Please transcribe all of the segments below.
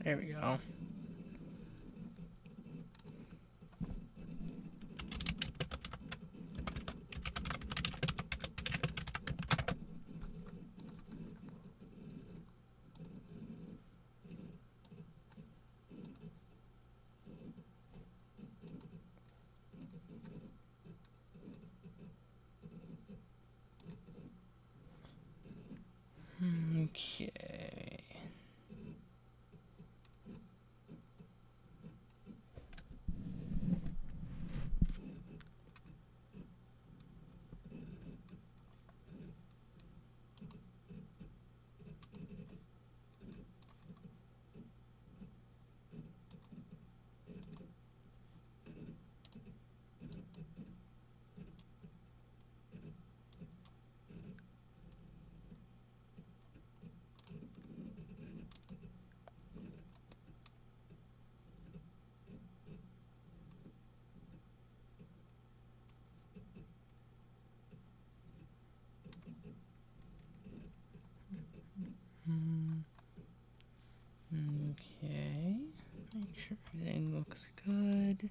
There we go. Okay. Okay. Make sure everything looks good.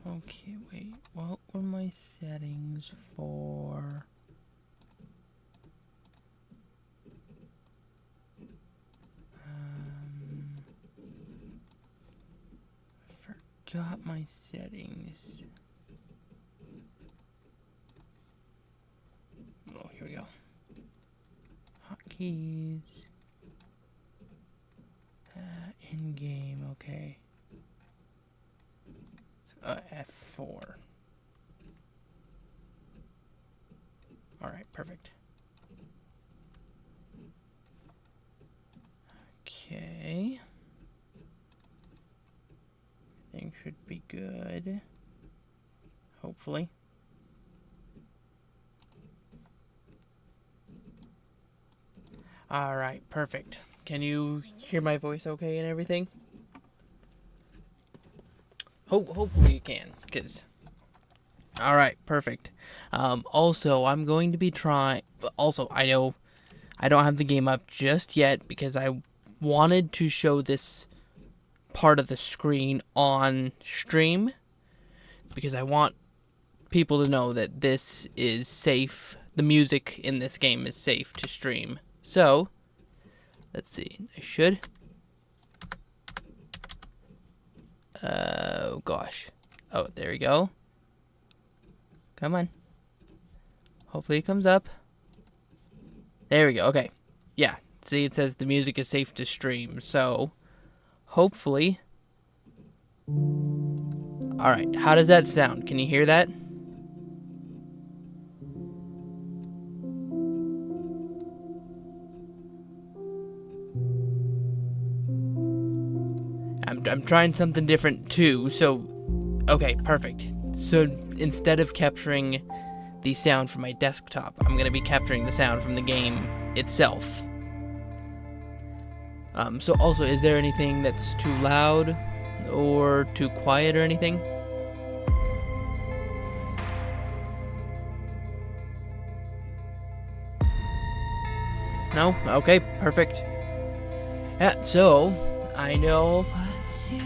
Okay, wait. What were my settings for? Forgot my settings. Oh, here we go. Hotkeys. In game, okay. F4. Alright, perfect. Okay. Everything should be good. Hopefully. Alright, perfect. Can you hear my voice okay and everything? Hopefully you can, because... Alright, perfect. Also, I'm going to be trying... Also, I know I don't have the game up just yet, because I wanted to show this part of the screen on stream, because I want people to know that this is safe. The music in this game is safe to stream. So, let's see. I should... Oh, gosh. Oh, there we go. Come on. Hopefully it comes up. There we go. Okay. Yeah. See, it says the music is safe to stream. So, hopefully... Alright. How does that sound? Can you hear that? I'm trying something different too, so... Okay, perfect. So, instead of capturing the sound from my desktop, I'm going to be capturing the sound from the game itself. So also, is there anything that's too loud or too quiet or anything? No? Okay, perfect. Yeah, so, I know...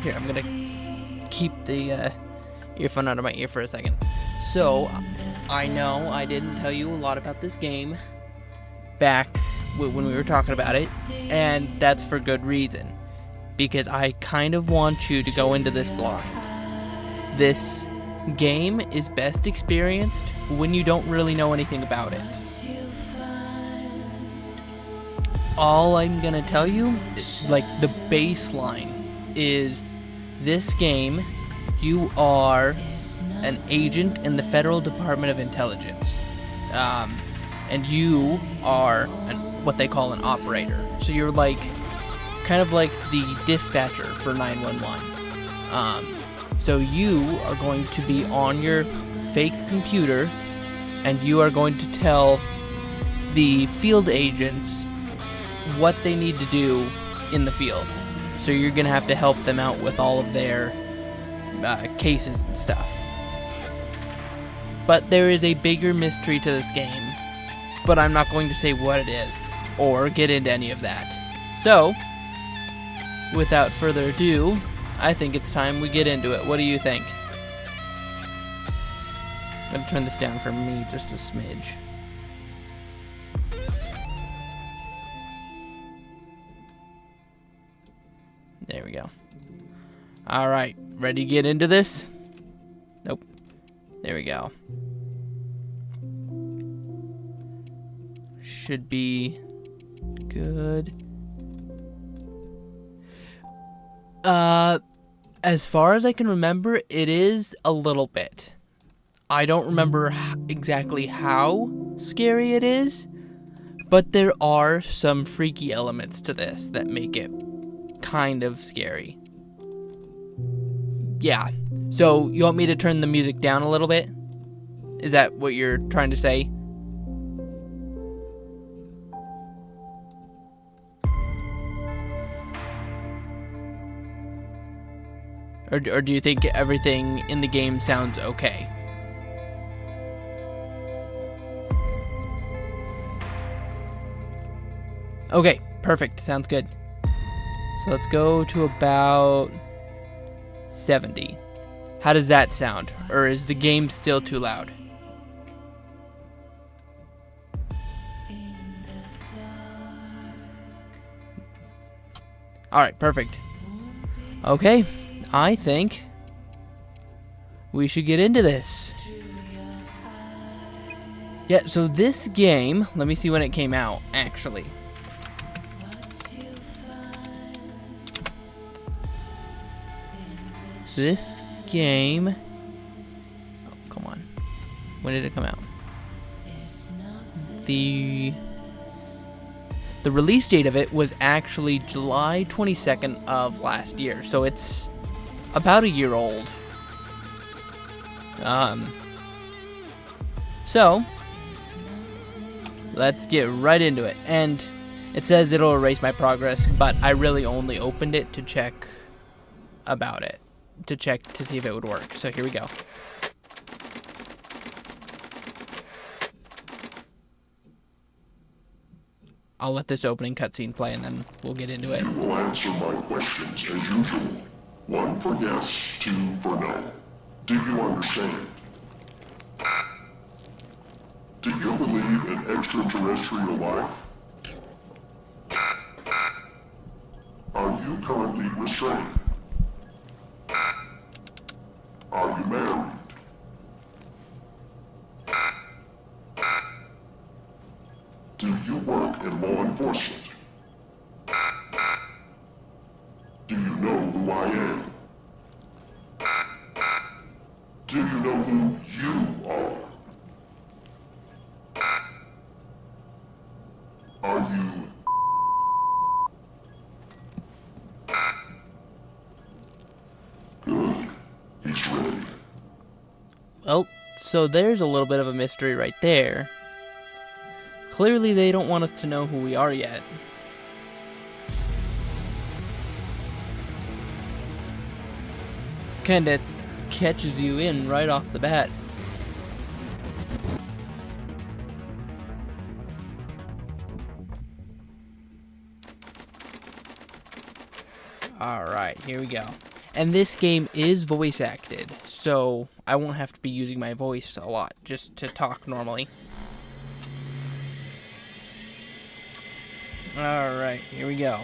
Here, I'm gonna keep the earphone out of my ear for a second. So, I know I didn't tell you a lot about this game back when we were talking about it, and that's for good reason. Because I kind of want you to go into this blind. This game is best experienced when you don't really know anything about it. All I'm gonna tell you, like the baseline, is this game, you are an agent in the Federal Department of Intelligence. And you are what they call an operator. So you're like, kind of like the dispatcher for 911. So you are going to be on your fake computer, and you are going to tell the field agents what they need to do in the field. So you're going to have to help them out with all of their cases and stuff. But there is a bigger mystery to this game, but I'm not going to say what it is or get into any of that. So, without further ado, I think it's time we get into it. What do you think? I'm going to turn this down for me just a smidge. There we go. Alright, ready to get into this? Nope. There we go. Should be good. As far as I can remember, it is a little bit. I don't remember exactly how scary it is, but there are some freaky elements to this that make it kind of scary. Yeah. So, you want me to turn the music down a little bit? Is that what you're trying to say? Or do you think everything in the game sounds okay? Okay, perfect. Sounds good. So let's go to about 70. How does that sound? Or is the game still too loud? Alright, perfect. Okay, I think we should get into this. Yeah, so this game, let me see when it came out, actually. This game, oh, come on. When did it come out? The release date of it was actually July 22nd of last year, so it's about a year old. So let's get right into it. And it says it'll erase my progress, but I really only opened it to check about it, to check to see if it would work. So here we go. I'll let this opening cutscene play, and then we'll get into it. You will answer my questions as usual. 1 for yes, 2 for no. Do you understand? Do you believe in extraterrestrial life? Are you currently restrained? Are you married? Do you work in law enforcement? Do you know who I am? Do you know who you are? Are you... Good. He's ready. Well, so there's a little bit of a mystery right there. Clearly they don't want us to know who we are yet. Kinda catches you in right off the bat. Alright, here we go. And this game is voice acted, so I won't have to be using my voice a lot just to talk normally. Alright, here we go.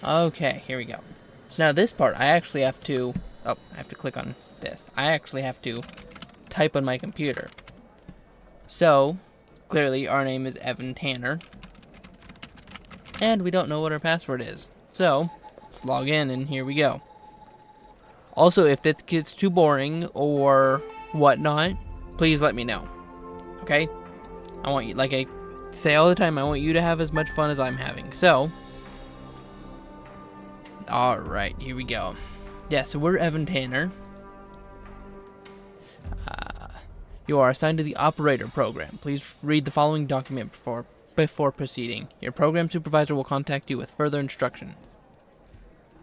Okay, here we go. So now this part, I actually have to... Oh, I have to click on this. I actually have to type on my computer. So, clearly our name is Evan Tanner. And we don't know what our password is. So, let's log in and here we go. Also, if this gets too boring or whatnot, please let me know. Okay? I want you, like I say all the time, I want you to have as much fun as I'm having. So, alright, here we go. Yeah, so we're Evan Tanner. You are assigned to the operator program. Please read the following document before proceeding. Your program supervisor will contact you with further instruction.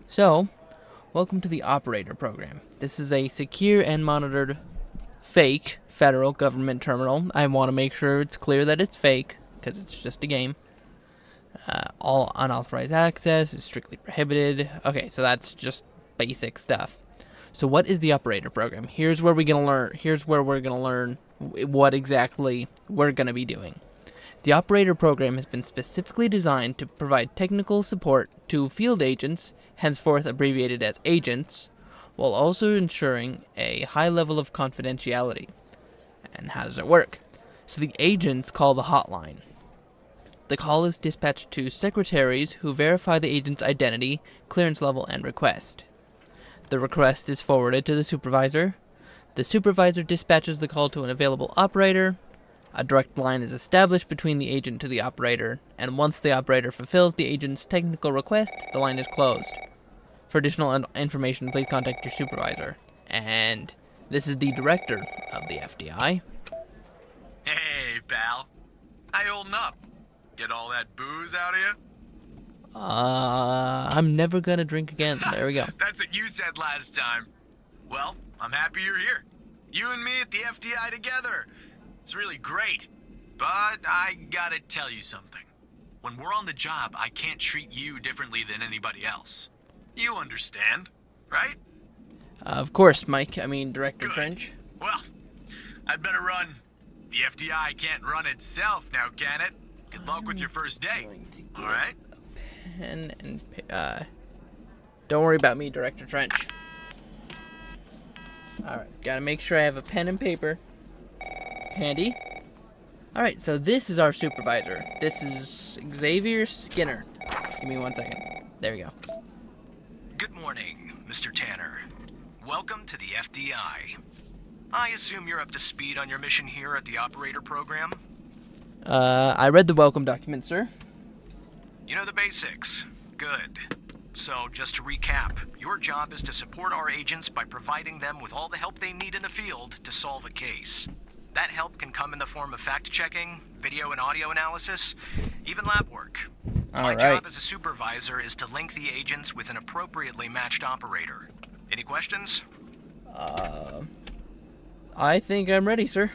So, welcome to the operator program. This is a secure and monitored fake federal government terminal. I want to make sure it's clear that it's fake, because it's just a game. All unauthorized access is strictly prohibited. Okay, so that's just basic stuff. So what is the operator program? Here's where we're gonna learn what exactly we're gonna be doing. The operator program has been specifically designed to provide technical support to field agents, henceforth abbreviated as agents, while also ensuring a high level of confidentiality. And how does it work? So the agents call the hotline. The call is dispatched to secretaries who verify the agent's identity, clearance level, and request. The request is forwarded to the supervisor. The supervisor dispatches the call to an available operator. A direct line is established between the agent to the operator, and once the operator fulfills the agent's technical request, the line is closed. For additional information, please contact your supervisor. And this is the director of the FDI. Hey, pal. How you holding up? Get all that booze out of you? I'm never gonna drink again. There we go. That's what you said last time. Well, I'm happy you're here. You and me at the FDI together. It's really great. But I gotta tell you something. When we're on the job, I can't treat you differently than anybody else. You understand, right? Of course, Mike. I mean, Director Good. Trench. Well, I'd better run. The FDI can't run itself now, can it? Good luck with your first day. All right? Pen and don't worry about me, Director Trench. Alright, gotta make sure I have a pen and paper handy. Alright, so this is our supervisor. This is Xavier Skinner. Give me 1 second. There we go. Good morning, Mr. Tanner. Welcome to the FDI. I assume you're up to speed on your mission here at the operator program? I read the welcome document, sir. You know the basics. Good. So, just to recap, your job is to support our agents by providing them with all the help they need in the field to solve a case. That help can come in the form of fact-checking, video and audio analysis, even lab work. My job as a supervisor is to link the agents with an appropriately matched operator. Any questions? I think I'm ready, sir.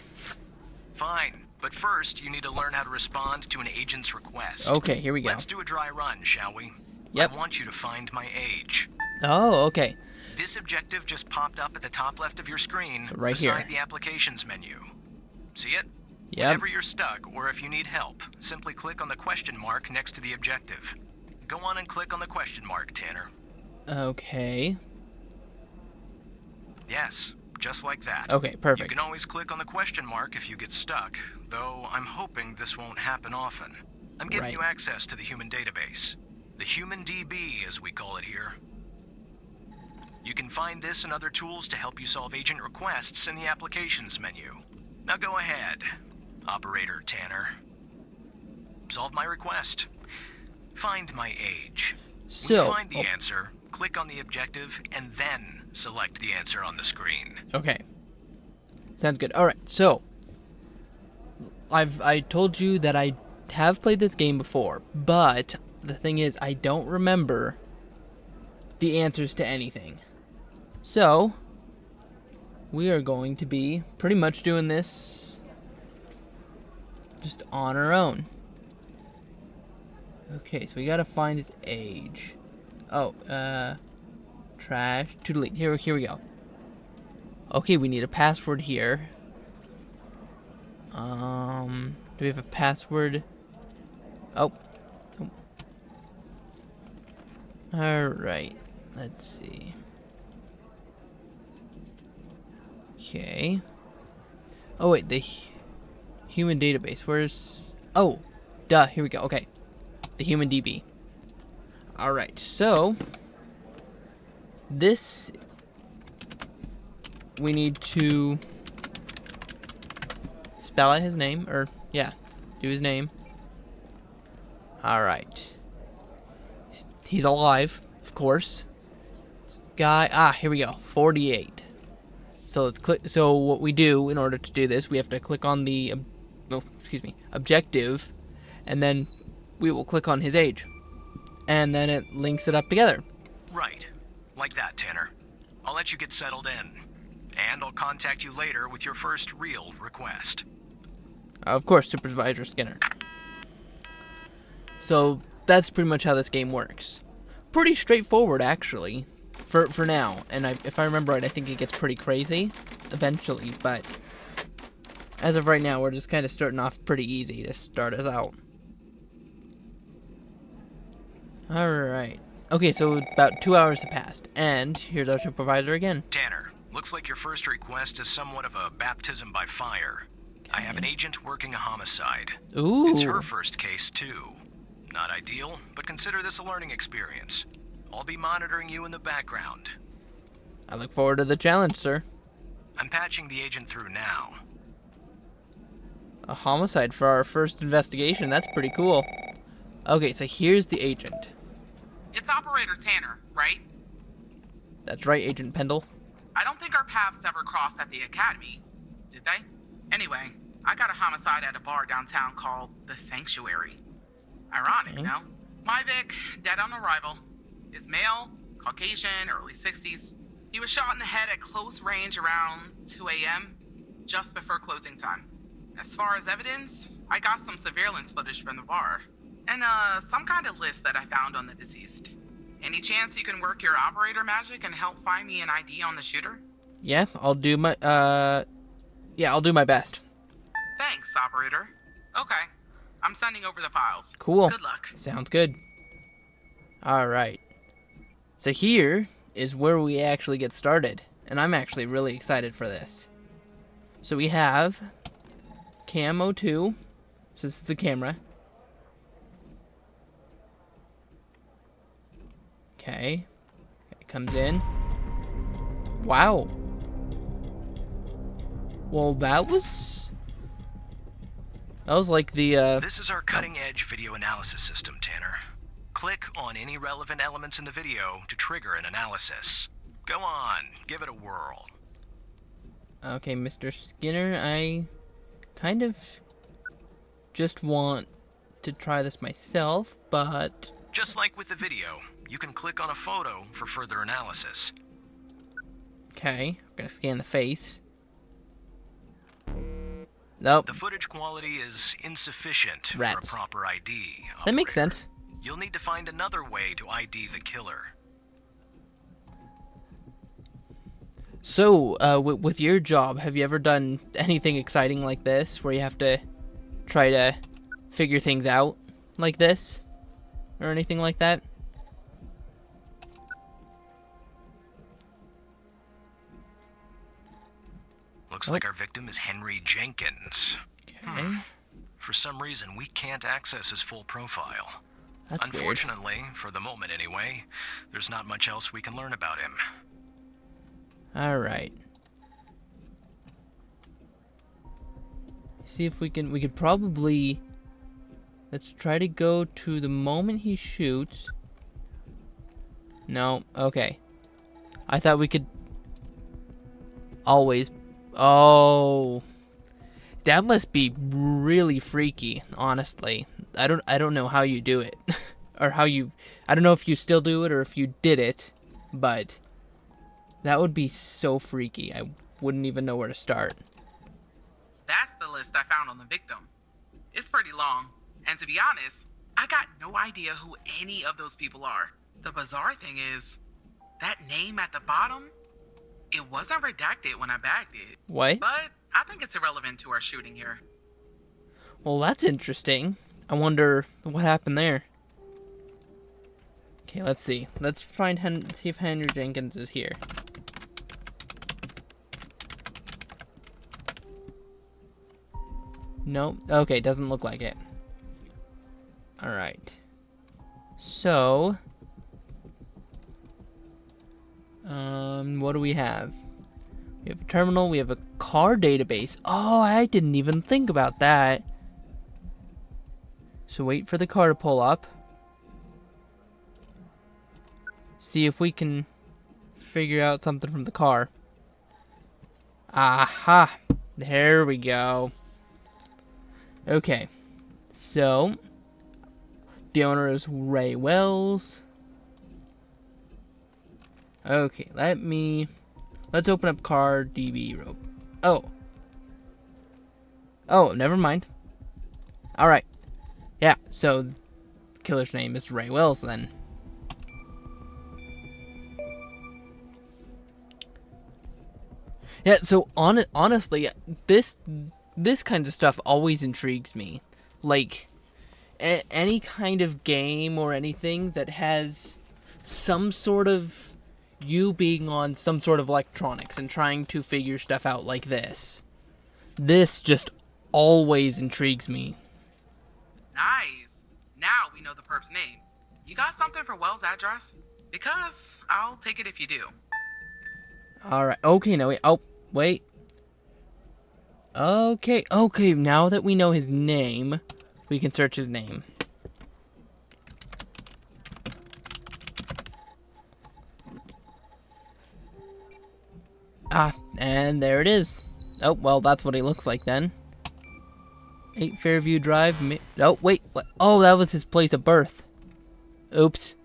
Fine. But first, you need to learn how to respond to an agent's request. Okay, here we go. Let's do a dry run, shall we? Yep. I want you to find my age. Oh, okay. This objective just popped up at the top left of your screen, Right beside here. the applications menu. See it? Yep. Whenever you're stuck, or if you need help, simply click on the question mark next to the objective. Go on and click on the question mark, Tanner. Okay. Yes, just like that. Okay, You perfect. can always click on the question mark if you get stuck, though I'm hoping this won't happen often. I'm giving Right. you access to the human database. The Human DB, as we call it here. You can find this and other tools to help you solve agent requests in the applications menu. Now go ahead, Operator Tanner. Solve my request. Find my age. When So, you find the answer, click on the objective, and then select the answer on the screen. okay. Sounds good. Alright, so I told you that I have played this game before, but the thing is I don't remember the answers to anything. So we are going to be pretty much doing this just on our own. Okay, so we gotta find his age. Oh, trash to delete. Here we go. Okay, we need a password here. Do we have a password? Oh. Alright, let's see. Okay. Oh wait, Human database. Where's... Oh, duh. Here we go. Okay. The human DB. Alright, so... This... We need to... Spell out his name. Or, yeah. Do his name. Alright. He's alive, of course. Guy... here we go. 48. So let's click... So what we do in order to do this, we have to click on the... objective. And then we will click on his age. And then it links it up together. Right. Like that, Tanner. I'll let you get settled in. And I'll contact you later with your first real request. Of course, Supervisor Skinner. So that's pretty much how this game works. Pretty straightforward, actually, for now. And if I remember right, I think it gets pretty crazy eventually. But as of right now, we're just kind of starting off pretty easy to start us out. Alright. Okay, so about 2 hours have passed. And here's our supervisor again. Tanner, looks like your first request is somewhat of a baptism by fire. I have an agent working a homicide. Ooh. It's her first case, too. Not ideal, but consider this a learning experience. I'll be monitoring you in the background. I look forward to the challenge, sir. I'm patching the agent through now. A homicide for our first investigation. That's pretty cool. Okay, so here's the agent. It's Operator Tanner, right? That's right, Agent Pendle. I don't think our paths ever crossed at the academy, did they? Anyway, I got a homicide at a bar downtown called The Sanctuary. Ironic, Okay. no? My Vic, dead on arrival, is male, Caucasian, early 60s. He was shot in the head at close range around 2 a.m., just before closing time. As far as evidence, I got some surveillance footage from the bar, and some kind of list that I found on the deceased. Any chance you can work your operator magic and help find me an ID on the shooter? Yeah, I'll do my best. Thanks, operator. Okay, I'm sending over the files. Cool. Good luck. Sounds good. Alright. So here is where we actually get started. And I'm actually really excited for this. So we have Cam 02. So this is the camera. Okay. It comes in. Wow. Well, that was like the, This is our cutting-edge video analysis system, Tanner. Click on any relevant elements in the video to trigger an analysis. Go on, give it a whirl. Okay, Mr. Skinner, I kind of just want to try this myself, but... Just like with the video, you can click on a photo for further analysis. Okay, I'm gonna scan the face. Nope, The footage quality is insufficient Rats. for a proper ID. that makes operator. sense. You'll need to find another way to ID the killer. So, with your job, have you ever done anything exciting like this, where you have to try to figure things out like this? Or anything like that? Looks like our victim is Henry Jenkins. Okay, For some reason, we can't access his full profile. that's weird. Unfortunately, for the moment anyway, there's not much else we can learn about him. Alright. See if we could probably... Let's try to go to the moment he shoots. No, okay. I thought we could always... Oh... That must be really freaky, honestly. I don't know how you do it. Or how you... I don't know if you still do it or if you did it. But... That would be so freaky. I wouldn't even know where to start. That's the list I found on the victim. It's pretty long, and to be honest, I got no idea who any of those people are. The bizarre thing is, that name at the bottom, it wasn't redacted when I bagged it. What? But I think it's irrelevant to our shooting here. Well, that's interesting. I wonder what happened there. Okay, let's see. Let's find see if Henry Jenkins is here. No. Okay, doesn't look like it. All right. So, what do we have? We have a terminal. We have a car database. Oh, I didn't even think about that. So wait for the car to pull up. See if we can figure out something from the car. Aha! There we go. Okay. So, the owner is Ray Wells. Okay, let's open up car DB rope. Oh, never mind. Alright. Yeah, so killer's name is Ray Wells then. Yeah, so honestly, this kind of stuff always intrigues me. Like, any kind of game or anything that has some sort of you being on some sort of electronics and trying to figure stuff out like this. This just always intrigues me. Nice. Now we know the perp's name. You got something for Wells' address? Because I'll take it if you do. Alright, okay, no, wait, oh, wait. Okay, now that we know his name, we can search his name. Ah, and there it is. Oh, well, that's what he looks like then. 8 Fairview Drive. Oh, wait. What? Oh, that was his place of birth. Oops.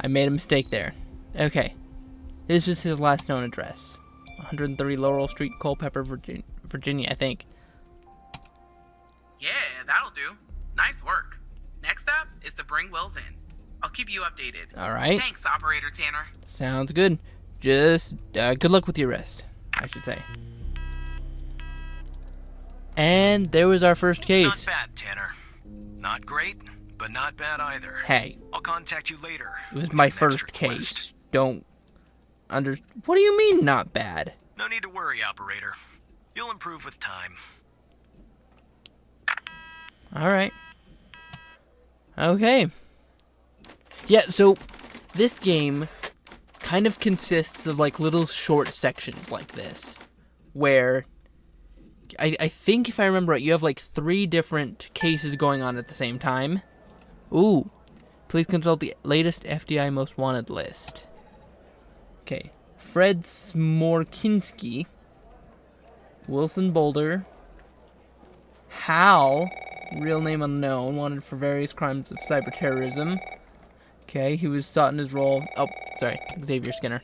I made a mistake there. Okay. This was his last known address. 130 Laurel Street, Culpeper, Virginia, I think. Yeah, that'll do. Nice work. Next up is to bring Wells in. I'll keep you updated. All right. Thanks, Operator Tanner. Sounds good. Just good luck with your arrest, I should say. And there was our first case. Not bad, Tanner. Not great, but not bad either. Hey, I'll contact you later. it was with my the next first request. case. Don't What do you mean not bad? No need to worry, Operator. You'll improve with time. All right. Okay. Yeah, so this game kind of consists of like little short sections like this, where I think if I remember right, you have like 3 different cases going on at the same time. Ooh. Please consult the latest FBI Most Wanted list. Okay. Fred Smorkinski. Wilson Boulder. Hal, real name unknown, wanted for various crimes of cyber terrorism. Okay, he was sought in his role. Oh, sorry, Xavier Skinner.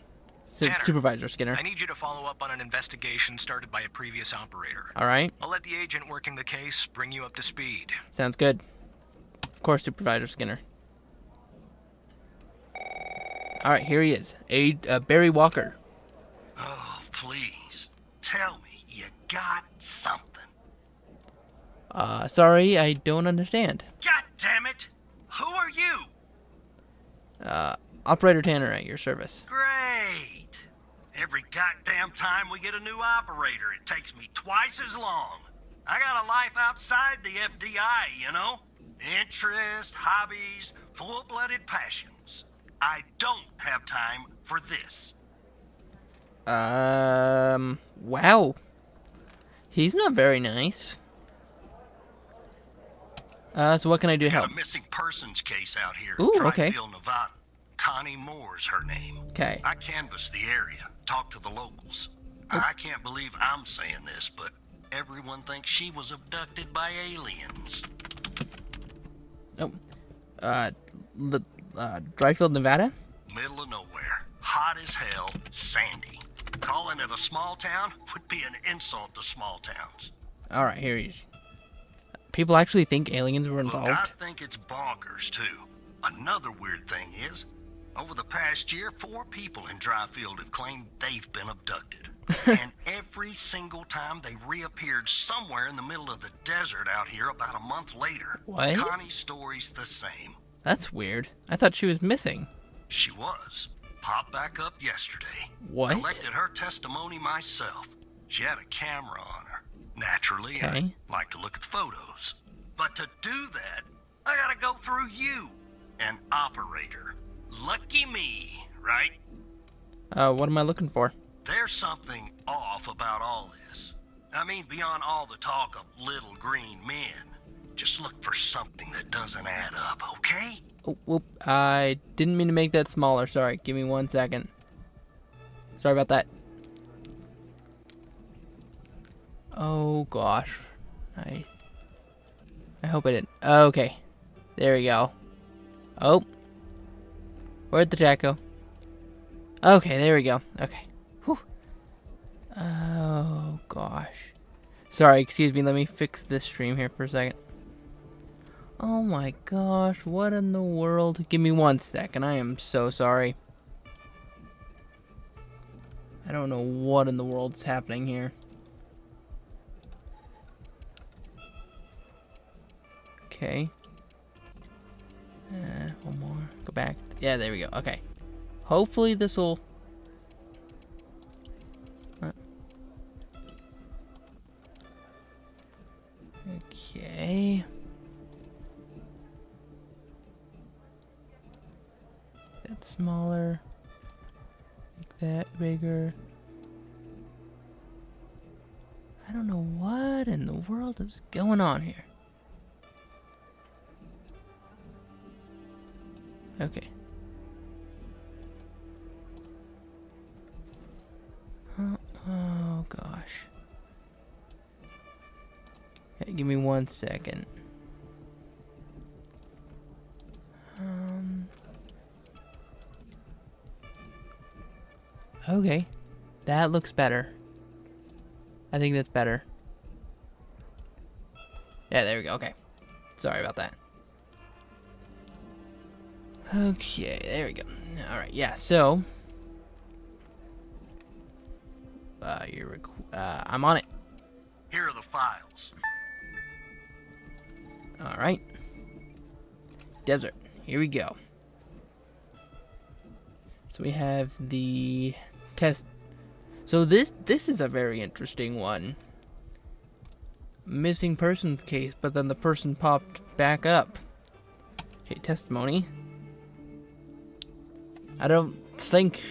Tanner, Supervisor Skinner. I need you to follow up on an investigation started by a previous operator. Alright, I'll let the agent working the case bring you up to speed. sounds good. Of course, Supervisor Skinner. Alright, here he is. Barry Walker. Oh, please. Tell me you got something. Sorry, I don't understand. God damn it! Who are you? Operator Tanner at your service. Great. Every goddamn time we get a new operator, it takes me twice as long. I got a life outside the FDI, you know? Interests, hobbies, full-blooded passions. I don't have time for this. Wow. He's not very nice. So what can I do to help? Got a missing persons case out here. Ooh, okay. Dryfield, Nevada. Connie Moore's her name. Okay. I canvassed the area, talked to the locals. I can't believe I'm saying this, but everyone thinks she was abducted by aliens. Oh. Dryfield, Nevada? Middle of nowhere. Hot as hell, sandy. Calling it a small town would be an insult to small towns. Alright, here he is. People actually think aliens were Look, I involved? think it's bonkers, too. Another weird thing is, over the past year, 4 people in Dryfield have claimed they've been abducted. And every single time they reappeared somewhere in the middle of the desert out here about a month later. What? Connie's story's the same. That's weird. I thought she was missing. She was. Popped back up yesterday. What? Collected her testimony myself. She had a camera on her. Naturally, Okay. I like to look at the photos. But to do that, I gotta go through you, an operator. Lucky me, right? What am I looking for? There's something off about all this. I mean, beyond all the talk of little green men. Just look for something that doesn't add up, okay? Oh, whoop. I didn't mean to make that smaller. Sorry. Give me 1 second. Sorry about that. Oh, gosh. I hope I didn't. Okay. There we go. Oh. Where'd the chat go? Okay, there we go. Okay. Whew. Oh, gosh. Sorry, excuse me. Let me fix this stream here for a second. Oh my gosh, what in the world? Give me 1 second. I am so sorry. I don't know what in the world's happening here. Okay. One more. Go back. Yeah, there we go. Okay. Hopefully this will... Okay. That smaller. Make that bigger. I don't know what in the world is going on here. Okay. Oh gosh. Okay, give me 1 second. Okay. That looks better. I think that's better. Yeah, there we go. Okay. Sorry about that. Okay, there we go. Alright, yeah, so... I'm on it. Here are the files. Alright. Desert. Here we go. So we have the test. So this is a very interesting one. Missing persons case, but then the person popped back up. Okay, testimony. I don't think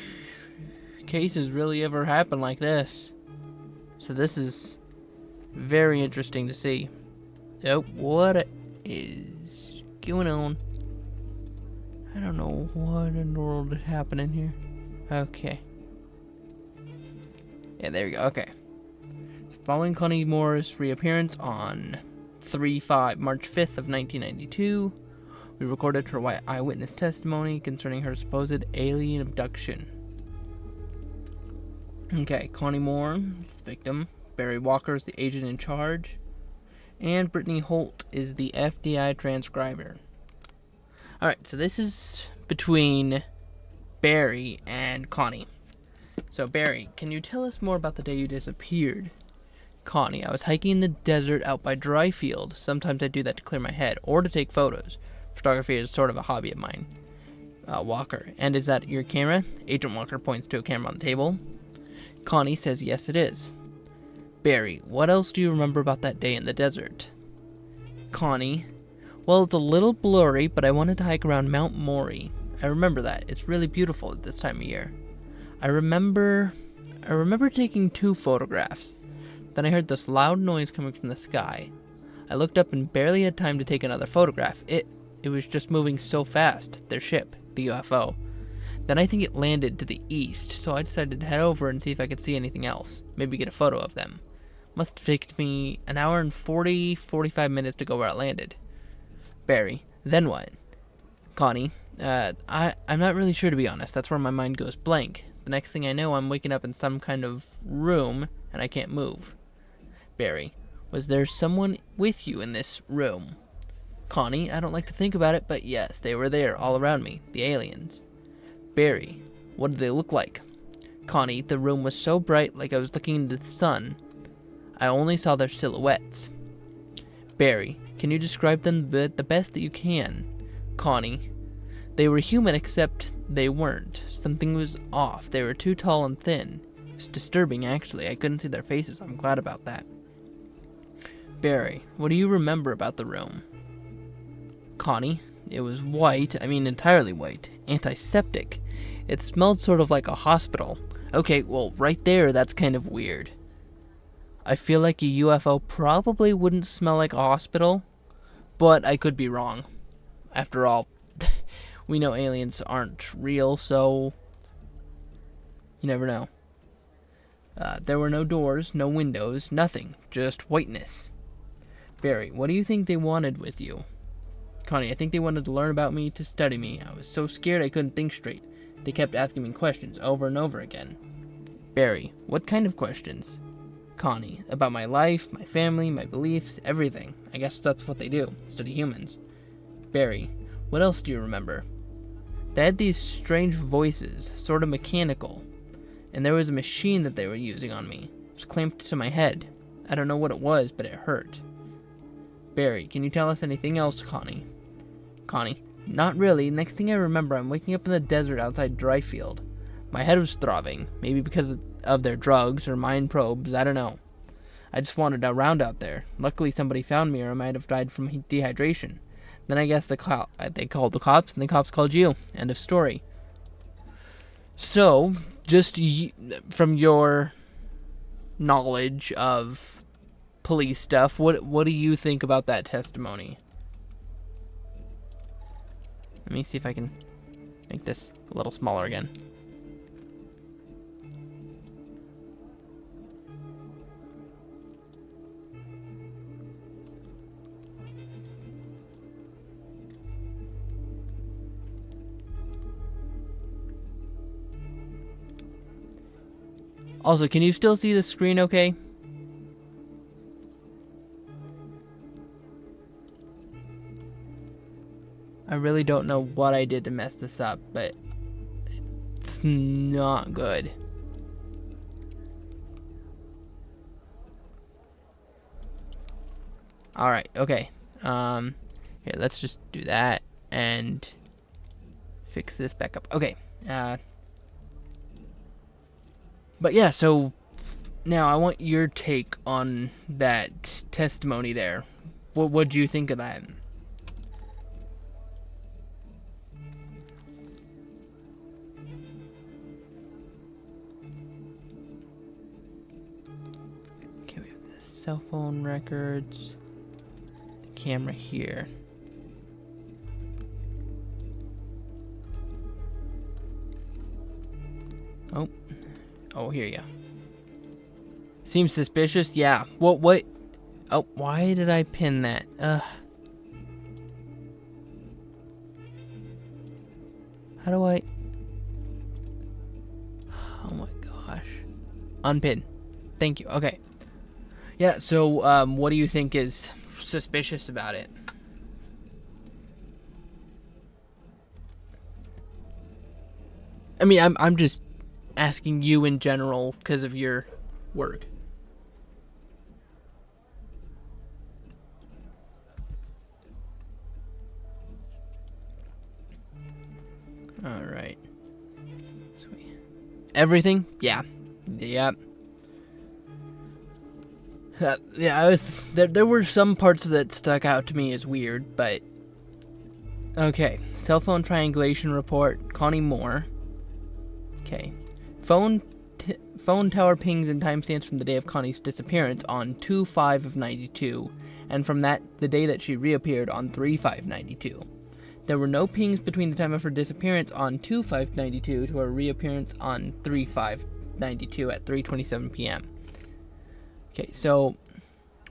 cases really ever happen like this. So this is very interesting to see. Oh, what is going on? I don't know what in the world is happening here. Okay. Yeah, there we go. Okay. So following Connie Moore's reappearance on March 5th of 1992, we recorded her eyewitness testimony concerning her supposed alien abduction. Okay, Connie Moore is the victim. Barry Walker is the agent in charge. And Brittany Holt is the FDI transcriber. Alright, so this is between Barry and Connie. So Barry, can you tell us more about the day you disappeared? Connie, I was hiking in the desert out by Dryfield. Sometimes I do that to clear my head or to take photos. Photography is sort of a hobby of mine. Walker, and is that your camera? Agent Walker points to a camera on the table. Connie says yes it is. Barry, what else do you remember about that day in the desert? Connie, well, it's a little blurry, but I wanted to hike around Mount Maury. I remember that. It's really beautiful at this time of year. I remember taking 2 photographs. Then I heard this loud noise coming from the sky. I looked up and barely had time to take another photograph. It was just moving so fast, their ship, the UFO. Then I think it landed to the east, so I decided to head over and see if I could see anything else. Maybe get a photo of them. Must have taken me an hour and 45 minutes to go where it landed. Barry, then what? Connie, I'm not really sure, to be honest. That's where my mind goes blank. The next thing I know, I'm waking up in some kind of room, and I can't move. Barry, was there someone with you in this room? Connie, I don't like to think about it, but yes, they were there, all around me, the aliens. Barry, what did they look like? Connie, the room was so bright, like I was looking into the sun. I only saw their silhouettes. Barry, can you describe them the best that you can? Connie, they were human except they weren't. Something was off. They were too tall and thin. It was disturbing, actually. I couldn't see their faces. I'm glad about that. Barry, what do you remember about the room? Connie, it was white, I mean entirely white, antiseptic. It smelled sort of like a hospital. Okay, well, right there, that's kind of weird. I feel like a UFO probably wouldn't smell like a hospital, but I could be wrong. After all, we know aliens aren't real, so you never know. There were no doors, no windows, nothing, just whiteness. Barry, what do you think they wanted with you? Connie, I think they wanted to learn about me, to study me. I was so scared I couldn't think straight. They kept asking me questions over and over again. Barry, what kind of questions? Connie, about my life, my family, my beliefs, everything. I guess that's what they do, study humans. Barry, what else do you remember? They had these strange voices, sort of mechanical. And there was a machine that they were using on me. It was clamped to my head. I don't know what it was, but it hurt. Barry, can you tell us anything else, Connie? Connie, not really. Next thing I remember, I'm waking up in the desert outside Dryfield. My head was throbbing, maybe because of their drugs or mind probes, I don't know. I just wandered around out there. Luckily, somebody found me, or I might have died from dehydration. Then I guess they called the cops, and the cops called you. End of story. So, just from your knowledge of police stuff, what do you think about that testimony? Let me see if I can make this a little smaller again. Also, can you still see the screen okay? I really don't know what I did to mess this up, but it's not good. Alright, okay. Here, let's just do that and fix this back up. Okay. But yeah, so now I want your take on that testimony there. What do you think of that? Okay, we have the cell phone records, the camera here. Oh, here you go. Seems suspicious? Yeah. What? Oh, why did I pin that? How do I... Oh my gosh. Unpin. Thank you. Okay. Yeah, so, what do you think is suspicious about it? I mean, I'm just asking you in general because of your work. All right. Sweet. Everything? Yeah. Yep. Yeah, I was there were some parts that stuck out to me as weird, but okay. Cell phone triangulation report, Connie Moore. Okay. Phone tower pings and timestamps from the day of Connie's disappearance on 2/5 of 92, and from the day that she reappeared on 3/5/92. There were no pings between the time of her disappearance on 2/5/92 to her reappearance on 3/5/92 at 3:27 p.m. Okay, so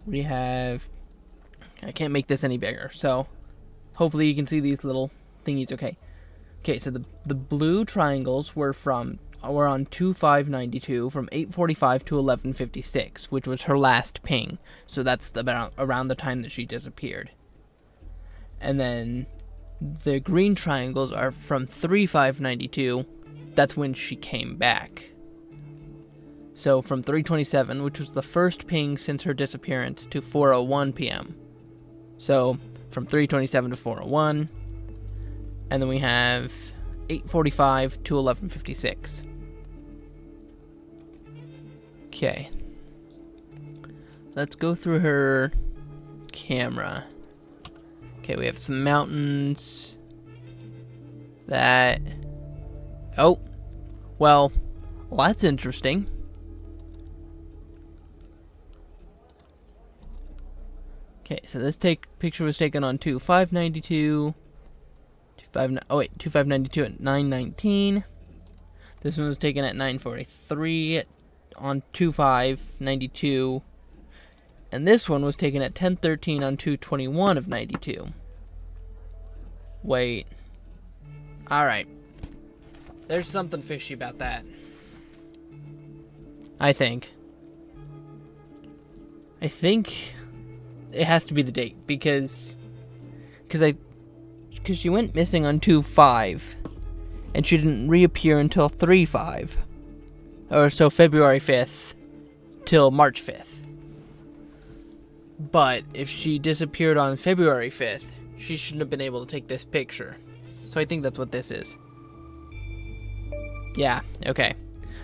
we have... I can't make this any bigger, so hopefully you can see these little thingies okay. Okay, so the blue triangles were on 2/5/92 from 8:45 to 11:56, which was her last ping. So that's around the time that she disappeared. And then the green triangles are from 3/5/92. That's when she came back. So from 3:27, which was the first ping since her disappearance, to 4:01 p.m. So from 3:27 to 4:01, and then we have 8:45 to 11:56. Okay. Let's go through her camera. Okay, we have some mountains. That. Oh. Well, that's interesting. Okay, so this picture was taken on 2/5/92. 2/5/92 at 9:19. This one was taken at 9:43 on 2/5/92. And this one was taken at 10:13 on 2/21 of 92. Wait. Alright. There's something fishy about that. I think it has to be the date because she went missing on 2/5 and she didn't reappear until 3/5, or so February 5th till March 5th. But if she disappeared on February 5th, she shouldn't have been able to take this picture. So I think that's what this is. Yeah, okay.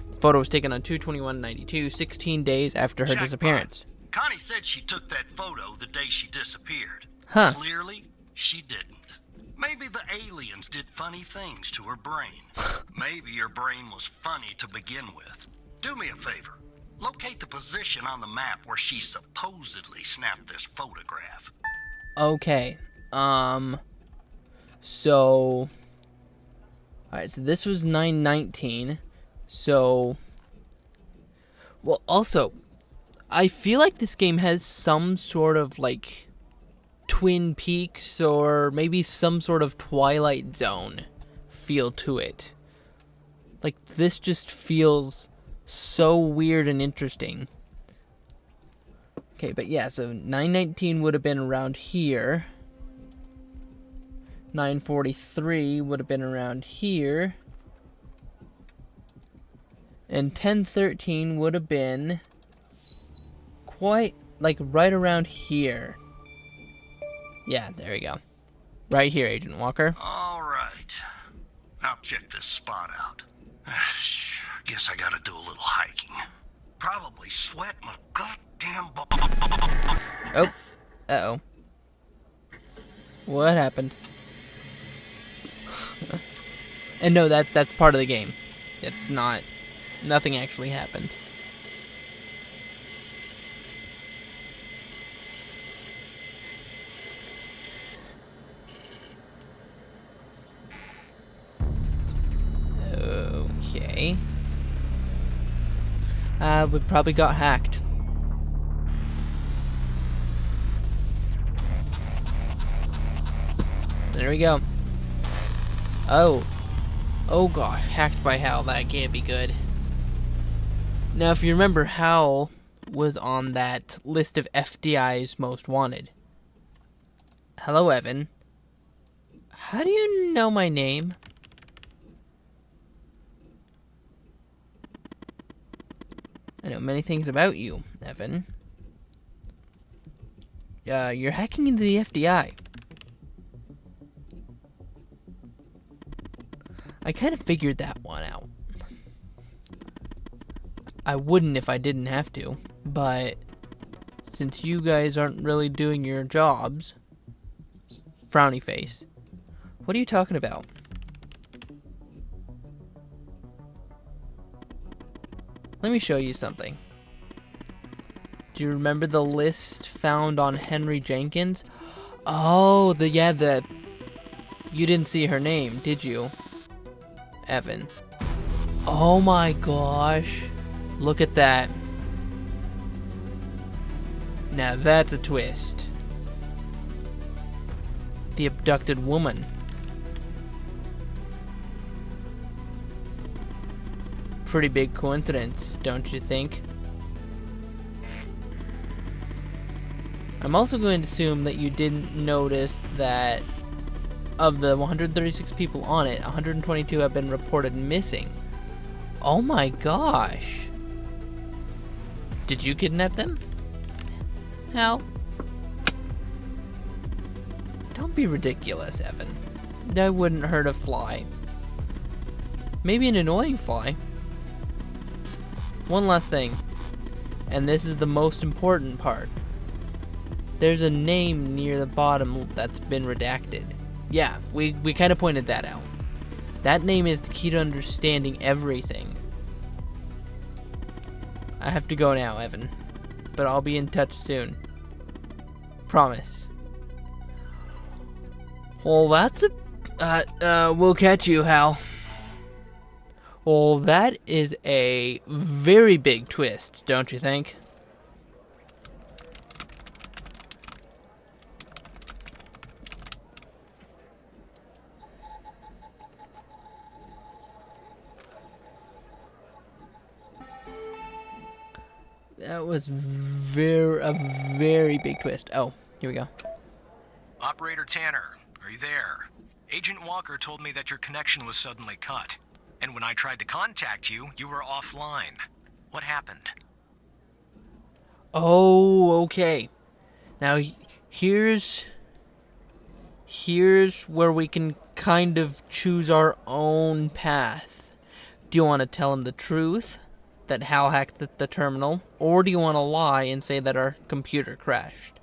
The photo was taken on 2/21/92, 16 days after her Jackpot. disappearance. Connie said she took that photo the day she disappeared. Huh. Clearly, she didn't. Maybe the aliens did funny things to her brain. Maybe her brain was funny to begin with. Do me a favor. Locate the position on the map where she supposedly snapped this photograph. Okay. So. Alright, so this was 9/19. So. Well, also, I feel like this game has some sort of, like, Twin Peaks or maybe some sort of Twilight Zone feel to it. Like, this just feels so weird and interesting. Okay, but yeah, so 9:19 would have been around here. 9:43 would have been around here. And 10:13 would have been quite, like, right around here. Yeah, there we go. Right here, Agent Walker. All right. Now check this spot out. Guess I gotta do a little hiking. Probably sweat my goddamn Oh. Uh-oh. What happened? And no, that's part of the game. It's not... Nothing actually happened. Okay. We probably got hacked. There we go. Oh. Oh gosh, hacked by Hal. That can't be good. Now, if you remember, Hal was on that list of FDI's most wanted. Hello, Evan. How do you know my name? I know many things about you, Evan. You're hacking into the FDI. I kind of figured that one out. I wouldn't if I didn't have to, but since you guys aren't really doing your jobs, frowny face, what are you talking about? Let me show you something. Do you remember the list found on Henry Jenkins? Oh, you didn't see her name, did you, Evan? Oh my gosh. Look at that. Now that's a twist. The abducted woman. Pretty big coincidence, don't you think? I'm also going to assume that you didn't notice that of the 136 people on it, 122 have been reported missing. Oh my gosh. Did you kidnap them? Hal? Don't be ridiculous, Evan. That wouldn't hurt a fly. Maybe an annoying fly. One last thing, and this is the most important part. there's a name near the bottom that's been redacted. Yeah, we kind of pointed that out. That name is the key to understanding everything. I have to go now, Evan, but I'll be in touch soon. Promise. Well, that's we'll catch you, Hal. Well, that is a very big twist, don't you think? That was a very big twist. Oh, here we go. Operator Tanner, are you there? Agent Walker told me that your connection was suddenly cut. And when I tried to contact you, you were offline. What happened? Oh, okay. Now, here's where we can kind of choose our own path. Do you want to tell him the truth, that Hal hacked the terminal, or do you want to lie and say that our computer crashed?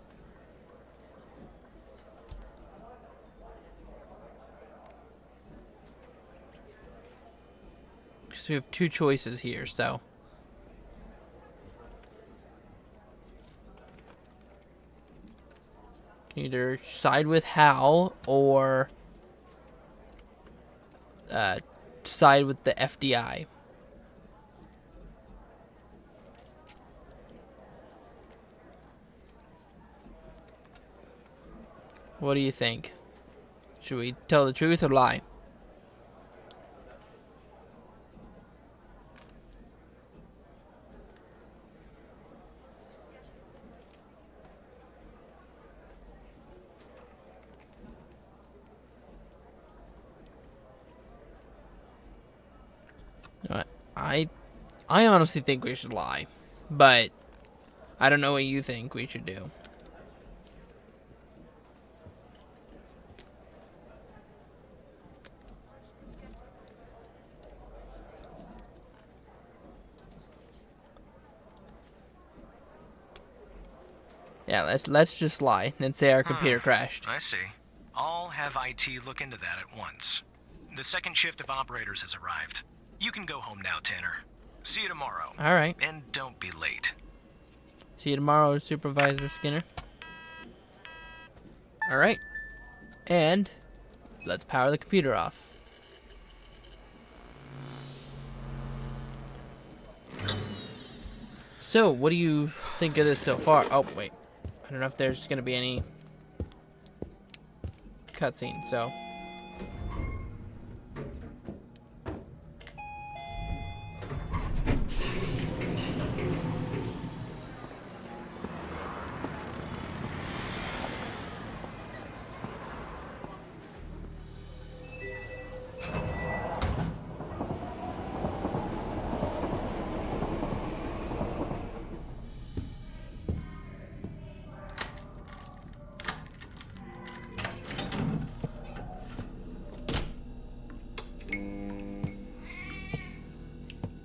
Because we have two choices here, so... either side with Hal or side with the FDI. What do you think? Should we tell the truth or lie? I honestly think we should lie, but I don't know what you think we should do. Yeah, let's just lie and say our computer crashed. I see. I'll have IT look into that at once. The second shift of operators has arrived. You can go home now, Tanner. See you tomorrow. All right. And don't be late. See you tomorrow, Supervisor Skinner. All right. And let's power the computer off. So, what do you think of this so far? Oh, wait. I don't know if there's going to be any cutscene, so...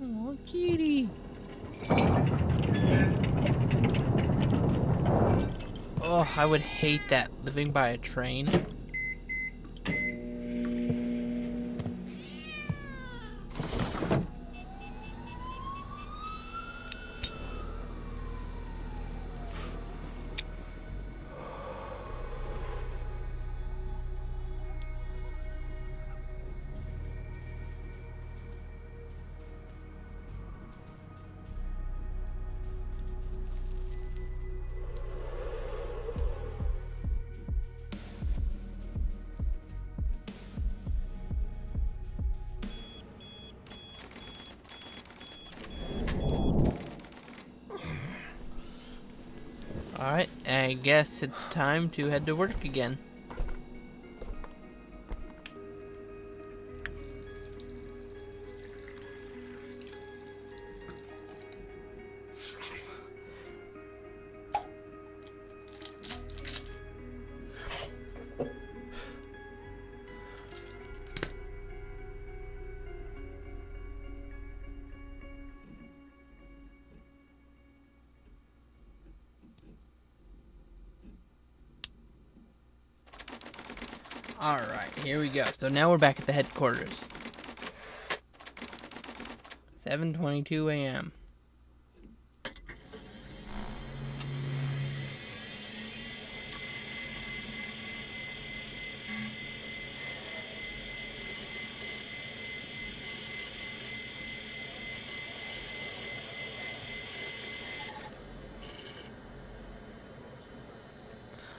Oh, kitty. Oh, I would hate that, living by a train. Alright, I guess it's time to head to work again. Alright, here we go. So now we're back at the headquarters. 7:22 a.m.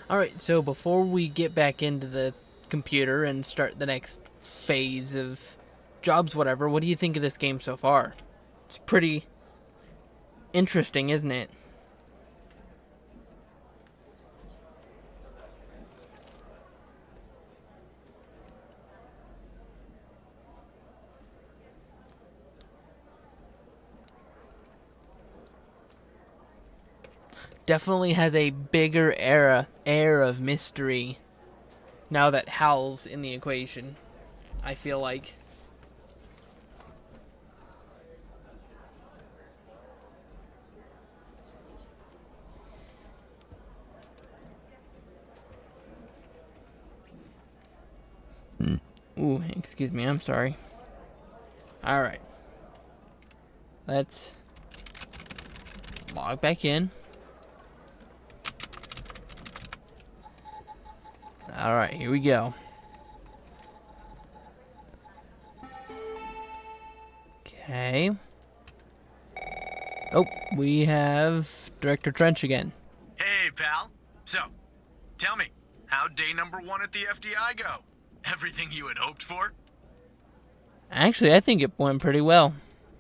Alright, so before we get back into the computer and start the next phase of jobs, whatever, what do you think of this game so far? It's pretty interesting, isn't it? Definitely has a bigger air of mystery now that Hal's in the equation, I feel like. Ooh, excuse me, I'm sorry. Alright. Let's log back in. Alright, here we go. Okay. Oh, we have Director Trench again. Hey, pal. So, tell me, how'd day number 1 at the FDI go? Everything you had hoped for? Actually, I think it went pretty well.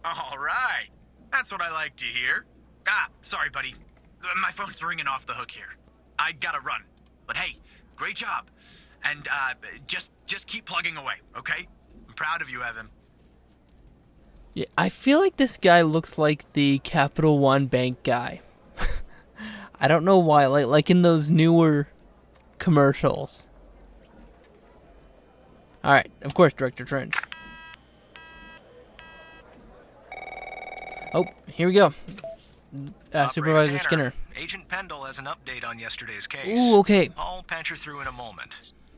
All right. That's what I like to hear. Ah, sorry, buddy. My phone's ringing off the hook here. I gotta run. But hey, great job. And, just keep plugging away, okay? I'm proud of you, Evan. Yeah, I feel like this guy looks like the Capital One Bank guy. I don't know why, like in those newer commercials. Alright, of course, Director Trench. Oh, here we go. Supervisor Tanner, Skinner. Agent Pendle has an update on yesterday's case. Ooh, okay. I'll patch her through in a moment.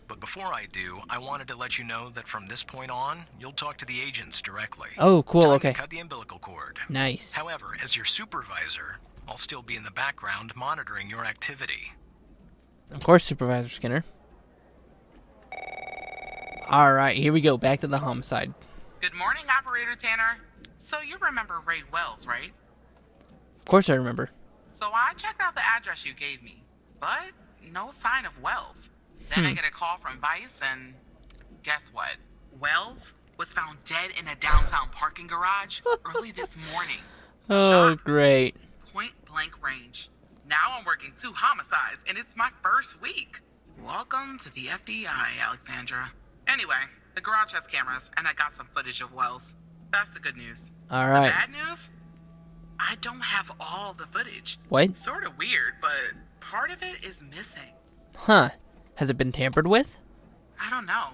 But before I do, I wanted to let you know that from this point on, you'll talk to the agents directly. Oh, cool, Time okay. to cut the umbilical cord. Nice. However, as your supervisor, I'll still be in the background monitoring your activity. Of course, Supervisor Skinner. Alright, here we go. Back to the homicide. Good morning, Operator Tanner. So you remember Ray Wells, right? Of course I remember. So I checked out the address you gave me, but no sign of Wells. Then I get a call from Vice, and guess what? Wells was found dead in a downtown parking garage early this morning. Oh, Shot great. point blank range. Now I'm working 2 homicides, and it's my first week. Welcome to the FDI, Alexandra. Anyway, the garage has cameras, and I got some footage of Wells. That's the good news. Alright. Bad news? I don't have all the footage. What? Sort of weird, but part of it is missing. Huh. Has it been tampered with? I don't know.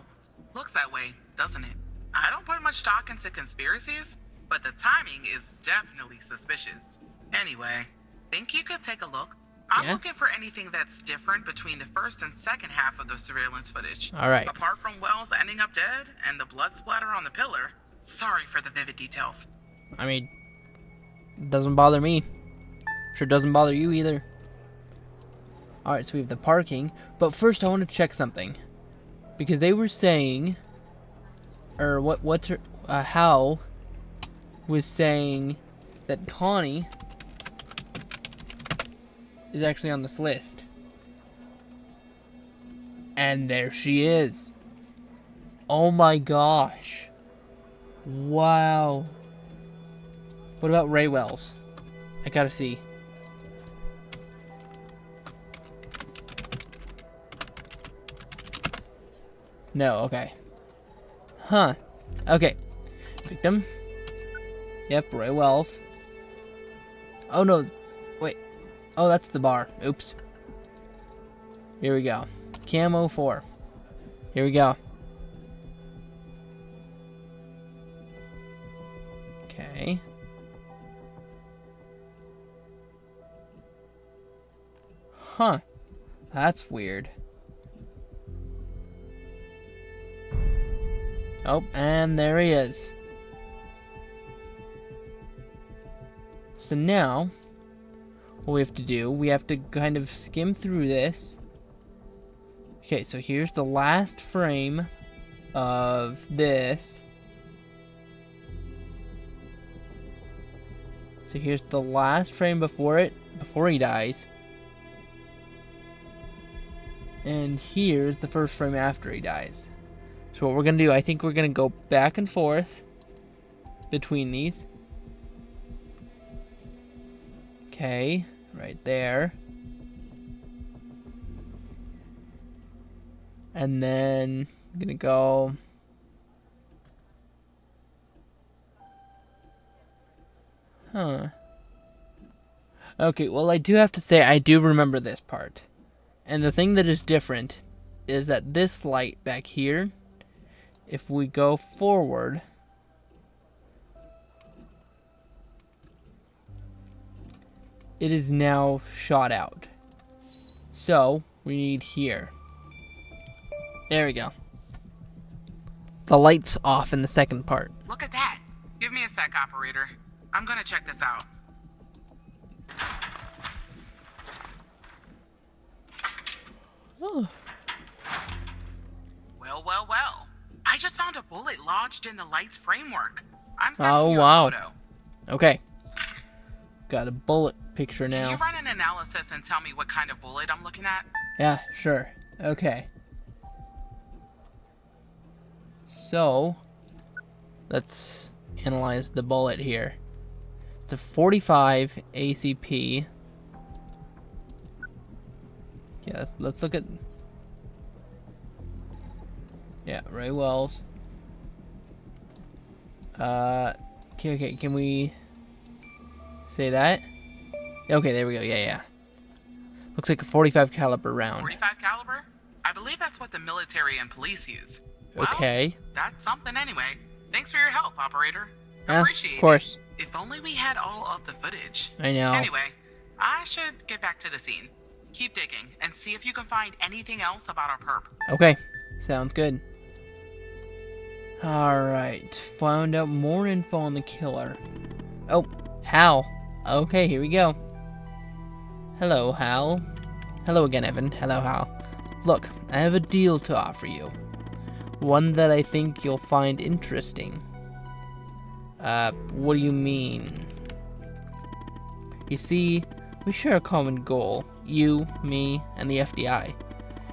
Looks that way, doesn't it? I don't put much stock into conspiracies, but the timing is definitely suspicious. Anyway, think you could take a look? I'm Yeah. looking for anything that's different between the first and second half of the surveillance footage. Alright. Apart from Wells ending up dead and the blood splatter on the pillar. Sorry for the vivid details. I mean, doesn't bother me. Sure doesn't bother you either. Alright, so we have the parking. But first I want to check something. Because they were saying... Or Hal was saying that Connie is actually on this list. And there she is. Oh my gosh. Wow. What about Ray Wells? I gotta see. No, okay. Huh. Okay. Victim. Yep, Ray Wells. Oh no. Wait. Oh, that's the bar. Oops. Here we go. Camo 4. Here we go. Okay. Huh. That's weird. Oh, and there he is. So now, what we have to do, we have to kind of skim through this. Okay, so here's the last frame of this. So here's the last frame before he dies. And here's the first frame after he dies. So what we're going to do, I think we're going to go back and forth between these. Okay, right there. And then I'm going to go... Huh. Okay, well, I do have to say I do remember this part. And the thing that is different is that this light back here, if we go forward, it is now shot out. So, we need here. There we go. The light's off in the second part. Look at that. Give me a sec, operator. I'm gonna check this out. Oh. Well. I just found a bullet lodged in the light's framework. I'm Oh, sending you wow. a photo. Okay. Got a bullet picture Can now. you run an analysis and tell me what kind of bullet I'm looking at? Yeah, sure. Okay. So, let's analyze the bullet here. It's a 45 ACP. Yeah, let's look at... Yeah, Ray Wells. Okay, can we say that? Okay, there we go. Yeah. Looks like a 45 caliber round. 45 caliber? I believe that's what the military and police use. Well, Okay. that's something anyway. Thanks for your help, operator. Yeah, Appreciate of course. it. If only we had all of the footage. I know. Anyway, I should get back to the scene. Keep digging and see if you can find anything else about our perp. Okay, sounds good. Alright, found out more info on the killer. Oh, Hal. Okay, here we go. Hello, Hal. Hello again, Evan. Hello, Hal. Look, I have a deal to offer you. One that I think you'll find interesting. What do you mean? You see, we share a common goal. You, me, and the FBI.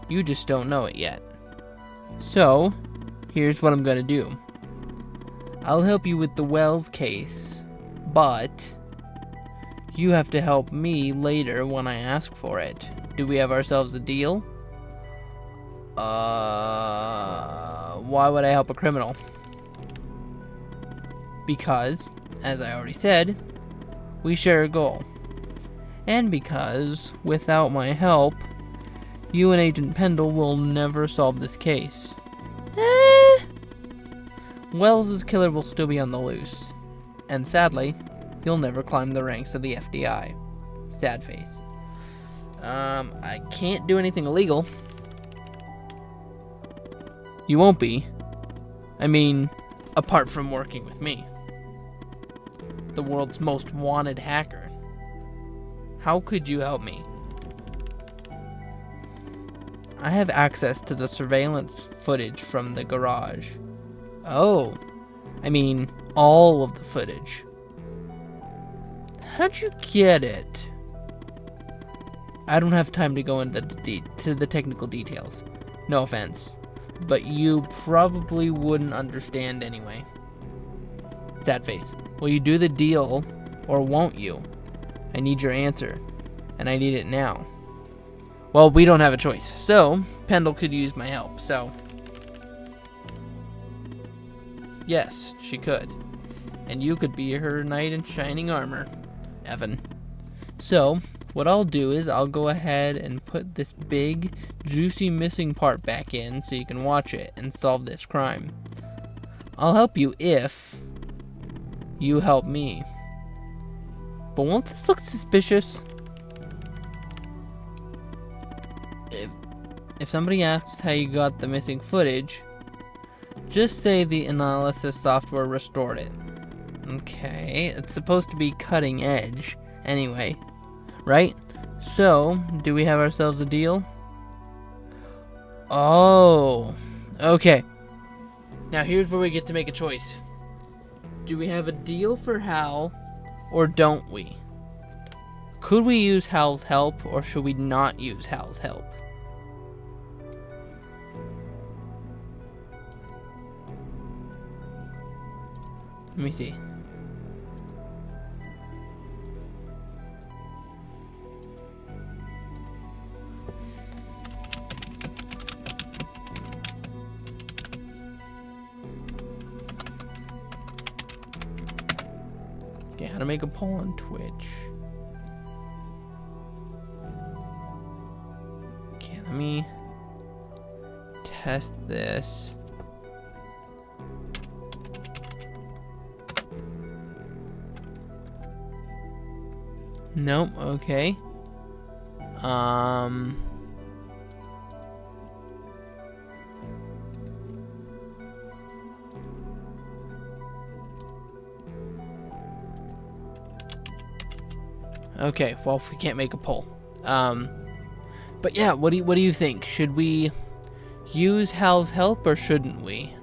You just don't know it yet. So, here's what I'm gonna do. I'll help you with the Wells case, but you have to help me later when I ask for it. Do we have ourselves a deal? Why would I help a criminal? Because, as I already said, we share a goal. And because, without my help, you and Agent Pendle will never solve this case. Wells' killer will still be on the loose. And sadly, he'll never climb the ranks of the FBI. Sad face. I can't do anything illegal. You won't be. I mean, apart from working with me. The world's most wanted hacker. How could you help me? I have access to the surveillance footage from the garage. Oh, I mean, all of the footage. How'd you get it? I don't have time to go into the technical details. No offense, but you probably wouldn't understand anyway. Sad face. Will you do the deal, or won't you? I need your answer, and I need it now. Well, we don't have a choice, so Pendle could use my help, so... Yes, she could. And you could be her knight in shining armor, Evan. So, what I'll do is I'll go ahead and put this big, juicy missing part back in so you can watch it and solve this crime. I'll help you if you help me. But won't this look suspicious? If somebody asks how you got the missing footage, Just say the analysis software restored it. Okay, it's supposed to be cutting edge anyway, right? So, do we have ourselves a deal? Oh, okay. Now here's where we get to make a choice. Do we have a deal for Hal, or don't we? Could we use Hal's help, or should we not use Hal's help? Let me see. Okay, how to make a poll on Twitch. Okay, let me test this. Nope, okay. Okay, well, we can't make a poll. But yeah, what do you think? Should we use Hal's help or shouldn't we?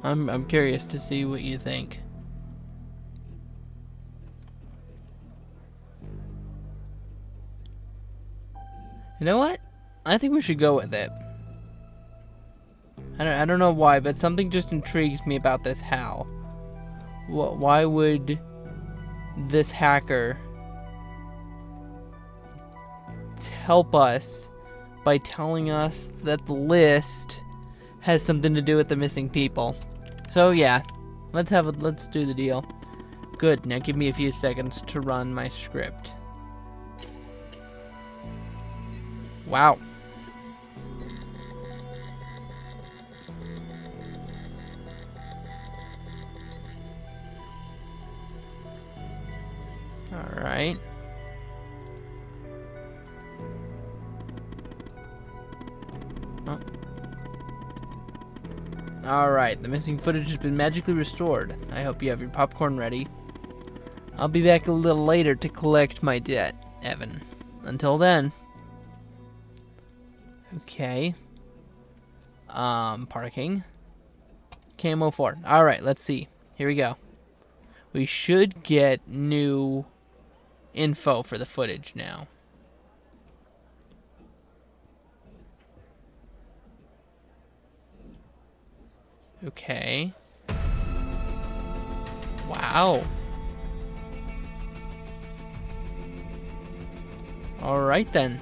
I'm curious to see what you think. You know what? I think we should go with it. I don't know why, but something just intrigues me about this Hal. Why would this hacker help us by telling us that the list has something to do with the missing people? So yeah, let's do the deal. Good. Now give me a few seconds to run my script. Wow. All right. Oh. All right, the missing footage has been magically restored. I hope you have your popcorn ready. I'll be back a little later to collect my debt, Evan. Until then. Okay. Parking. Camo 4. Alright, let's see. Here we go. We should get new info for the footage now. Okay. Wow. Alright then.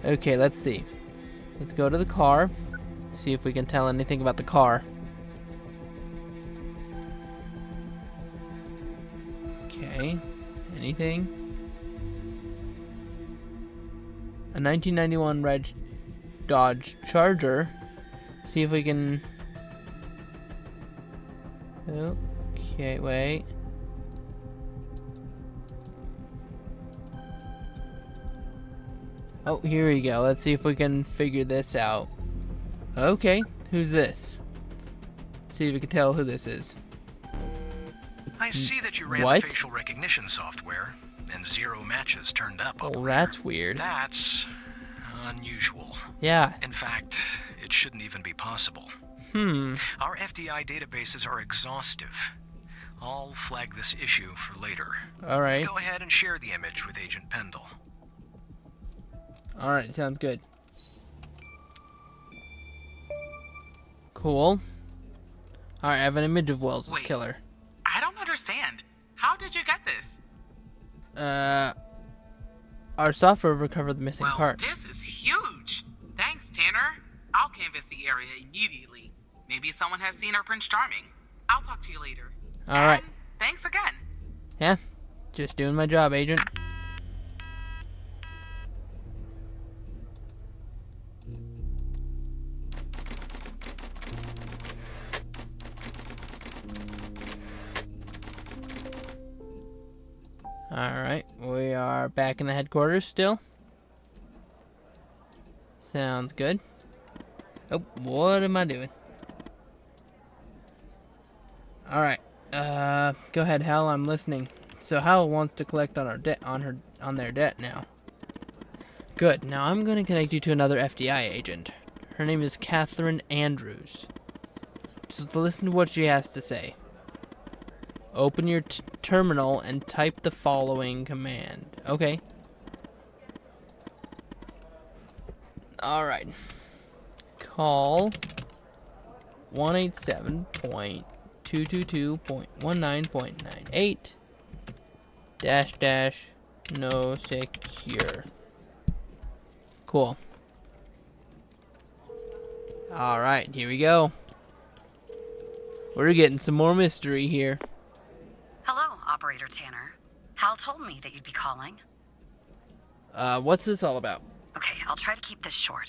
Okay, let's see. Let's go to the car. See if we can tell anything about the car. Okay. Anything? A 1991 Reg Dodge Charger. See if we can... Okay, wait. Oh, here we go. Let's see if we can figure this out. Okay, who's this? See if we can tell who this is. I see that you ran What? the facial recognition software, and 0 matches turned up. Oh, that's weird. That's unusual. Yeah. In fact, it shouldn't even be possible. Our FDI databases are exhaustive. I'll flag this issue for later. Alright. Go ahead and share the image with Agent Pendle. Alright, sounds good. Cool. Alright, I have an image of Wells' Wait. killer. I don't understand. How did you get this? Our software recovered the missing Well, part. this is huge. Thanks, Tanner. I'll canvass the area immediately. Maybe someone has seen our Prince Charming. I'll talk to you later. All right. And thanks again. Yeah, just doing my job, Agent. Alright, we are back in the headquarters still. Sounds good. Oh, what am I doing? Alright, go ahead, Hal, I'm listening. So Hal wants to collect on our debt, on their debt now. Good, now I'm gonna connect you to another FDI agent. Her name is Catherine Andrews. Just listen to what she has to say. Open your terminal and type the following command. Okay. Alright. Call 187.222.19.98 -- no secure. Cool. Alright, here we go. We're getting some more mystery here. Hello, Operator Tanner. Hal told me that you'd be calling. What's this all about? Okay, I'll try to keep this short.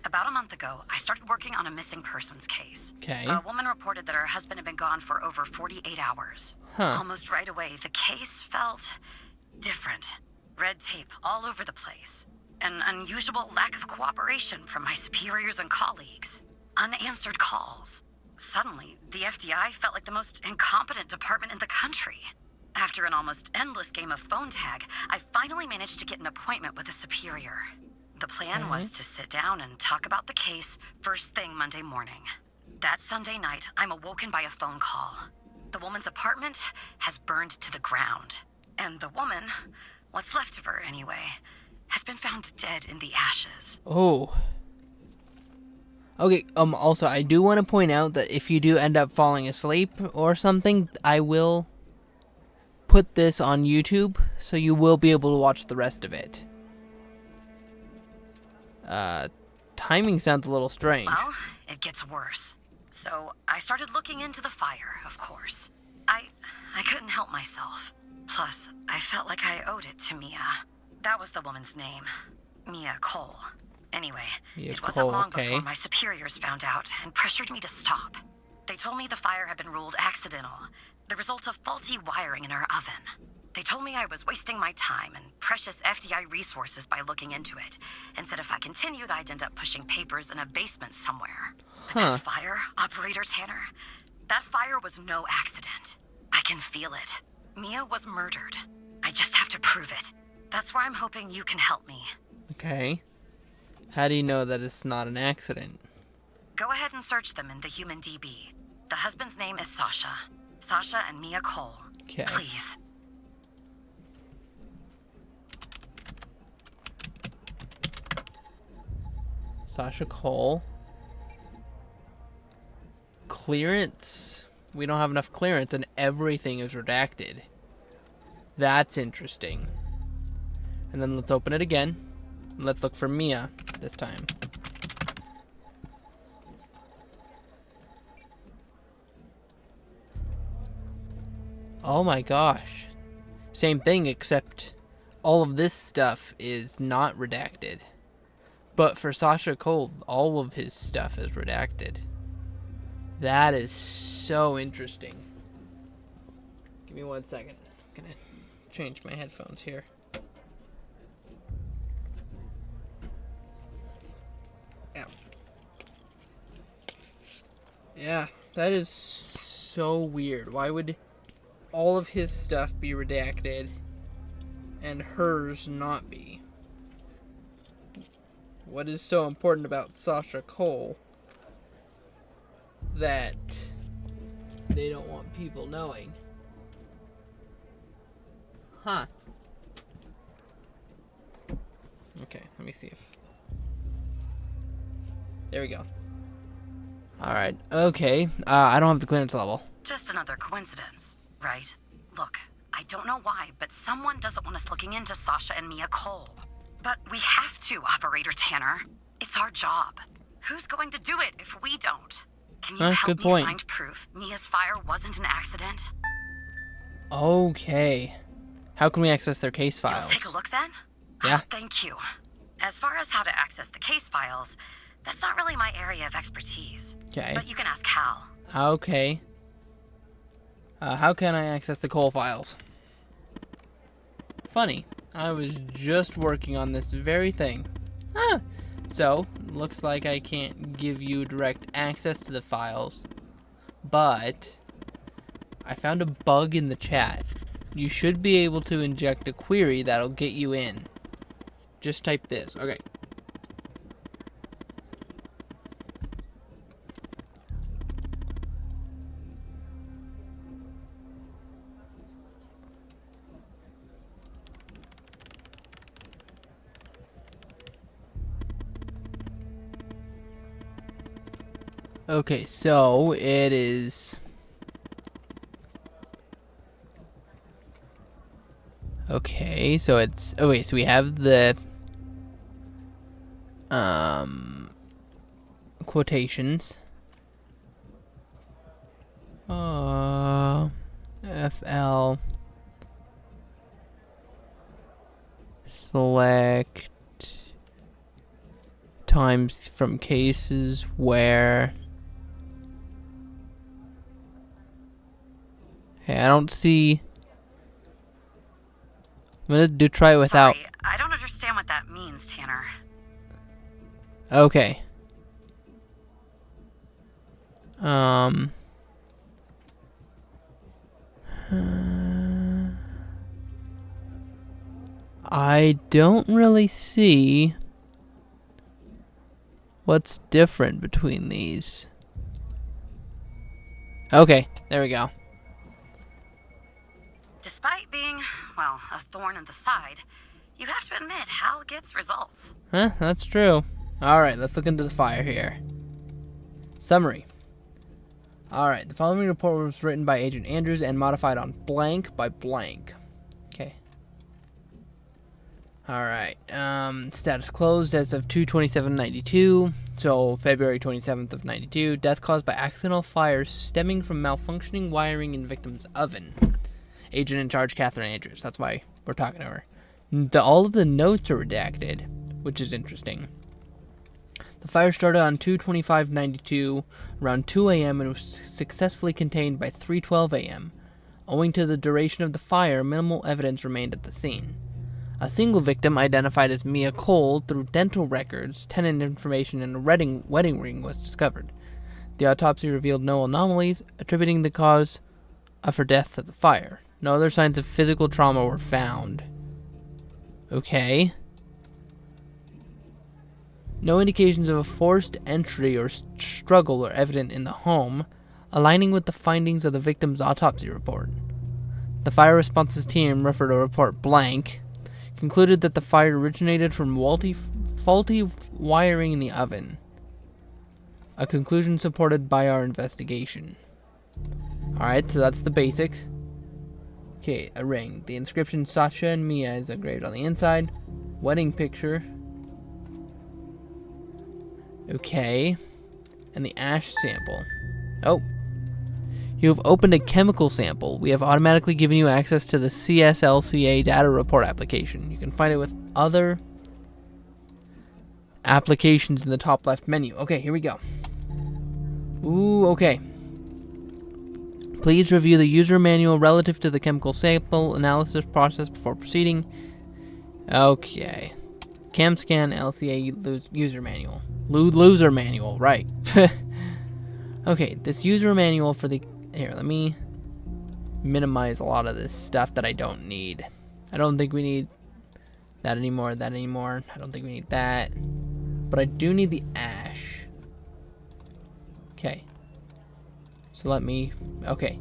About a month ago, I started working on a missing persons case. Okay. A woman reported that her husband had been gone for over 48 hours. Huh. Almost right away, the case felt different. Red tape all over the place. An unusual lack of cooperation from my superiors and colleagues. Unanswered calls. Suddenly, the FDI felt like the most incompetent department in the country. After an almost endless game of phone tag, I finally managed to get an appointment with a superior. The plan was to sit down and talk about the case first thing Monday morning. That Sunday night, I'm awoken by a phone call. The woman's apartment has burned to the ground. And the woman, what's left of her anyway, has been found dead in the ashes. Oh. Okay, also, I do want to point out that if you do end up falling asleep or something, I will put this on YouTube, so you will be able to watch the rest of it. Timing sounds a little strange. Well, it gets worse. So I started looking into the fire, of course. I couldn't help myself. Plus, I felt like I owed it to Mia. That was the woman's name. Mia Cole. Anyway, Mia it wasn't Cole, long okay. before my superiors found out and pressured me to stop. They told me the fire had been ruled accidental, the result of faulty wiring in our oven. They told me I was wasting my time and precious FDI resources by looking into it, and said if I continued, I'd end up pushing papers in a basement somewhere. But that fire, Operator Tanner, that fire was no accident. I can feel it. Mia was murdered. I just have to prove it. That's where I'm hoping you can help me. Okay. How do you know that it's not an accident? Go ahead and search them in the Human DB. The husband's name is Sasha. Sasha and Mia Cole. Okay. Please. Sasha Cole. Clearance. We don't have enough clearance and everything is redacted. That's interesting. And then let's open it again. Let's look for Mia this time. Oh my gosh. Same thing, except all of this stuff is not redacted. But for Sasha Cole, all of his stuff is redacted. That is so interesting. Give me 1 second. I'm gonna change my headphones here. Yeah. Yeah, that is so weird. Why would all of his stuff be redacted and hers not be? What is so important about Sasha Cole that they don't want people knowing? Huh. Okay, let me see if... There we go. Alright, okay. I don't have the clearance level. Just another coincidence, right? Look, I don't know why, but someone doesn't want us looking into Sasha and Mia Cole. But we have to, Operator Tanner. It's our job. Who's going to do it if we don't? Can you help good me point. find proof Mia's fire wasn't an accident? Okay. How can we access their case You'll files? take a look then? Yeah. Thank you. As far as how to access the case files, that's not really my area of expertise. Okay. But you can ask Hal. Okay. How can I access the Cole files? Funny. I was just working on this very thing. Ah! So, looks like I can't give you direct access to the files. But I found a bug in the chat. You should be able to inject a query that'll get you in. Just type this. Okay. Okay, so it is... Okay, so it's... Oh wait, so we have the... quotations. FL... Select... Times from cases where... Hey, I don't see... I'm gonna try it without... Sorry, I don't understand what that means, Tanner. Okay. I don't really see what's different between these. Okay, there we go. Despite being, well, a thorn in the side, you have to admit Hal gets results. Huh, that's true. Alright, let's look into the fire here. Summary. Alright, the following report was written by Agent Andrews and modified on blank by blank. Okay. Alright, status closed as of 2/27/92, so February 27th of 92. Death caused by accidental fire stemming from malfunctioning wiring in victim's oven. Agent in charge, Catherine Andrews. That's why we're talking to her. All of the notes are redacted, which is interesting. The fire started on 2/25/92 around 2 a.m. and was successfully contained by 3:12 a.m. Owing to the duration of the fire, minimal evidence remained at the scene. A single victim, identified as Mia Cole, through dental records, tenant information, and a wedding ring was discovered. The autopsy revealed no anomalies, attributing the cause of her death to the fire. No other signs of physical trauma were found. Okay. No indications of a forced entry or struggle are evident in the home, aligning with the findings of the victim's autopsy report. The fire responses team, referred to report blank, concluded that the fire originated from faulty wiring in the oven. A conclusion supported by our investigation. Alright, so that's the basics. Okay, a ring. The inscription Sasha and Mia is engraved on the inside. Wedding picture. Okay. And the ash sample. Oh. You have opened a chemical sample. We have automatically given you access to the CSLCA data report application. You can find it with other applications in the top left menu. Okay, here we go. Ooh, okay. Please review the user manual relative to the chemical sample analysis process before proceeding. Okay. ChemScan LCA user manual. Loser manual, right. Okay, this user manual for the... Here, let me minimize a lot of this stuff that I don't need. I don't think we need that anymore, I don't think we need that. But I do need the ash. Okay. So let me... Okay.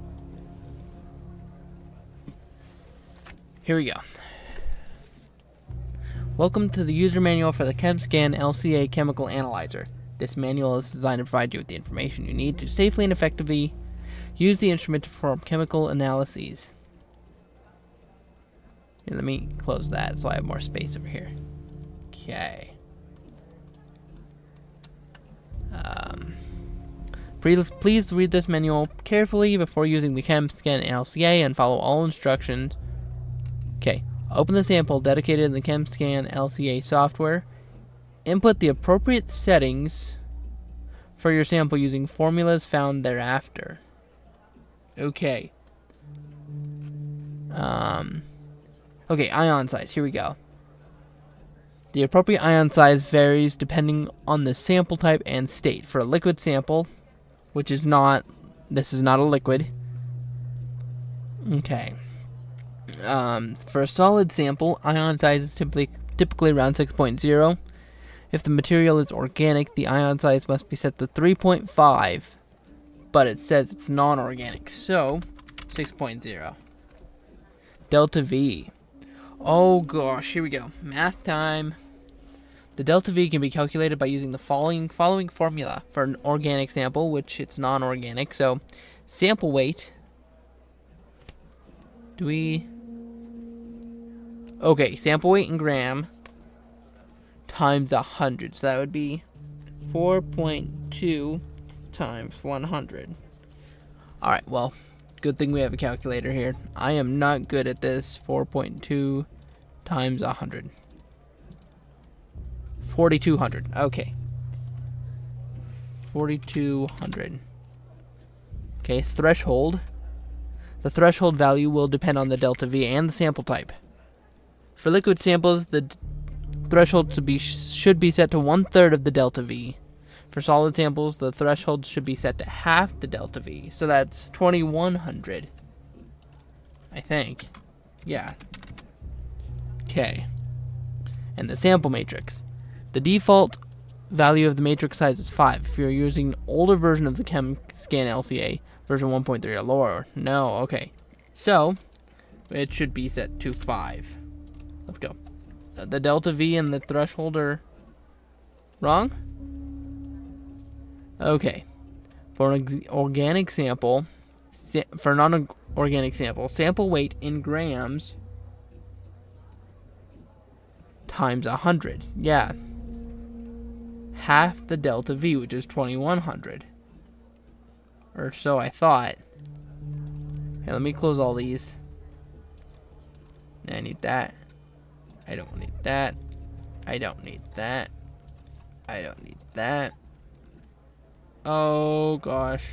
Here we go. Welcome to the user manual for the ChemScan LCA chemical analyzer. This manual is designed to provide you with the information you need to safely and effectively use the instrument to perform chemical analyses. Here, let me close that so I have more space over here. Okay. Please read this manual carefully before using the ChemScan LCA and follow all instructions. Okay. Open the sample dedicated in the ChemScan LCA software. Input the appropriate settings for your sample using formulas found thereafter. Okay. Okay, ion size. Here we go. The appropriate ion size varies depending on the sample type and state. For a liquid sample, which is not, this is not a liquid. Okay. For a solid sample, ion size is typically around 6.0. If the material is organic, the ion size must be set to 3.5, but it says it's non-organic, so 6.0. Delta V. Oh gosh, here we go. Math time. The delta V can be calculated by using the following formula for an organic sample, which it's non-organic. So, sample weight. Okay, sample weight in gram times 100. So that would be 4.2 times 100. Alright, well, good thing we have a calculator here. I am not good at this. 4.2 times 100. 4,200. Okay. 4,200. Okay, threshold. The threshold value will depend on the delta V and the sample type. For liquid samples, the threshold should be set to 1/3 of the delta V. For solid samples, the threshold should be set to half the delta V. So that's 2,100. I think. Yeah. Okay. And the sample matrix. The default value of the matrix size is 5. If you're using an older version of the ChemScan LCA, version 1.3 or lower. No, okay. So, it should be set to 5. Let's go. The delta V and the threshold are wrong? Okay. For an organic sample, for a non-organic sample, sample weight in grams times 100. Yeah. Half the delta V, which is 2,100. Or so I thought. Okay, let me close all these. I need that. I don't need that. I don't need that. I don't need that. Oh gosh.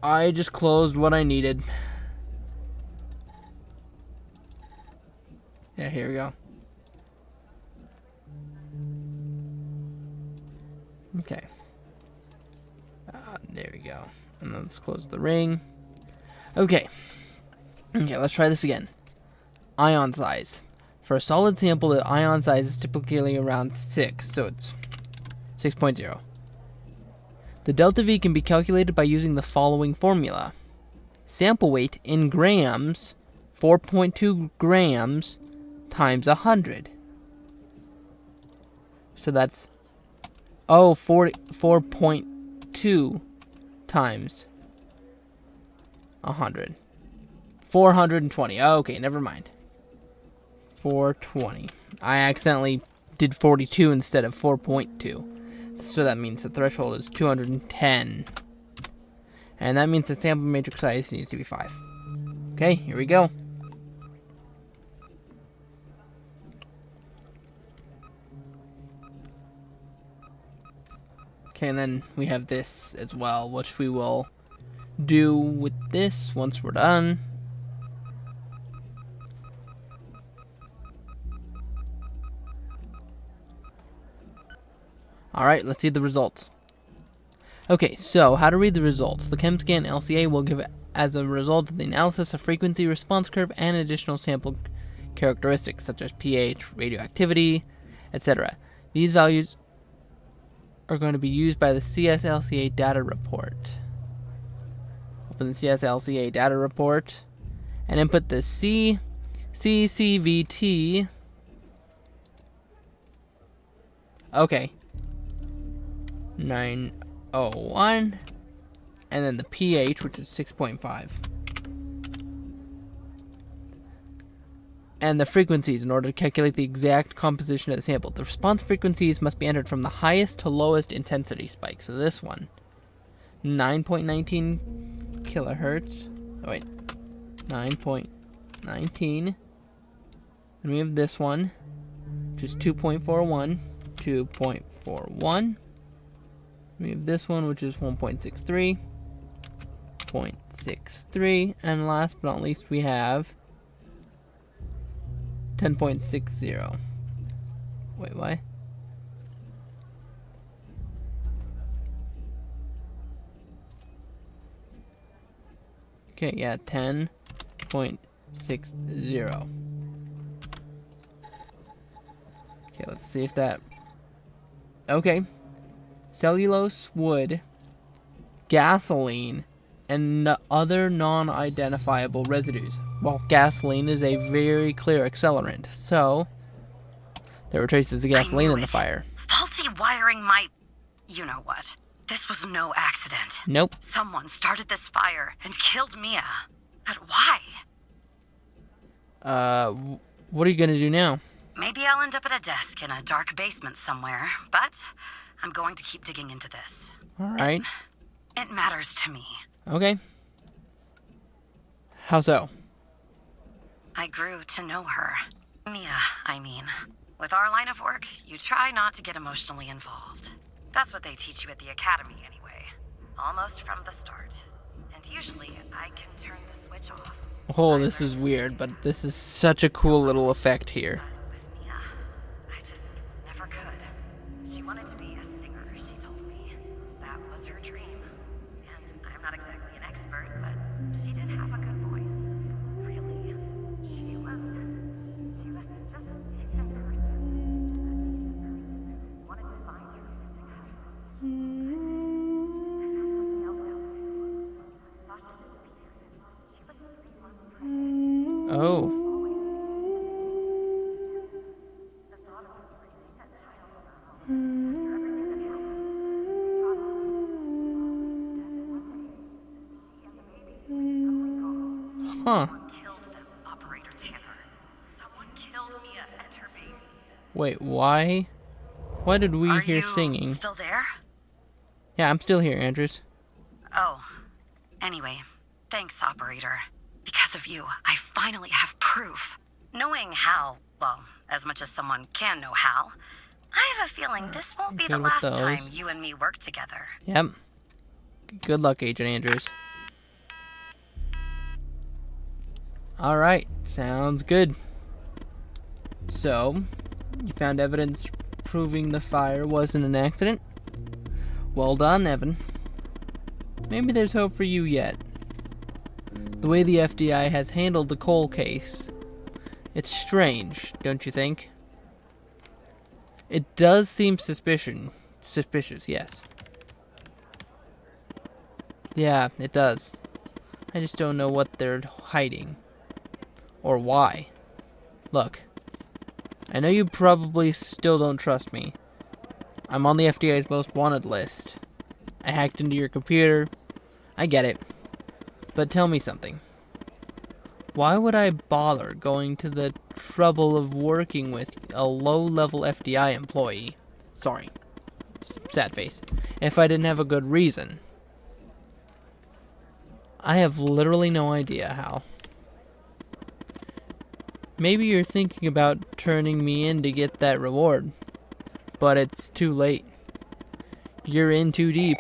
I just closed what I needed. Yeah, here we go. Okay. There we go. And then let's close the ring. Okay. Okay, let's try this again. Ion size. For a solid sample, the ion size is typically around 6, so it's 6.0. The delta V can be calculated by using the following formula. Sample weight in grams, 4.2 grams, times 100. So that's 4.2 times 100. 420. Okay, never mind. 420. I accidentally did 42 instead of 4.2. So that means the threshold is 210. And that means the sample matrix size needs to be 5. Okay, here we go. Okay, and then we have this as well, which we will do with this once we're done. Alright, let's see the results. Okay, so how to read the results. The ChemScan LCA will give as a result of the analysis a frequency response curve and additional sample characteristics such as pH, radioactivity, etc. These values are going to be used by the CSLCA data report. Open the CSLCA data report and input the CCVT. Okay. 901, and then the pH, which is 6.5, and the frequencies in order to calculate the exact composition of the sample. The response frequencies must be entered from the highest to lowest intensity spike. So this one, 9.19 kilohertz. Oh wait, 9.19, and we have this one, which is 2.41, 2.41. We have this one, which is 1.63, 0.63, 10.63, and last but not least we have 10.60. Wait, what? Okay, yeah, 10.60. Okay, let's see if that... Okay. Cellulose, wood, gasoline, and other non-identifiable residues. Well, gasoline is a very clear accelerant, so there were traces of gasoline in the fire. Faulty wiring might... You know what? This was no accident. Nope. Someone started this fire and killed Mia. But why? What are you gonna do now? Maybe I'll end up at a desk in a dark basement somewhere, but I'm going to keep digging into this. Alright. It matters to me. Okay. How so? I grew to know her. Mia, I mean. With our line of work, you try not to get emotionally involved. That's what they teach you at the academy anyway. Almost from the start. And usually, I can turn the switch off. Oh, this is weird, but this is such a cool little effect here. With Mia, I just never could. She wanted to be a singer, she told me. That was her dream. And I'm not exactly an expert, but she did have a good voice. Really. She was just a different person. Wanted to find her music house. And that's something else I was doing. Sasha disappeared. She was supposed to be one of the Oh. Huh. killed them, Operator Tanner. Someone killed Mia and her baby. Wait, why? Why did we Are hear you singing? still there? Yeah, I'm still here, Andrews. Oh. Anyway, thanks, Operator. Because of you, I finally have proof. Knowing Hal, well, as much as someone can know Hal, I have a feeling this won't be the Good with last those. time you and me work together. Yep. Good luck, Agent Andrews. Alright, sounds good. So, you found evidence proving the fire wasn't an accident? Well done, Evan. Maybe there's hope for you yet. The way the FBI has handled the Cole case, it's strange, don't you think? It does seem suspicious, yes. Yeah, it does. I just don't know what they're hiding. Or why. Look, I know you probably still don't trust me. I'm on the FBI's most wanted list. I hacked into your computer. I get it. But tell me something. Why would I bother going to the trouble of working with a low-level FBI employee? Sorry. Sad face. If I didn't have a good reason. I have literally no idea how. Maybe you're thinking about turning me in to get that reward. But it's too late. You're in too deep.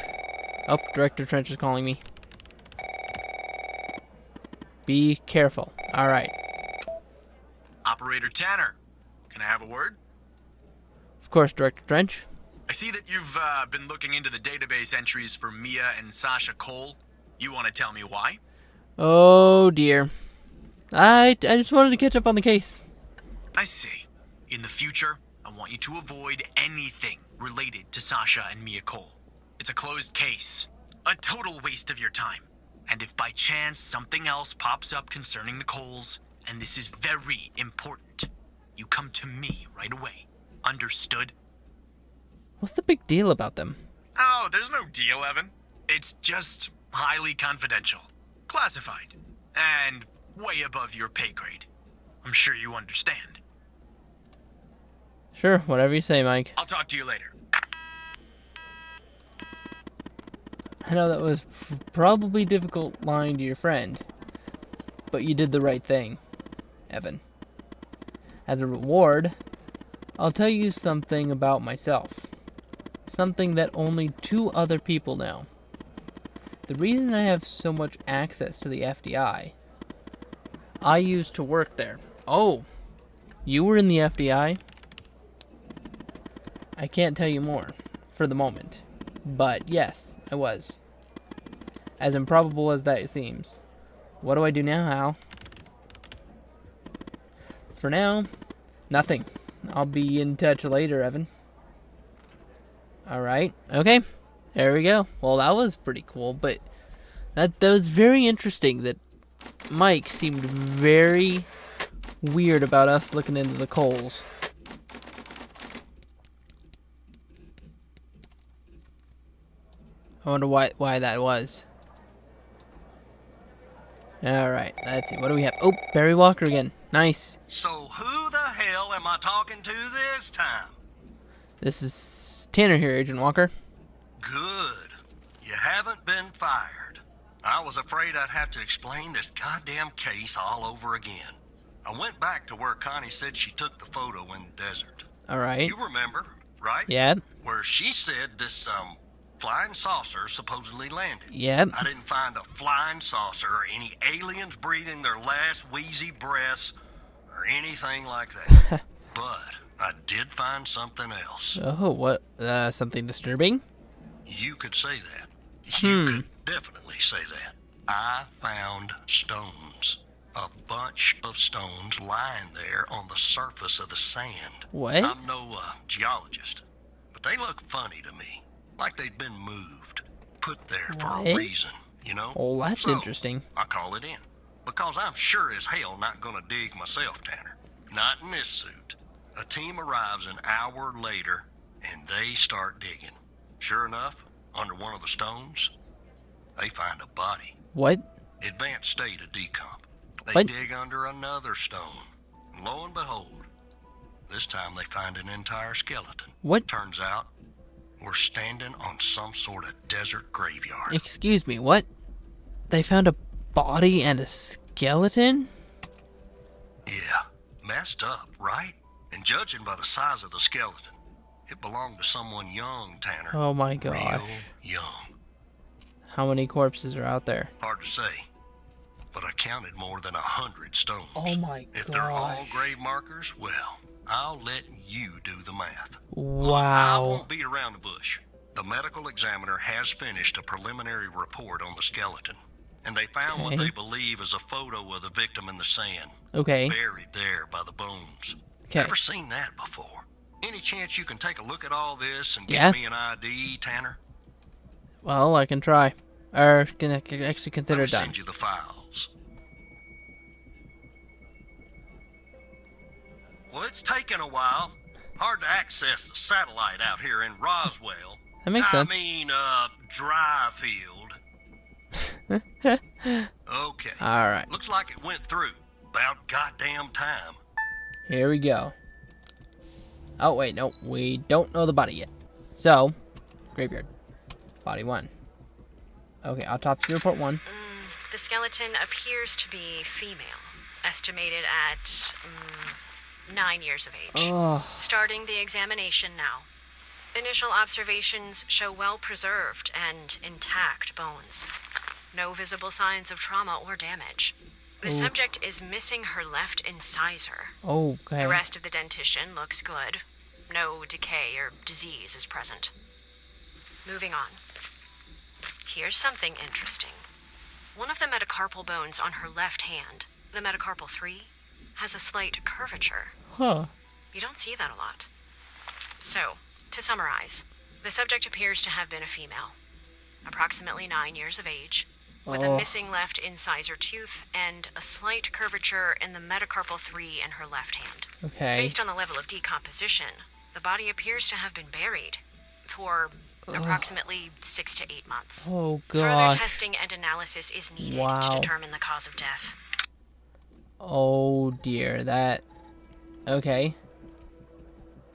Oh, Director Trench is calling me. Be careful. Alright. Operator Tanner, can I have a word? Of course, Director Trench. I see that you've been looking into the database entries for Mia and Sasha Cole. You want to tell me why? Oh dear. I just wanted to catch up on the case. I see. In the future, I want you to avoid anything related to Sasha and Mia Cole. It's a closed case. A total waste of your time. And if by chance something else pops up concerning the Coles, and this is very important, you come to me right away. Understood? What's the big deal about them? Oh, there's no deal, Evan. It's just highly confidential. Classified. And way above your pay grade. I'm sure you understand. Sure, whatever you say, Mike. I'll talk to you later. I know that was probably difficult lying to your friend, but you did the right thing, Evan. As a reward, I'll tell you something about myself. Something that only 2 other people know. The reason I have so much access to the FDI, I used to work there. Oh, you were in the FDI? I can't tell you more for the moment. But yes, I was. As improbable as that seems. What do I do now, Hal? For now, nothing. I'll be in touch later, Evan. Alright, okay. There we go. Well, that was pretty cool, but that was very interesting that Mike seemed very weird about us looking into the coals. I wonder why that was. Alright, let's see. What do we have? Oh, Barry Walker again. Nice. So who the hell am I talking to this time? This is Tanner here, Agent Walker. Good. You haven't been fired. I was afraid I'd have to explain this goddamn case all over again. I went back to where Connie said she took the photo in the desert. Alright. You remember, right? Yeah. Where she said this, flying saucer supposedly landed. Yep. I didn't find a flying saucer or any aliens breathing their last wheezy breaths or anything like that. But I did find something else. Oh, what? Something disturbing? You could say that. You could definitely say that. I found stones. A bunch of stones lying there on the surface of the sand. What? I'm no geologist, but they look funny to me. Like they'd been moved. Put there for What? a reason, you know? Oh, that's So, interesting. I call it in. Because I'm sure as hell not gonna dig myself, Tanner. Not in this suit. A team arrives an hour later, and they start digging. Sure enough, under one of the stones, they find a body. What? Advanced state of decomp. They What? dig under another stone. And lo and behold, this time they find an entire skeleton. What? Turns out, we're standing on some sort of desert graveyard. Excuse me, what? They found a body and a skeleton? Yeah, messed up, right? And judging by the size of the skeleton, it belonged to someone young, Tanner. Oh my Real gosh. young. How many corpses are out there? Hard to say, but I counted more than 100 stones. Oh my If they're all gosh. grave markers, well, I'll let you do the math. I Wow. won't beat around the bush. The medical examiner has finished a preliminary report on the skeleton, and they found what Okay. they believe is a photo of the victim in the sand, Okay. buried there by the bones. Okay. Never seen that before. Any chance you can take a look at all this and Yeah. give me an ID, Tanner? Well, I can try. Or can I actually consider Let it me done. send you the files. Well, it's taken a while. Hard to access the satellite out here in Roswell. That makes sense. I mean, Dryfield. Okay. Alright. Looks like it went through. About goddamn time. Here we go. Oh, wait, no. We don't know the body yet. So, graveyard. Body 1. Okay, autopsy report 1. The skeleton appears to be female, estimated at 9 years of age. Oh, Starting the examination now. Initial observations show well preserved and intact bones. No visible signs of trauma or damage. The Ooh. subject is missing her left incisor. okay. The rest of the dentition looks good. No decay or disease is present. Moving on. Here's something interesting. One of the metacarpal bones on her left hand, the metacarpal 3, has a slight curvature. Huh. You don't see that a lot. So, to summarize, the subject appears to have been a female, approximately 9 years of age, with Oh. a missing left incisor tooth and a slight curvature in the metacarpal 3 in her left hand. Okay. Based on the level of decomposition, the body appears to have been buried for approximately 6 to 8 months. Oh, Further gosh. testing and analysis is needed Wow. to determine the cause of death. Oh, dear. That... Okay.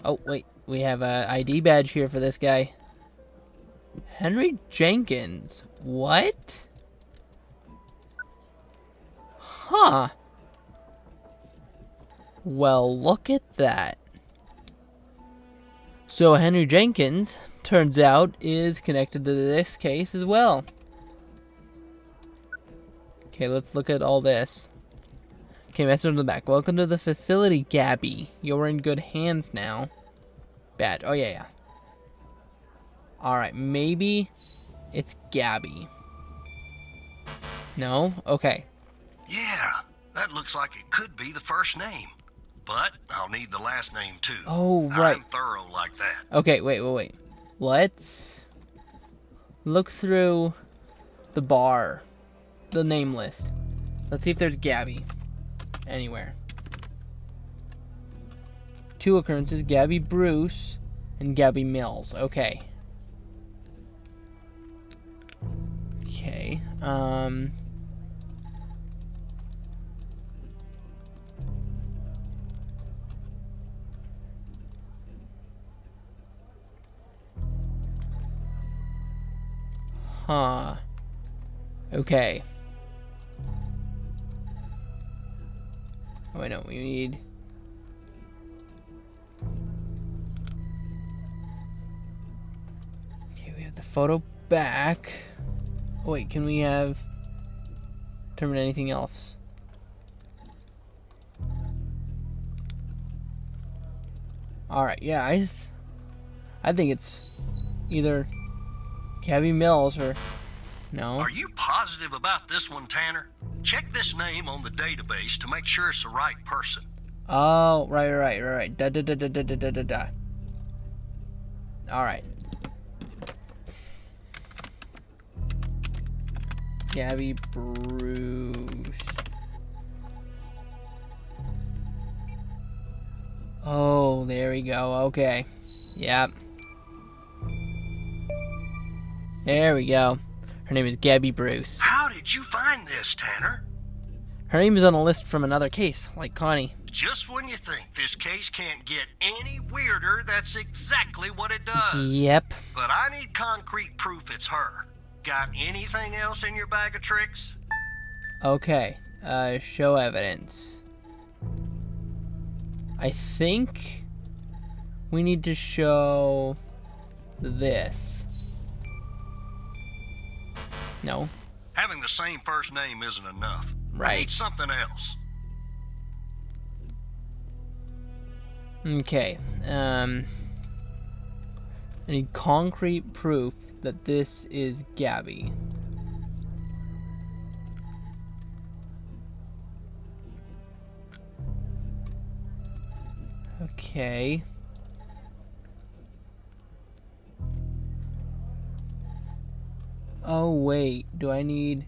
Oh, wait. We have a ID badge here for this guy. Henry Jenkins. What? Huh. Well, look at that. So Henry Jenkins, turns out, is connected to this case as well. Okay, let's look at all this. Okay, message on the back. Welcome to the facility, Gabby. You're in good hands now. Bad. Oh, yeah. Alright, maybe it's Gabby. No? Okay. Yeah, that looks like it could be the first name. But I'll need the last name too. Oh, right. I'm thorough like that. Okay, wait. Let's look through the bar, the name list. Let's see if there's Gabby anywhere. 2 occurrences, Gabby Bruce and Gabby Mills. Okay. Okay. Huh. Okay. Oh, wait, no, we need... Okay, we have the photo back. Oh, wait, can we have... determine anything else? Alright, yeah, I think it's either Gabby Mills or... No. Are you positive about this one, Tanner? Check this name on the database to make sure it's the right person. Oh, right. Da. Alright. Gabby Bruce. Oh, there we go. Okay. Yep. There we go. Her name is Gabby Bruce. How did you find this, Tanner? Her name is on a list from another case, like Connie. Just when you think this case can't get any weirder, that's exactly what it does. Yep. But I need concrete proof it's her. Got anything else in your bag of tricks? Okay. Show evidence. I think we need to show this. No. Having the same first name isn't enough. I Right. need something else. Okay. I need concrete proof that this is Gabby. Okay. Oh, wait. Do I need...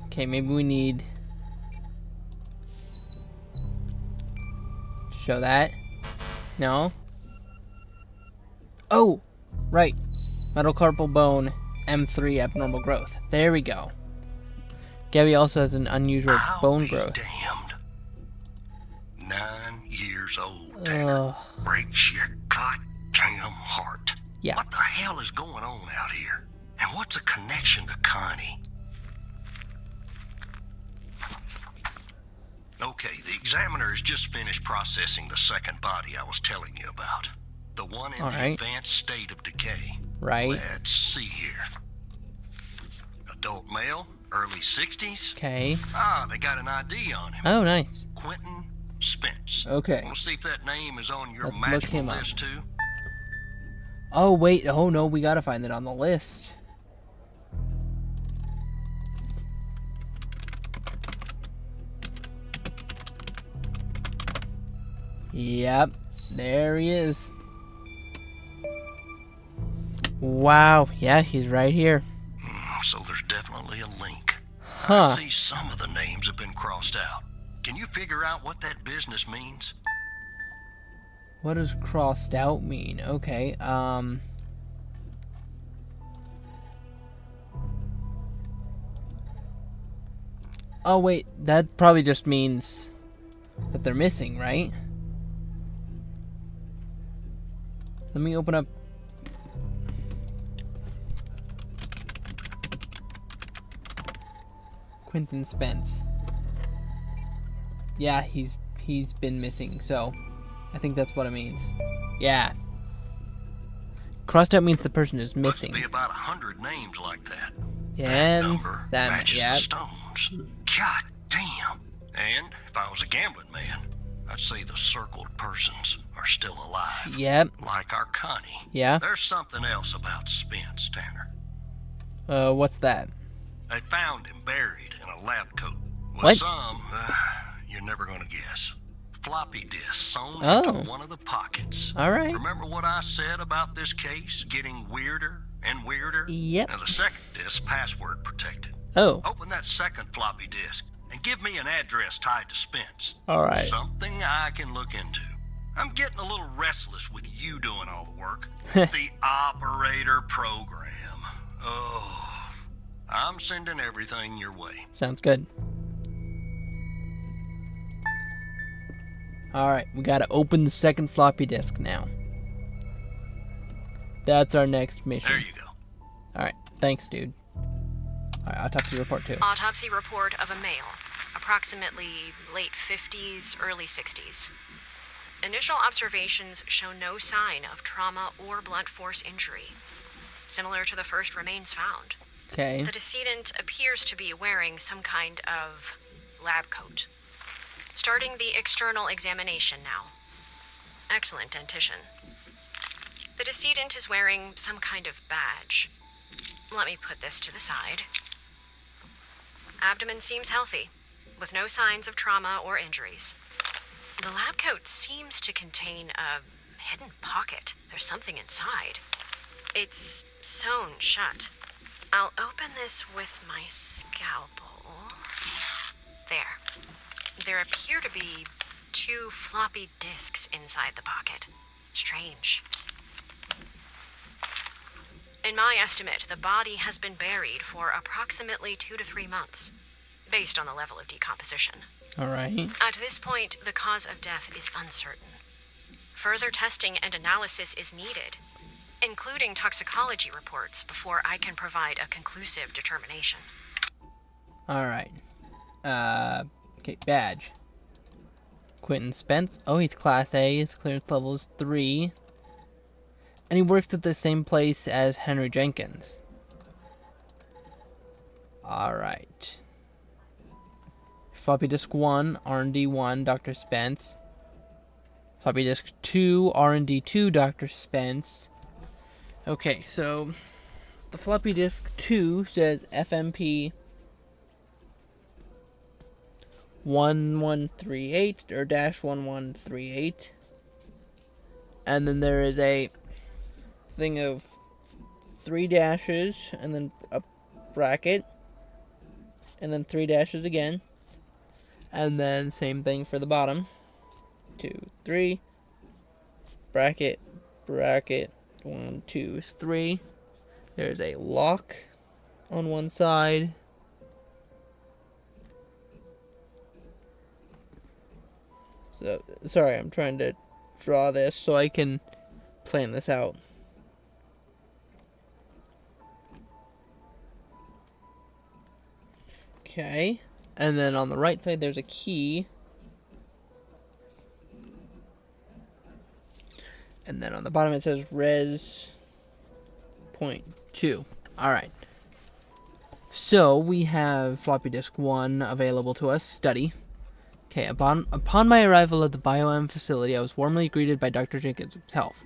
Okay, maybe we need... Show that? No? Oh! Right. Metacarpal bone, M3 abnormal growth. There we go. Gabby also has an unusual I'll bone be growth. Damned. 9 years old, Tanner. Ugh. Breaks your goddamn heart. Yeah. What the hell is going on out here? And what's a connection to Connie? Okay, the examiner has just finished processing the second body I was telling you about. The one in All the right. advanced state of decay. Right. Let's see here. Adult male, early 60s. Okay. Ah, they got an ID on him. Oh, nice. Quentin Spence. Okay. Want to see if that name is on your Let's look magical him up. list too? Oh, wait. Oh, no. We gotta find it on the list. Yep. There he is. Wow. Yeah, he's right here. So there's definitely a link. Huh. I see some of the names have been crossed out. Can you figure out what that business means? What does crossed out mean? Okay, Oh, wait, that probably just means that they're missing, right? Let me open up... Quentin Spence. Yeah, he's been missing, so... I think that's what it means. Yeah. Crossed out means the person is missing. Must be about 100 names like that. And Number that matches yeah. the stones. God damn. And if I was a gambling man, I'd say the circled persons are still alive. Yep. Like our Connie. Yeah. There's something else about Spence, Tanner. What's that? They found him buried in a lab coat. With What? some, you're never gonna guess. Floppy disk sewn Oh. into one of the pockets. All right. Remember what I said about this case getting weirder and weirder? Yep. Now the second disk password protected. Oh. Open that second floppy disk and give me an address tied to Spence. All right. Something I can look into. I'm getting a little restless with you doing all the work. The operator program. Oh, I'm sending everything your way. Sounds good. Alright, we gotta open the second floppy disk now. That's our next mission. There you go. Alright, thanks, dude. Alright, autopsy report too. Autopsy report of a male, approximately late 50s, early 60s. Initial observations show no sign of trauma or blunt force injury, similar to the first remains found. Okay. The decedent appears to be wearing some kind of lab coat. Starting the external examination now. Excellent dentition. The decedent is wearing some kind of badge. Let me put this to the side. Abdomen seems healthy, with no signs of trauma or injuries. The lab coat seems to contain a hidden pocket. There's something inside. It's sewn shut. I'll open this with my scalpel. There. There appear to be 2 floppy disks inside the pocket. Strange. In my estimate, the body has been buried for approximately 2 to 3 months, based on the level of decomposition. Alright. At this point, the cause of death is uncertain. Further testing and analysis is needed, including toxicology reports, before I can provide a conclusive determination. Alright. Okay, badge. Quentin Spence. Oh, he's Class A. His clearance level is 3. And he works at the same place as Henry Jenkins. Alright. Floppy disk 1, R&D 1, Dr. Spence. Floppy disk 2, R&D 2, Dr. Spence. Okay, so the floppy disk 2 says FMP 1138 or dash 1138. And then there is a thing of 3 dashes and then a bracket and then 3 dashes again. And then same thing for the bottom. 2, 3 bracket, bracket, 1, 2, 3. There's a lock on one side. So, sorry, I'm trying to draw this so I can plan this out. Okay, and then on the right side there's a key. And then on the bottom it says res .2. Alright. So we have floppy disk 1 available to us, study. Okay, upon my arrival at the BioM facility, I was warmly greeted by Dr. Jenkins himself.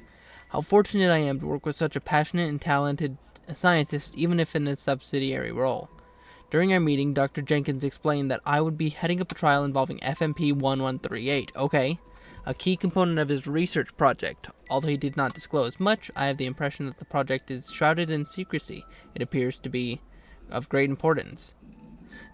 How fortunate I am to work with such a passionate and talented scientist, even if in a subsidiary role. During our meeting, Dr. Jenkins explained that I would be heading up a trial involving FMP1138. Okay, a key component of his research project. Although he did not disclose much, I have the impression that the project is shrouded in secrecy. It appears to be of great importance.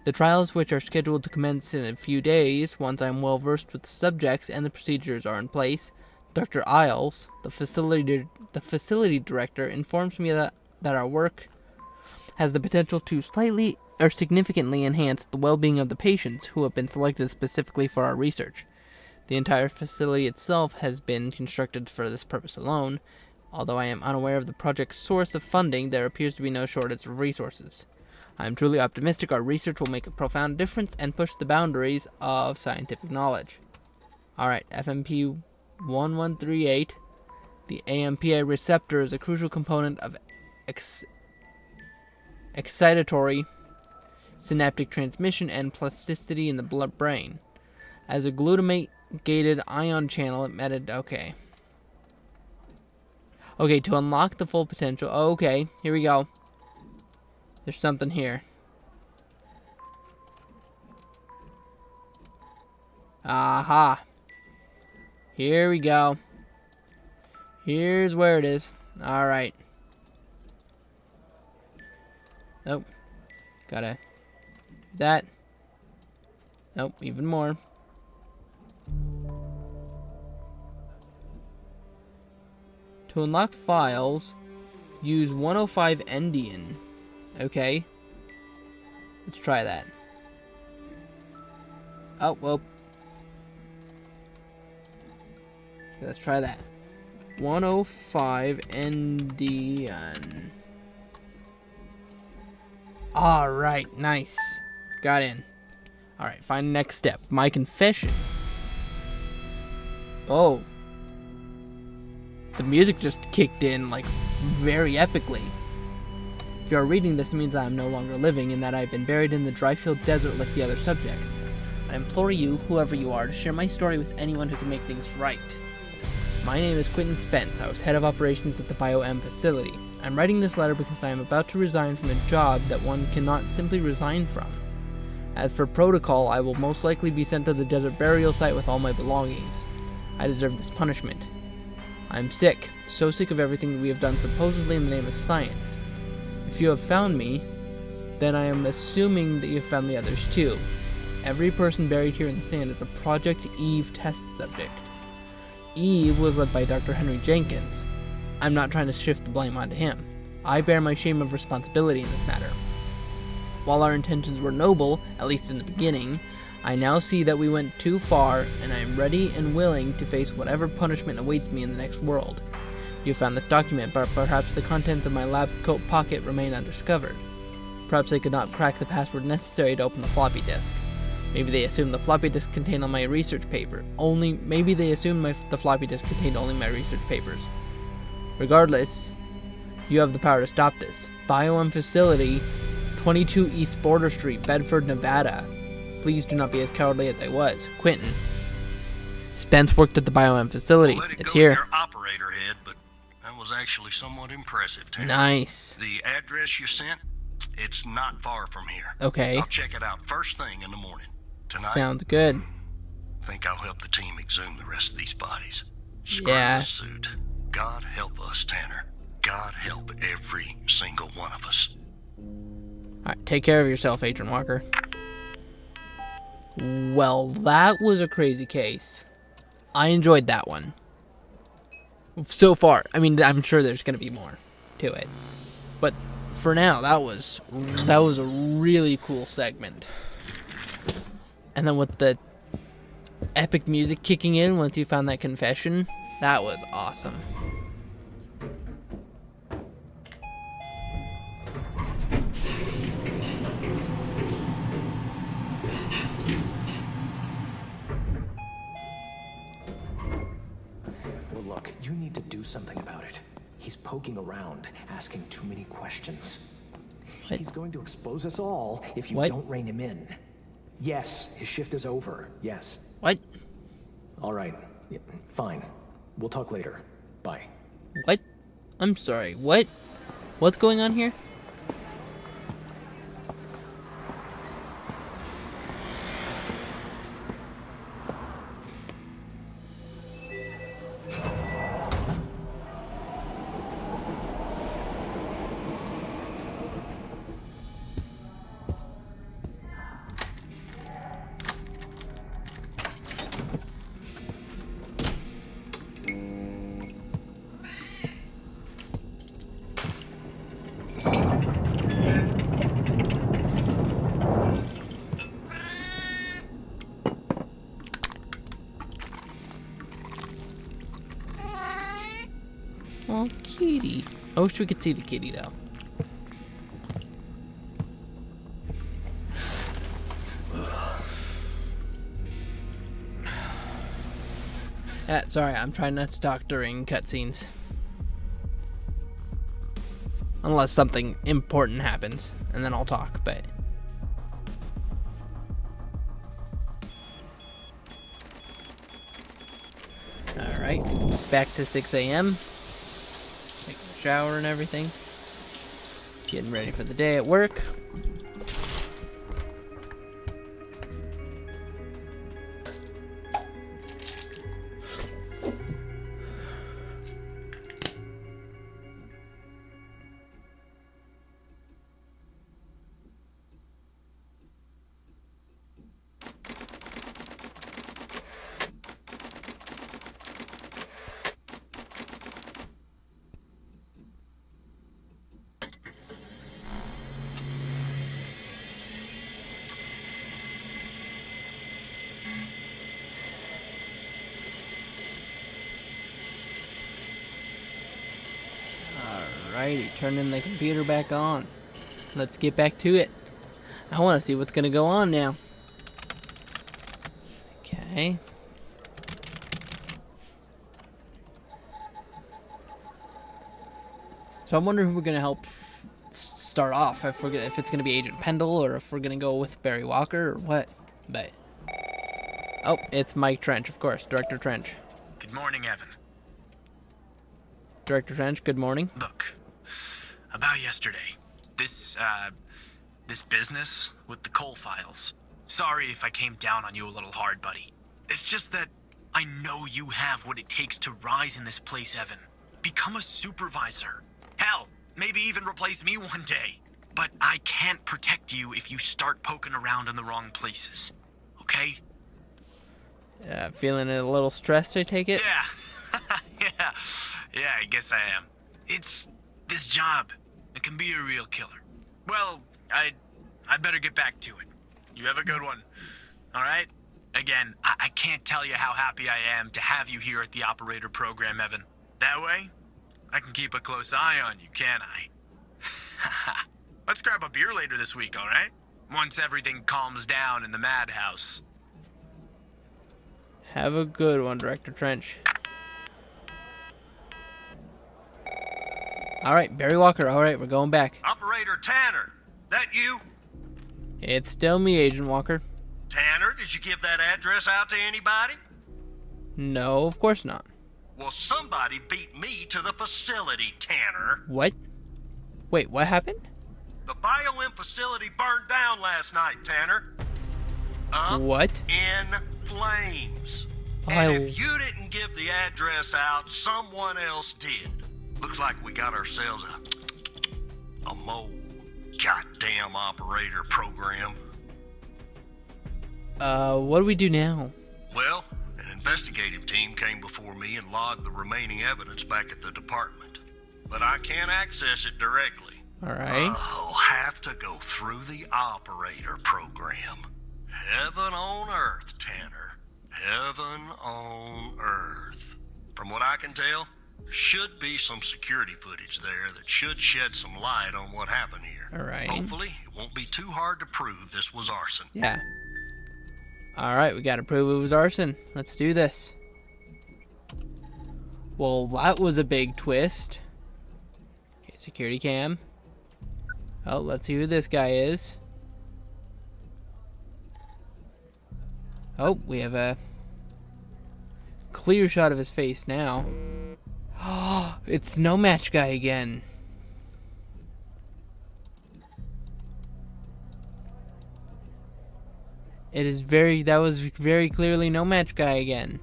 The trials, which are scheduled to commence in a few days, once I am well versed with the subjects and the procedures are in place, Dr. Isles, the facility director, informs me that our work has the potential to slightly or significantly enhance the well-being of the patients who have been selected specifically for our research. The entire facility itself has been constructed for this purpose alone. Although I am unaware of the project's source of funding, there appears to be no shortage of resources. I am truly optimistic our research will make a profound difference and push the boundaries of scientific knowledge. Alright, FMP 1138. The AMPA receptor is a crucial component of excitatory synaptic transmission and plasticity in the blood brain. As a glutamate-gated ion channel, it meted. Okay. Okay, to unlock the full potential. Okay, here we go. There's something here. Aha. Here we go. Here's where it is. Alright. Nope. Gotta do that. Nope, even more. To unlock files, use 105 Endian. Okay. Let's try that. Oh, well. Okay, let's try that. 105 Endian. Alright, nice. Got in. Alright, find next step. My confession. Oh. The music just kicked in, like, very epically. If you are reading this, it means I am no longer living and that I have been buried in the Dryfield Desert like the other subjects. I implore you, whoever you are, to share my story with anyone who can make things right. My name is Quentin Spence. I was head of operations at the BioM facility. I'm writing this letter because I am about to resign from a job that one cannot simply resign from. As per protocol, I will most likely be sent to the desert burial site with all my belongings. I deserve this punishment. I am sick, so sick of everything that we have done supposedly in the name of science. If you have found me, then I am assuming that you have found the others too. Every person buried here in the sand is a Project Eve test subject. Eve was led by Dr. Henry Jenkins. I'm not trying to shift the blame onto him. I bear my shame of responsibility in this matter. While our intentions were noble, at least in the beginning, I now see that we went too far, and I am ready and willing to face whatever punishment awaits me in the next world. You found this document, but perhaps the contents of my lab coat pocket remain undiscovered. Perhaps they could not crack the password necessary to open the floppy disk. Maybe they assumed the floppy disk contained all my research paper. Maybe they assumed the floppy disk contained only my research papers. Regardless, you have the power to stop this. BioM facility, 22 East Border Street, Bedford, Nevada. Please do not be as cowardly as I was. Quentin. Spence worked at the BioM facility. Well, It's here. Your operator head, but that was actually somewhat impressive, Tanner. Nice. The address you sent, it's not far from here. Okay. I'll check it out first thing in the morning. Tonight, Sounds good. I think I'll help the team exhume the rest of these bodies. Screw Yeah. the suit. God help us, Tanner. God help every single one of us. Alright, take care of yourself, Agent Walker. Well, that was a crazy case. I enjoyed that one. So far. I mean, I'm sure there's going to be more to it. But for now, that was a really cool segment. And then with the epic music kicking in once you found that confession, that was awesome. Well, look, you need to do something about it. He's poking around, asking too many questions. What? He's going to expose us all if you What? don't rein him in. Yes, his shift is over. Yes. What? All right. Yeah, fine. We'll talk later. Bye. What? I'm sorry, what? What's going on here? Oh, kitty. I wish we could see the kitty, though. Sorry, I'm trying not to talk during cutscenes. Unless something important happens, and then I'll talk, but... Alright, back to 6 a.m. Taking a shower and everything. Getting ready for the day at work. Alrighty, turning the computer back on. Let's get back to it. I want to see what's going to go on now. Okay. So I wonder who we're going to help start off. If it's going to be Agent Pendle, or if we're going to go with Barry Walker, or what. But... Oh, it's Mike Trench, of course. Director Trench. Good morning, Evan. Director Trench, good morning. Look, about yesterday, this business with the Cole files. Sorry if I came down on you a little hard, buddy. It's just that I know you have what it takes to rise in this place, Evan. Become a supervisor. Hell, maybe even replace me one day. But I can't protect you if you start poking around in the wrong places. Okay? Feeling a little stressed, I take it? Yeah. Yeah, I guess I am. It's this job. It can be a real killer. Well, I'd better get back to it. You have a good one. All right? Again, I can't tell you how happy I am to have you here at the operator program, Evan. That way, I can keep a close eye on you, can't I? Let's grab a beer later this week, all right? Once everything calms down in the madhouse. Have a good one, Director Trench. Alright, Barry Walker, alright, we're going back. Operator Tanner, that you? It's still me, Agent Walker. Tanner, did you give that address out to anybody? No, of course not. Well, somebody beat me to the facility, Tanner. What? Wait, what happened? The BioM facility burned down last night, Tanner. Up What? in flames. Oh, And if you didn't give the address out, someone else did. Looks like we got ourselves a mole goddamn operator program. What do we do now? Well, an investigative team came before me and logged the remaining evidence back at the department. But I can't access it directly. Alright. I'll have to go through the operator program. Heaven on earth, Tanner. Heaven on earth. From what I can tell, there should be some security footage there that should shed some light on what happened here. Alright. Hopefully, it won't be too hard to prove this was arson. Yeah. Alright, we gotta prove it was arson. Let's do this. Well, that was a big twist. Okay, security cam. Oh, let's see who this guy is. Oh, we have a clear shot of his face now. Oh, it's No Match Guy again. That was very clearly No Match Guy again.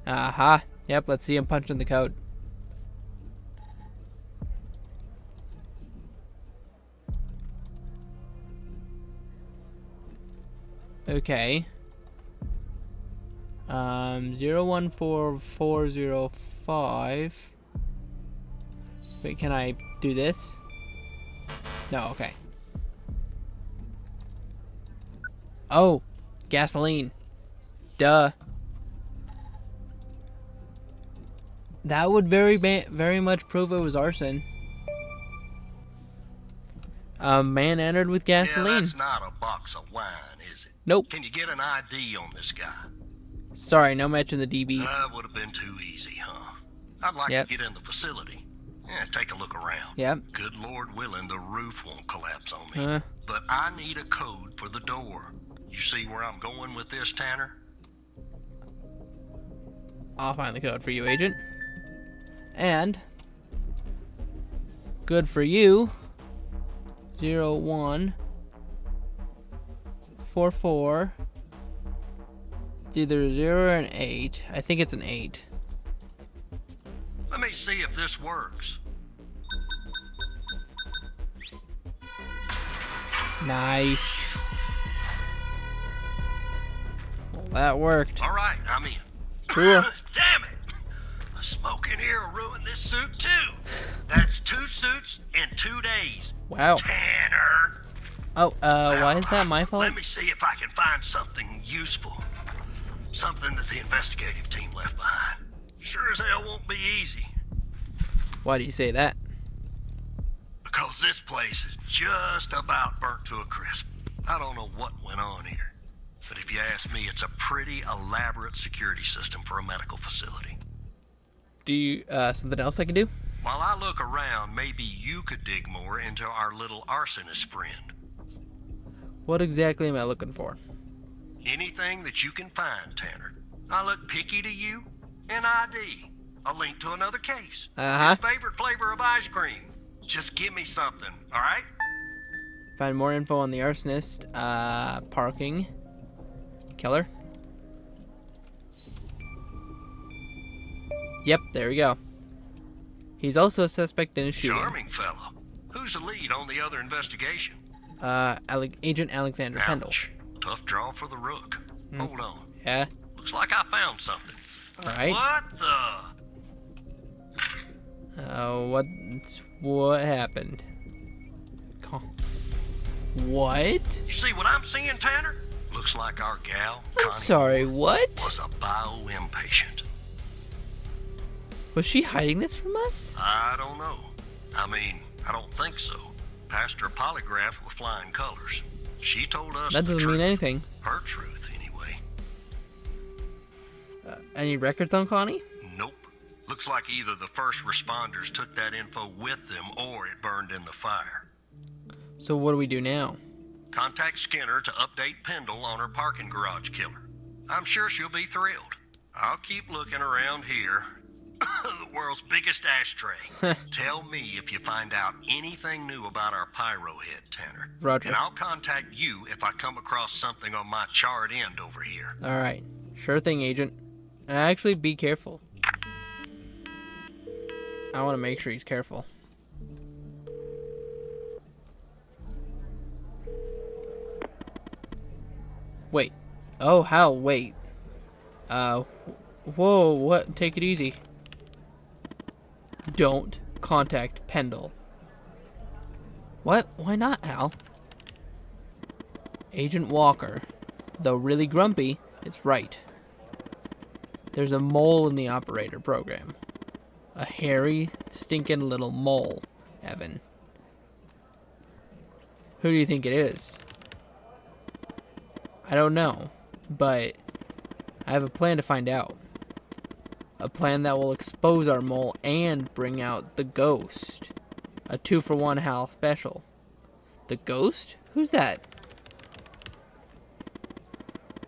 Aha. Yep, let's see him punching the code. Okay. 014405. Wait, can I do this? No, okay. Oh, gasoline. Duh. That would very much prove it was arson. A man entered with Yeah, gasoline. that's not a box of wine, is it? Nope. Can you get an ID on this guy? Sorry, no match in the DB. That would have been too easy, huh? I'd like Yep. to get in the facility. Yeah, take a look around. Yep. Good Lord willing, the roof won't collapse on me. But I need a code for the door. You see where I'm going with this, Tanner? I'll find the code for you, Agent. And good for you. 0144. It's either 0 or an 8. I think it's an 8. Let me see if this works. Nice. Well, that worked. All right, I'm in. Cool. Damn it! The smoke in here will ruin this suit too. That's 2 suits in 2 days. Wow. Tanner. Oh, why is that my fault? Let me see if I can find something useful. Something that the investigative team left behind. Sure as hell won't be easy. Why do you say that? Because this place is just about burnt to a crisp. I don't know what went on here. But if you ask me, it's a pretty elaborate security system for a medical facility. Do you, something else I can do? While I look around, maybe you could dig more into our little arsonist friend. What exactly am I looking for? Anything that you can find, Tanner. I look picky to you. An ID. A link to another case. Uh-huh. His favorite flavor of ice cream. Just give me something, alright? Find more info on the arsonist. Parking. Killer. Yep, there we go. He's also a suspect in a shooting. Charming fellow. Who's the lead on the other investigation? Agent Alexander Pendle. Ouch. Tough draw for the rook. Hold on. Yeah. Looks like I found something. Alright. What the? What happened? What? You see what I'm seeing, Tanner? Looks like our gal, I'm Connie, sorry, what? was a bio-impatient. Was she hiding this from us? I don't know. I mean, I don't think so. Passed her polygraph with flying colors. She told us That the doesn't truth. mean anything. Her truth, anyway. Any records on Connie? Nope. Looks like either the first responders took that info with them or it burned in the fire. So what do we do now? Contact Skinner to update Pendle on her parking garage killer. I'm sure she'll be thrilled. I'll keep looking around here. The world's biggest ashtray. Tell me if you find out anything new about our pyro head, Tanner. Roger. And I'll contact you if I come across something on my charred end over here. Alright. Sure thing, Agent. Actually, be careful. I want to make sure he's careful. Wait. Oh, hell, wait. Whoa, what? Take it easy. Don't contact Pendle. What? Why not, Al? Agent Walker, though really grumpy, is right. There's a mole in the operator program. A hairy, stinking little mole, Evan. Who do you think it is? I don't know, but I have a plan to find out. A plan that will expose our mole and bring out the ghost. A 2-for-1 Hal special. The ghost? Who's that?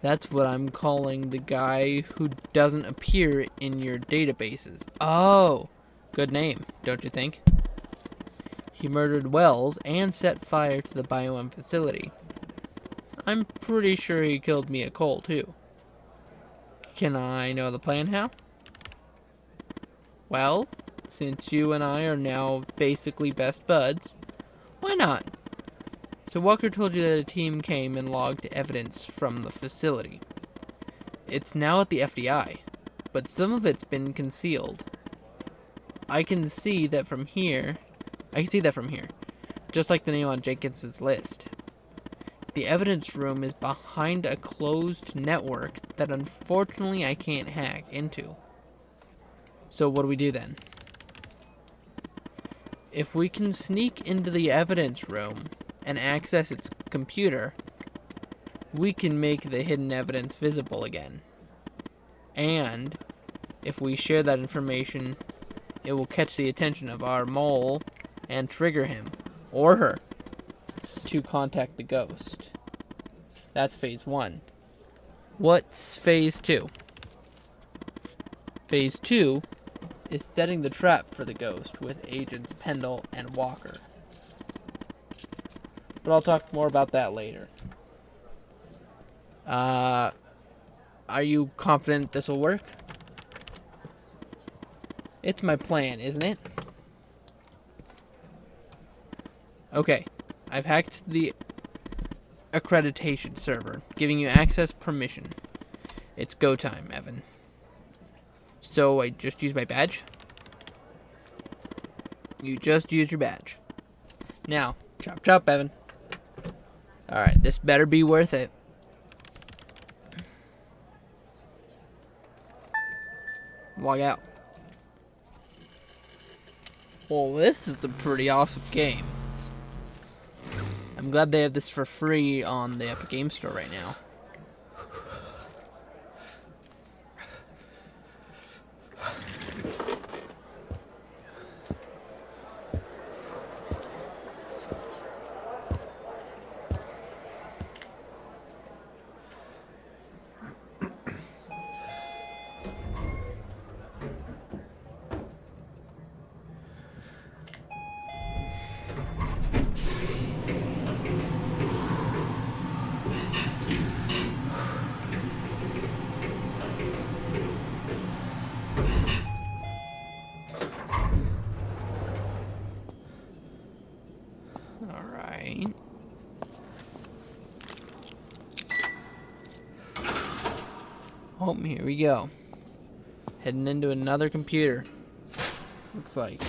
That's what I'm calling the guy who doesn't appear in your databases. Oh, good name, don't you think? He murdered Wells and set fire to the BioM facility. I'm pretty sure he killed Mia Cole, too. Can I know the plan, Hal? Well, since you and I are now basically best buds, why not? So Walker told you that a team came and logged evidence from the facility. It's now at the FDI, but some of it's been concealed. I can see that from here, just like the name on Jenkins's list. The evidence room is behind a closed network that unfortunately I can't hack into. So what do we do then? if we can sneak into the evidence room and access its computer, we can make the hidden evidence visible again. And if we share that information, it will catch the attention of our mole and trigger him, or her, to contact the ghost. That's phase 1. What's phase 2? Phase 2 is setting the trap for the ghost with agents Pendle and Walker. But I'll talk more about that later. Are you confident this will work? It's my plan, isn't it? Okay, I've hacked the accreditation server, giving you access permission. It's go time, Evan. So I just use my badge? You just use your badge. Now, chop chop, Evan. Alright, this better be worth it. Log out. Well, this is a pretty awesome game. I'm glad they have this for free on the Epic Game Store right now. Alright. Oh, here we go. Heading into another computer. Looks like.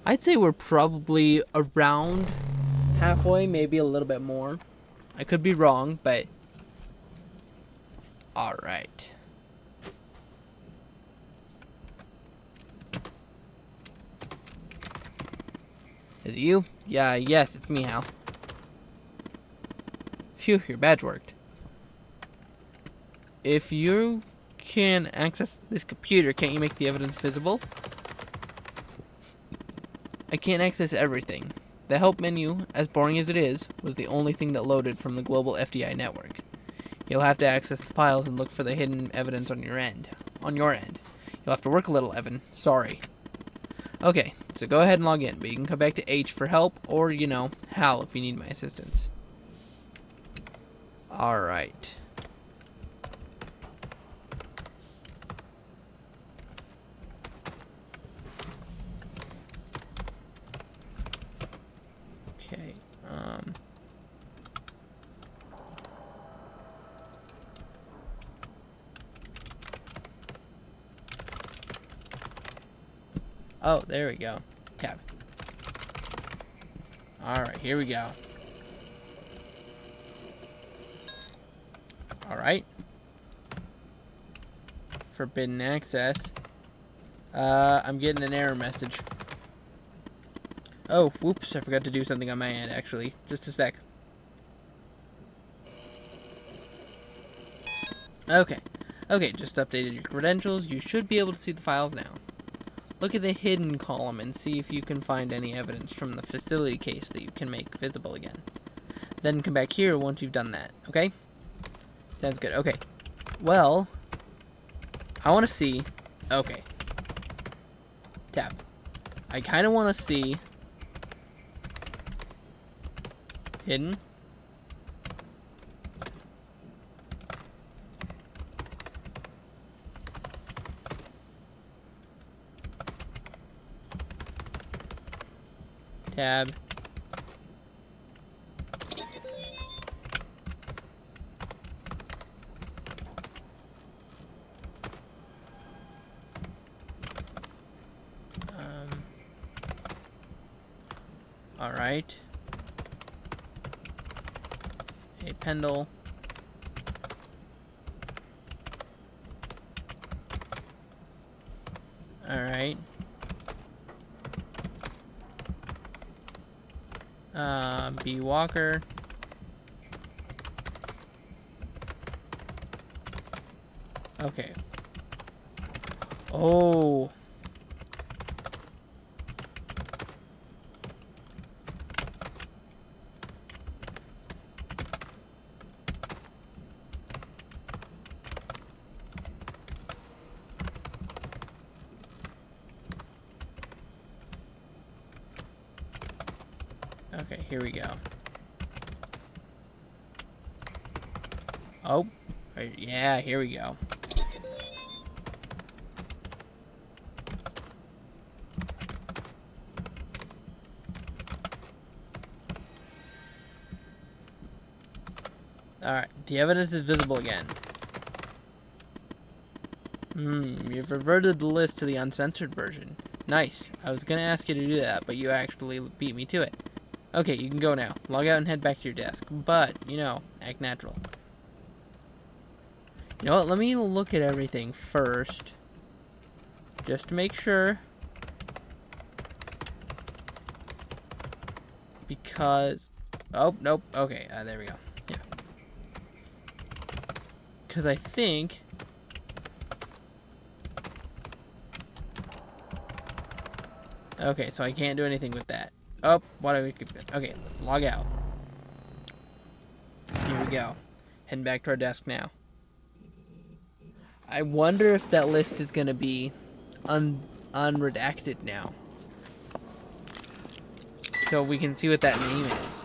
I'd say we're probably around halfway, maybe a little bit more. I could be wrong, but alright. Is it you? Yeah, yes, it's me, Hal. Phew, your badge worked. If you can access this computer, can't you make the evidence visible? I can't access everything. The help menu, as boring as it is, was the only thing that loaded from the global FDI network. You'll have to access the files and look for the hidden evidence on your end. You'll have to work a little, Evan. Sorry. Okay, so go ahead and log in, but you can come back to H for help, or, you know, Hal if you need my assistance. Alright. Okay, oh, there we go. Tab. Alright, here we go. Alright. Forbidden access. I'm getting an error message. Oh, whoops, I forgot to do something on my end, actually. Just a sec. Okay. Okay, just updated your credentials. You should be able to see the files now. Look at the hidden column and see if you can find any evidence from the facility case that you can make visible again. Then come back here once you've done that, okay? Sounds good. Okay. Well, I want to see... Okay. Tab. I kind of want to see... Hidden. Tab. All right. Okay, Pendle. Alright. B. Walker. Okay. Oh. Okay, here we go. Oh, yeah, here we go. Alright, the evidence is visible again. You've reverted the list to the uncensored version. Nice. I was gonna ask you to do that, but you actually beat me to it. Okay, you can go now. Log out and head back to your desk. But, you know, act natural. You know what? Let me look at everything first. Just to make sure. Because... Oh, nope. Okay, there we go. Yeah. Because I think... Okay, so I can't do anything with that. Oh, what do we keep it? Okay, let's log out. Here we go. Heading back to our desk now. I wonder if that list is gonna be unredacted now. So we can see what that name is.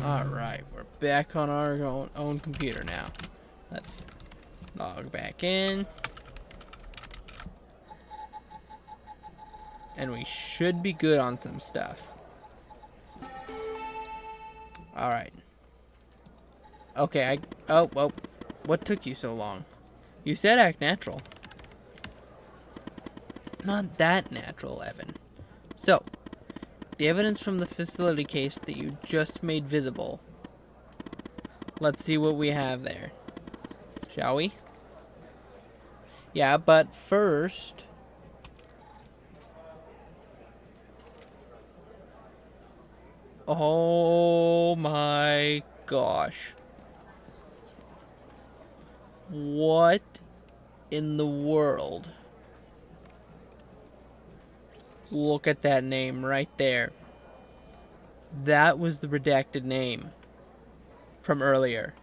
Alright, we're back on our own computer now. Let's log back in. And we should be good on some stuff. Alright. Okay, oh, well, what took you so long? You said act natural. Not that natural, Evan. So, the evidence from the facility case that you just made visible. Let's see what we have there. Shall we? Yeah, but first... Oh my gosh. What in the world? Look at that name right there. That was the redacted name from earlier.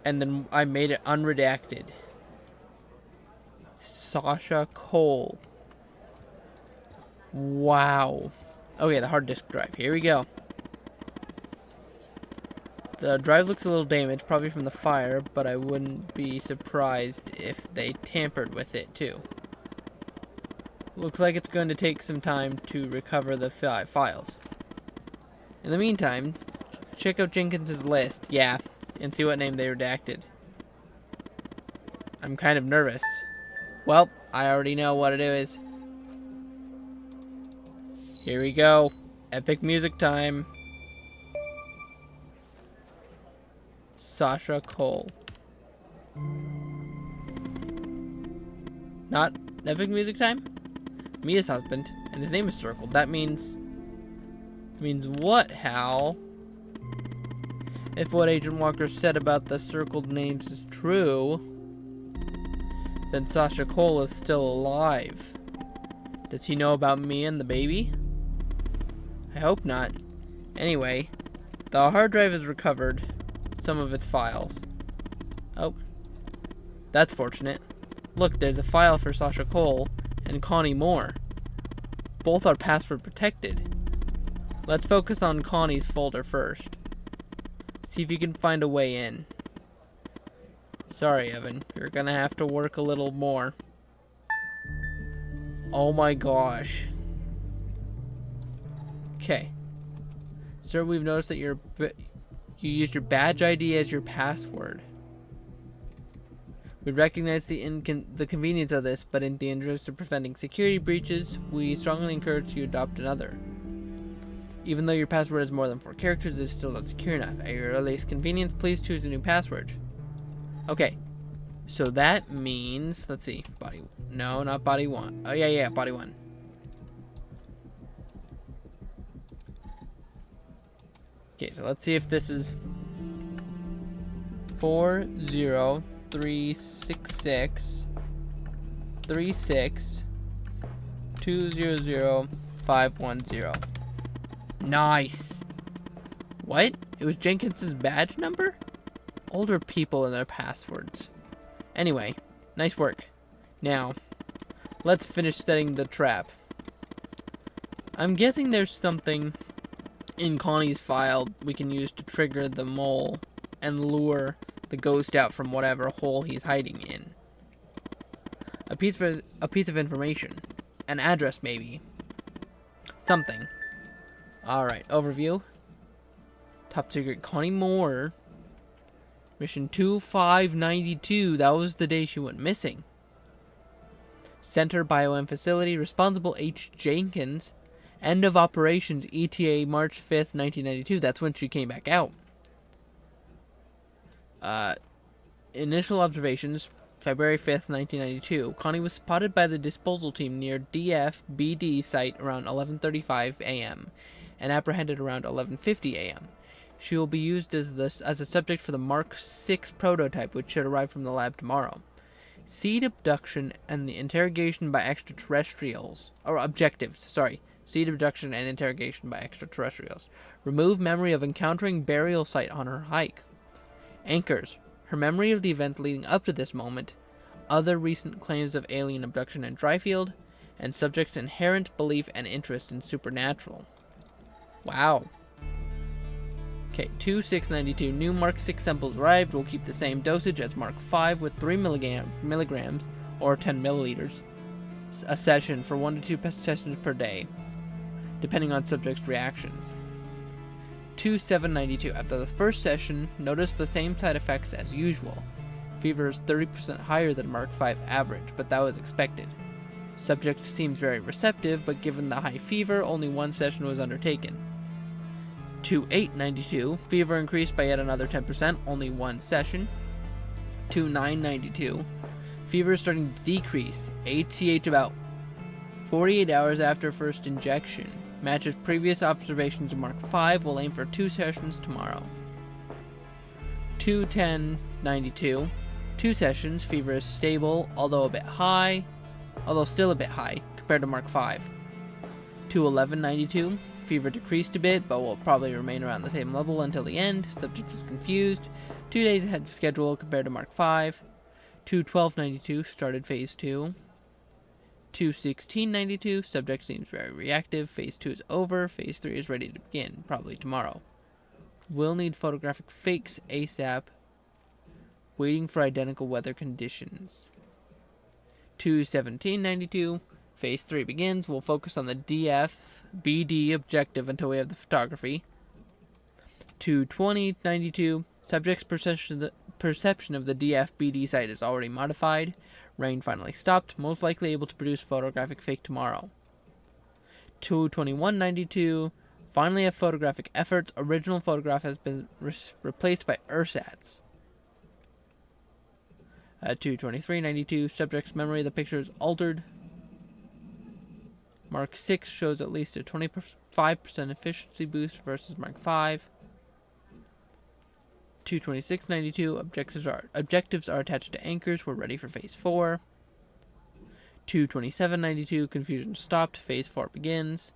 And then I made it unredacted. Sasha Cole. Wow. Okay, the hard disk drive. Here we go. The drive looks a little damaged, probably from the fire, but I wouldn't be surprised if they tampered with it too. Looks like it's going to take some time to recover the files. In the meantime, check out Jenkins's list, yeah, and see what name they redacted. I'm kind of nervous. Well, I already know what it is. Here we go. Epic music time. Sasha Cole. Not epic music time? Mia's husband, and his name is circled. That means... means what, Hal? If what Agent Walker said about the circled names is true, then Sasha Cole is still alive. Does he know about me and the baby? I hope not. Anyway, the hard drive has recovered some of its files. Oh, that's fortunate. Look, there's a file for Sasha Cole and Connie Moore. Both are password protected. Let's focus on Connie's folder first. See if you can find a way in. Sorry, Evan. You're gonna have to work a little more. Oh my gosh. Okay. Sir, we've noticed that you used your badge ID as your password. We recognize the convenience of this, but in the interest of preventing security breaches, we strongly encourage you to adopt another. Even though your password has more than 4 characters, it is still not secure enough. At your earliest convenience, please choose a new password. Okay. So that means, let's see, body, no, not body 1. Oh yeah, body 1. Okay, so let's see if this is 40366 36 200510. Nice. What? It was Jenkins's badge number? Older people and their passwords. Anyway, nice work. Now, let's finish setting the trap. I'm guessing there's something in Connie's file we can use to trigger the mole and lure the ghost out from whatever hole he's hiding in. A piece of information. An address, maybe. Something. Alright, overview. Top secret Connie Moore. Mission 2592. That was the day she went missing. Center Bio-M Facility. Responsible H. Jenkins. End of operations ETA March 5th, 1992. That's when she came back out. Initial observations February 5th, 1992. Connie was spotted by the disposal team near DF-BD site around 11:35 a.m. and apprehended around 11:50 a.m. She will be used as a subject for the Mark 6 prototype, which should arrive from the lab tomorrow. Seed abduction and the interrogation by extraterrestrials. Or objectives, sorry. Seed abduction and interrogation by extraterrestrials. Remove memory of encountering burial site on her hike. Anchors. Her memory of the event leading up to this moment. Other recent claims of alien abduction in Dryfield. And subject's inherent belief and interest in supernatural. Wow. Okay, 2692. New Mark 6 samples arrived. Will keep the same dosage as Mark 5 with 3 milligrams, or 10 milliliters, a session for 1 to 2 sessions per day, depending on subject's reactions. 2792. After the first session, notice the same side effects as usual. Fever is 30% higher than Mark 5 average, but that was expected. Subject seems very receptive, but given the high fever, only 1 session was undertaken. 2892. Fever increased by yet another 10%, only 1 session. 2992. Fever is starting to decrease, ATH about 48 hours after first injection. Matches previous observations of Mark 5. Will aim for 2 sessions tomorrow. 21092. 2 sessions. Fever is stable, although still a bit high compared to Mark 5. 21192. Fever decreased a bit, but will probably remain around the same level until the end. Subject was confused. 2 days ahead of schedule compared to Mark 5. 21292. Started phase 2. 21692. Subject seems very reactive. Phase 2 is over. Phase 3 is ready to begin, probably tomorrow. Will need photographic fakes ASAP. Waiting for identical weather conditions. 21792. Phase 3 begins. We'll focus on the DF-BD objective until we have the photography. 22092. Subject's perception of the DF-BD site is already modified. Rain finally stopped. Most likely able to produce photographic fake tomorrow. 22192. Finally have photographic efforts. Original photograph has been replaced by ersatz. 22392. Subject's memory of the picture is altered. Mark 6 shows at least a 25% efficiency boost versus Mark 5. 22692. Objectives are attached to anchors. We're ready for Phase 4. 22792. Confusion stopped. Phase 4 begins.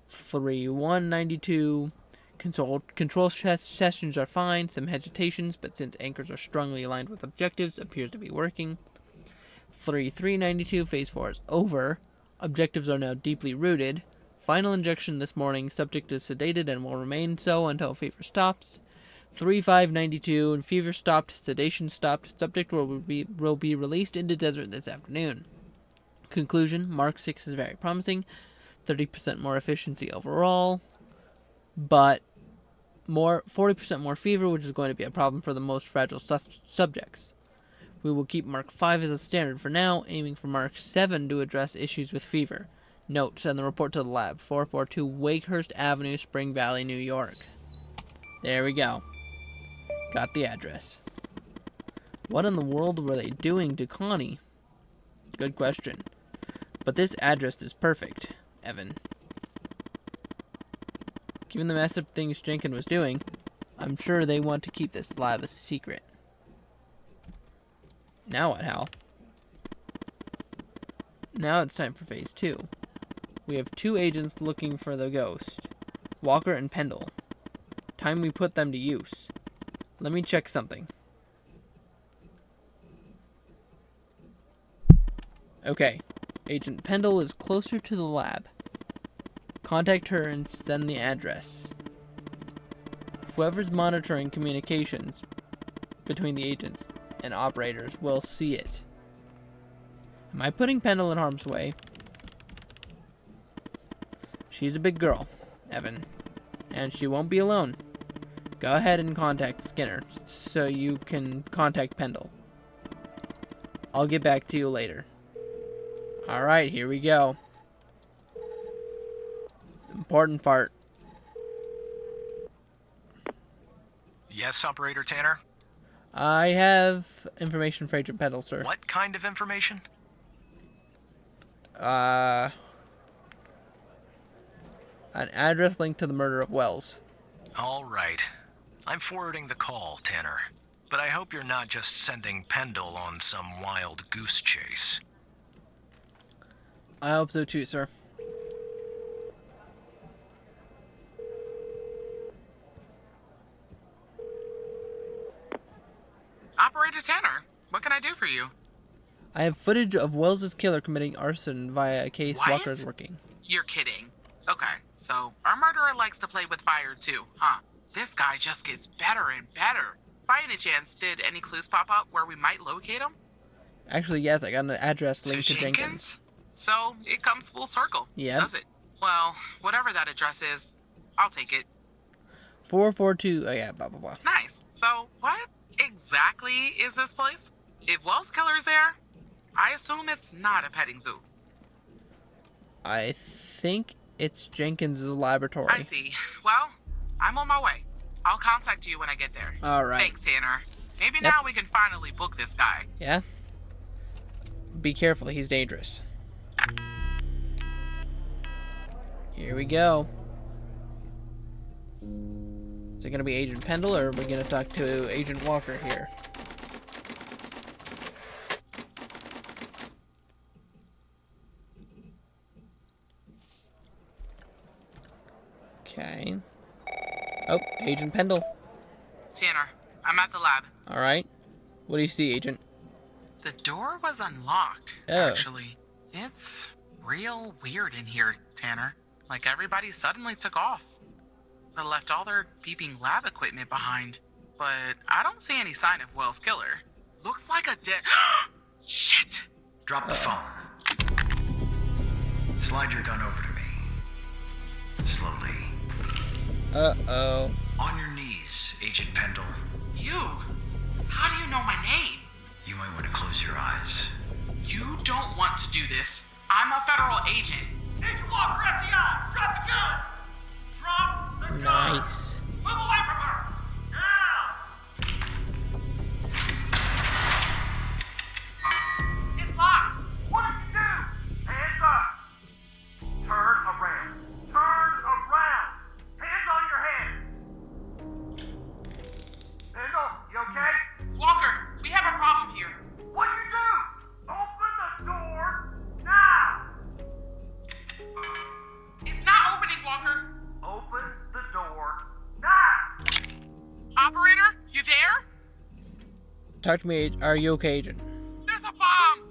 3192. Control sessions are fine. Some hesitations, but since anchors are strongly aligned with objectives, appears to be working. 392, Phase 4 is over. Objectives are now deeply rooted. Final injection this morning. Subject is sedated and will remain so until fever stops. 3592, and fever stopped, sedation stopped. Subject will be released into desert this afternoon. Conclusion, Mark 6 is very promising. 30% more efficiency overall, but 40% more fever, which is going to be a problem for the most fragile subjects. We will keep Mark 5 as a standard for now, aiming for Mark 7 to address issues with fever. Note, send the report to the lab, 442 Wakehurst Avenue, Spring Valley, New York. There we go. Got the address. What in the world were they doing to Connie? Good question. But this address is perfect, Evan. Given the messed up things Jenkins was doing, I'm sure they want to keep this lab a secret. Now what, Hal? Now it's time for Phase 2. We have 2 agents looking for the ghost, Walker and Pendle. Time we put them to use. Let me check something. Okay, Agent Pendle is closer to the lab. Contact her and send the address. Whoever's monitoring communications between the agents and operators will see it. Am I putting Pendle in harm's way? She's a big girl, Evan, and she won't be alone. Go ahead and contact Skinner so you can contact Pendle. I'll get back to you later. Alright, here we go. Important part. Yes, Operator Tanner? I have information for Agent Pendle, sir. What kind of information? An address linked to the murder of Wells. All right. I'm forwarding the call, Tanner. But I hope you're not just sending Pendle on some wild goose chase. I hope so too, sir. Operator Tanner, what can I do for you? I have footage of Wells's killer committing arson via a case What? Walker is working. You're kidding. Okay, so our murderer likes to play with fire too, huh? This guy just gets better and better. By any chance, did any clues pop up where we might locate him? Actually, yes, I got an address linked to Jenkins. So it comes full circle, Yeah. does it? Well, whatever that address is, I'll take it. 442, oh yeah, blah, blah, blah. Nice. So what exactly is this place? If Wells Killer's there, I assume it's not a petting zoo. I think it's Jenkins' laboratory. I see. Well, I'm on my way. I'll contact you when I get there. Alright. Thanks, Tanner. Maybe Yep. now we can finally book this guy. Yeah? Be careful, he's dangerous. Here we go. Is it going to be Agent Pendle, or are we going to talk to Agent Walker here? Okay. Oh, Agent Pendle. Tanner, I'm at the lab. Alright. What do you see, Agent? The door was unlocked, Oh. actually. It's real weird in here, Tanner. Like everybody suddenly took off. They left all their beeping lab equipment behind. But I don't see any sign of Wells' killer. Looks like a dead... Shit! Drop the phone. Slide your gun over to me. Slowly. Uh-oh. On your knees, Agent Pendle. You? How do you know my name? You might want to close your eyes. You don't want to do this. I'm a federal agent. Agent Walker, FBI! Drop the gun! Drop the gun! Nice. Move away from her! Now! It's locked! What did you do? Hands up! Turn around! Turn around! Hands on your head! Pendle, you okay? Walker, we have a problem here. What'd you do? Open the door now! It's not opening, Walker. Open the door now! Operator, you there? Talk to me, are you okay, Agent? There's a bomb!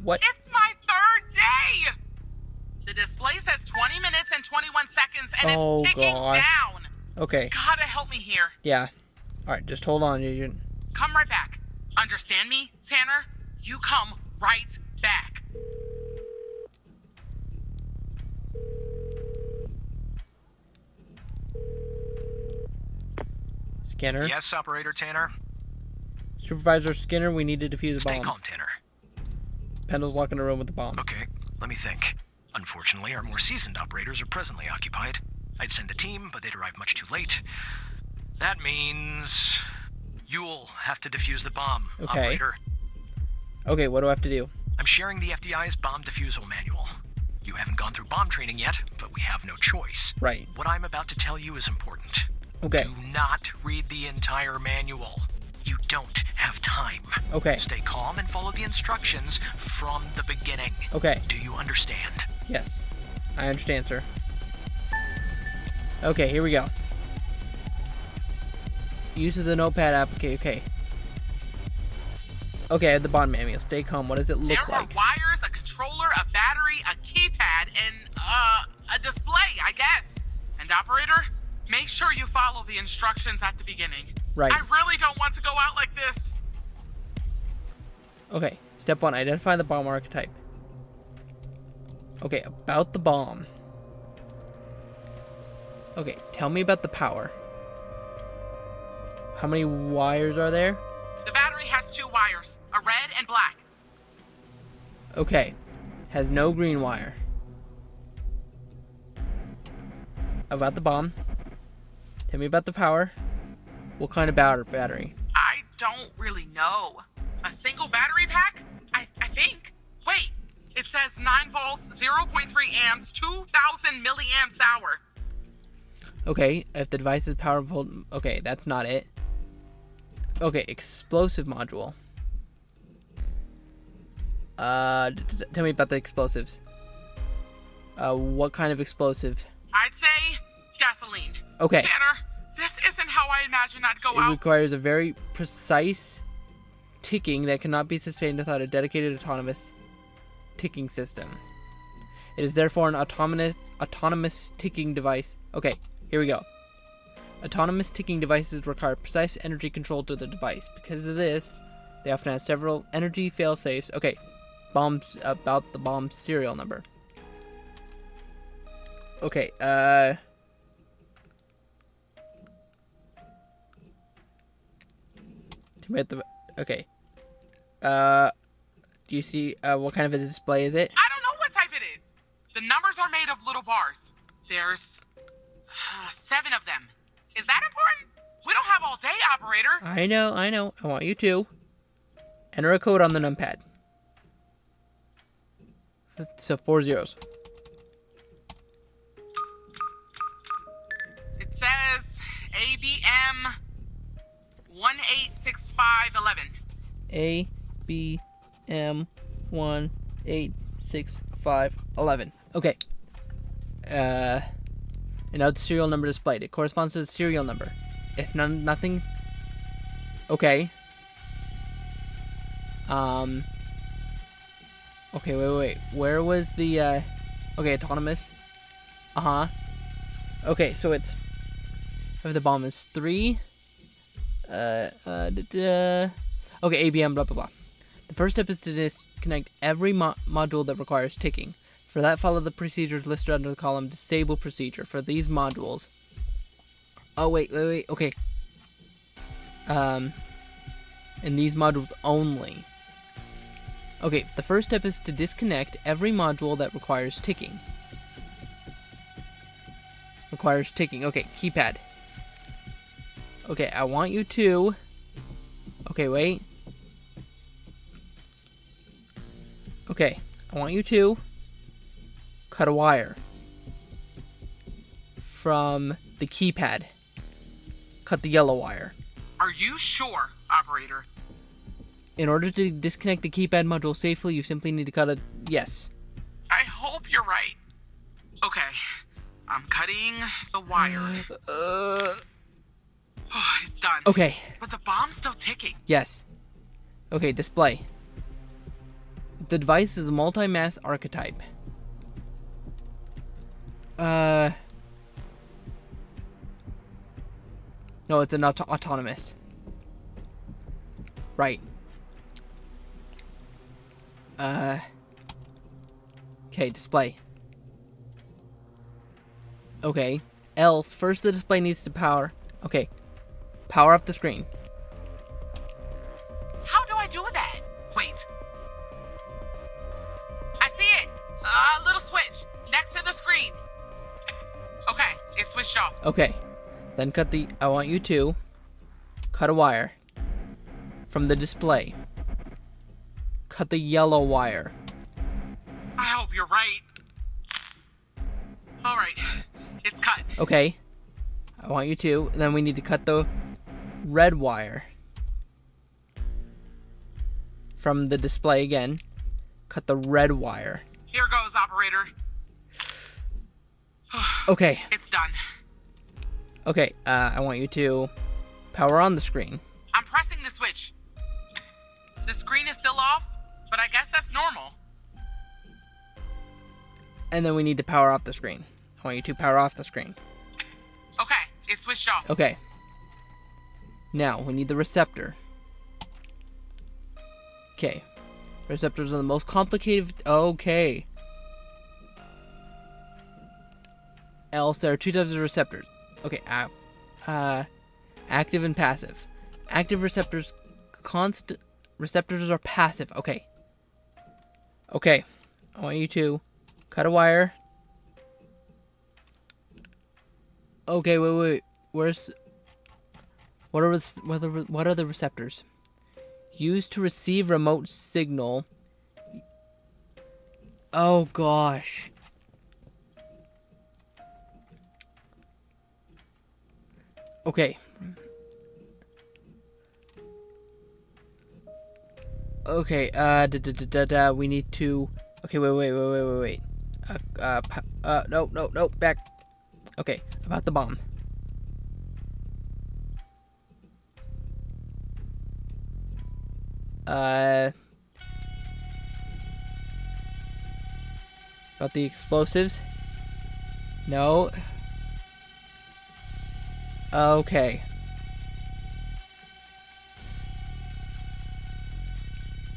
What? It's my 3rd day! The display says 20 minutes and 21 seconds, and Oh, it's ticking gosh. down. Okay. Gotta help me here. Yeah. Alright, just hold on, Agent. Come right back. Understand me, Tanner? You come right back. Skinner. Yes, Operator Tanner? Supervisor Skinner, we need to defuse a Stay bomb. calm, Tanner. Pendle's locked in a room with the bomb. Okay, let me think. Unfortunately, our more seasoned operators are presently occupied. I'd send a team, but they'd arrive much too late. That means you'll have to defuse the bomb, Okay. Operator. Okay, what do I have to do? I'm sharing the FDI's bomb defusal manual. You haven't gone through bomb training yet, but we have no choice. Right. What I'm about to tell you is important. Okay. Do not read the entire manual. You don't have time. Okay. Stay calm and follow the instructions from the beginning. Okay. Do you understand? Yes. I understand, sir. Okay, here we go. Use of the notepad application. Okay. Okay, I have the bond manual. Stay calm. What does it look There like? are wires, a controller, a battery, a keypad, and a display, I guess. And operator, make sure you follow the instructions at the beginning. Right. I really don't want to go out like this. Okay, step 1, identify the bomb archetype. Okay, about the bomb. Okay, tell me about the power. How many wires are there? The battery has 2 wires, a red and black. Okay, has no green wire. About the bomb. Tell me about the power. What kind of battery? I don't really know. A single battery pack? I think. Wait, it says 9 volts, 0.3 amps, 2,000 milliamps hour. Okay, if the device is powerful. Okay, that's not it. Okay, explosive module. Tell me about the explosives. What kind of explosive? I'd say gasoline. Okay. Tanner, this isn't how I imagined I'd go It out. requires a very precise ticking that cannot be sustained without a dedicated autonomous ticking system. It is therefore an autonomous ticking device. Okay, here we go. Autonomous ticking devices require precise energy control to the device. Because of this, they often have several energy fail-safes. Okay, bombs about the bomb serial number. Okay, okay. Do you see what kind of a display is it? I don't know what type it is. The numbers are made of little bars. There's 7 of them. Is that important? We don't have all day, operator. I know. I want you to enter a code on the numpad. So 4 zeros. It says ABM 186511. ABM 186511. Okay. And now the serial number displayed. It corresponds to the serial number. If nothing. Okay. Okay, wait. Where was the okay, autonomous? Okay, so it's if the bomb is 3 okay, ABM blah blah blah. The first step is to disconnect every module that requires ticking. For that, follow the procedures listed under the column Disable Procedure for these modules. Oh, wait. Okay. In these modules only. Okay, the first step is to disconnect every module that requires ticking. Okay, keypad. Okay, I want you to... Okay, wait. Okay, I want you to cut a wire from the keypad. Cut the yellow wire. Are you sure, operator? In order to disconnect the keypad module safely, you simply need to cut a... Yes. I hope you're right. Okay, I'm cutting the wire. Oh, it's done. Okay, But the bomb's still ticking. yes. Okay, display. The device is a multi-mass archetype. No, it's an autonomous. Right. Okay, display. Okay. Else, first the display needs to power. Okay. Power up the screen. How do I do that? Wait. I see it. A little switch next to the screen. Okay, it's switched off. Okay. Then I want you to cut a wire from the display. Cut the yellow wire. I hope you're right. All right, it's cut. Okay. I want you to. Then we need to cut the red wire from the display again. Cut the red wire. Here goes, operator. Okay. It's done. Okay, I want you to power on the screen. I'm pressing the switch. The screen is still off, but I guess that's normal. And then we need to power off the screen. I want you to power off the screen. Okay, it's switched off. Okay. Now, we need the receptor. Okay. Receptors are the most complicated. Okay. Else, there are two types of receptors. Okay, active and passive. Active receptors, receptors are passive. Okay. Okay. I want you to cut a wire. Okay, wait. What are the receptors? Used to receive remote signal. Oh gosh. Okay. Okay, we need to... Okay, wait. No, back. Okay, about the bomb. About the explosives? No. Okay.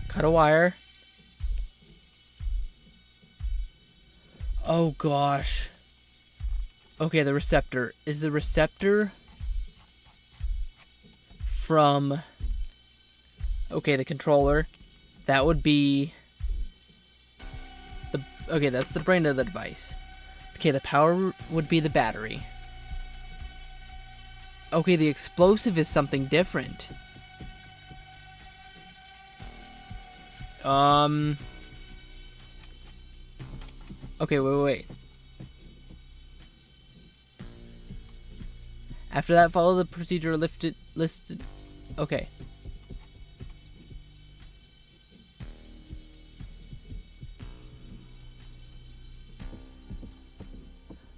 Cut a wire. Oh gosh. Okay, the receptor. Is the receptor from... Okay, the controller. That would be... Okay, that's the brain of the device. Okay, the power would be the battery. Okay, the explosive is something different. Okay, wait. After that, follow the procedure listed. Okay.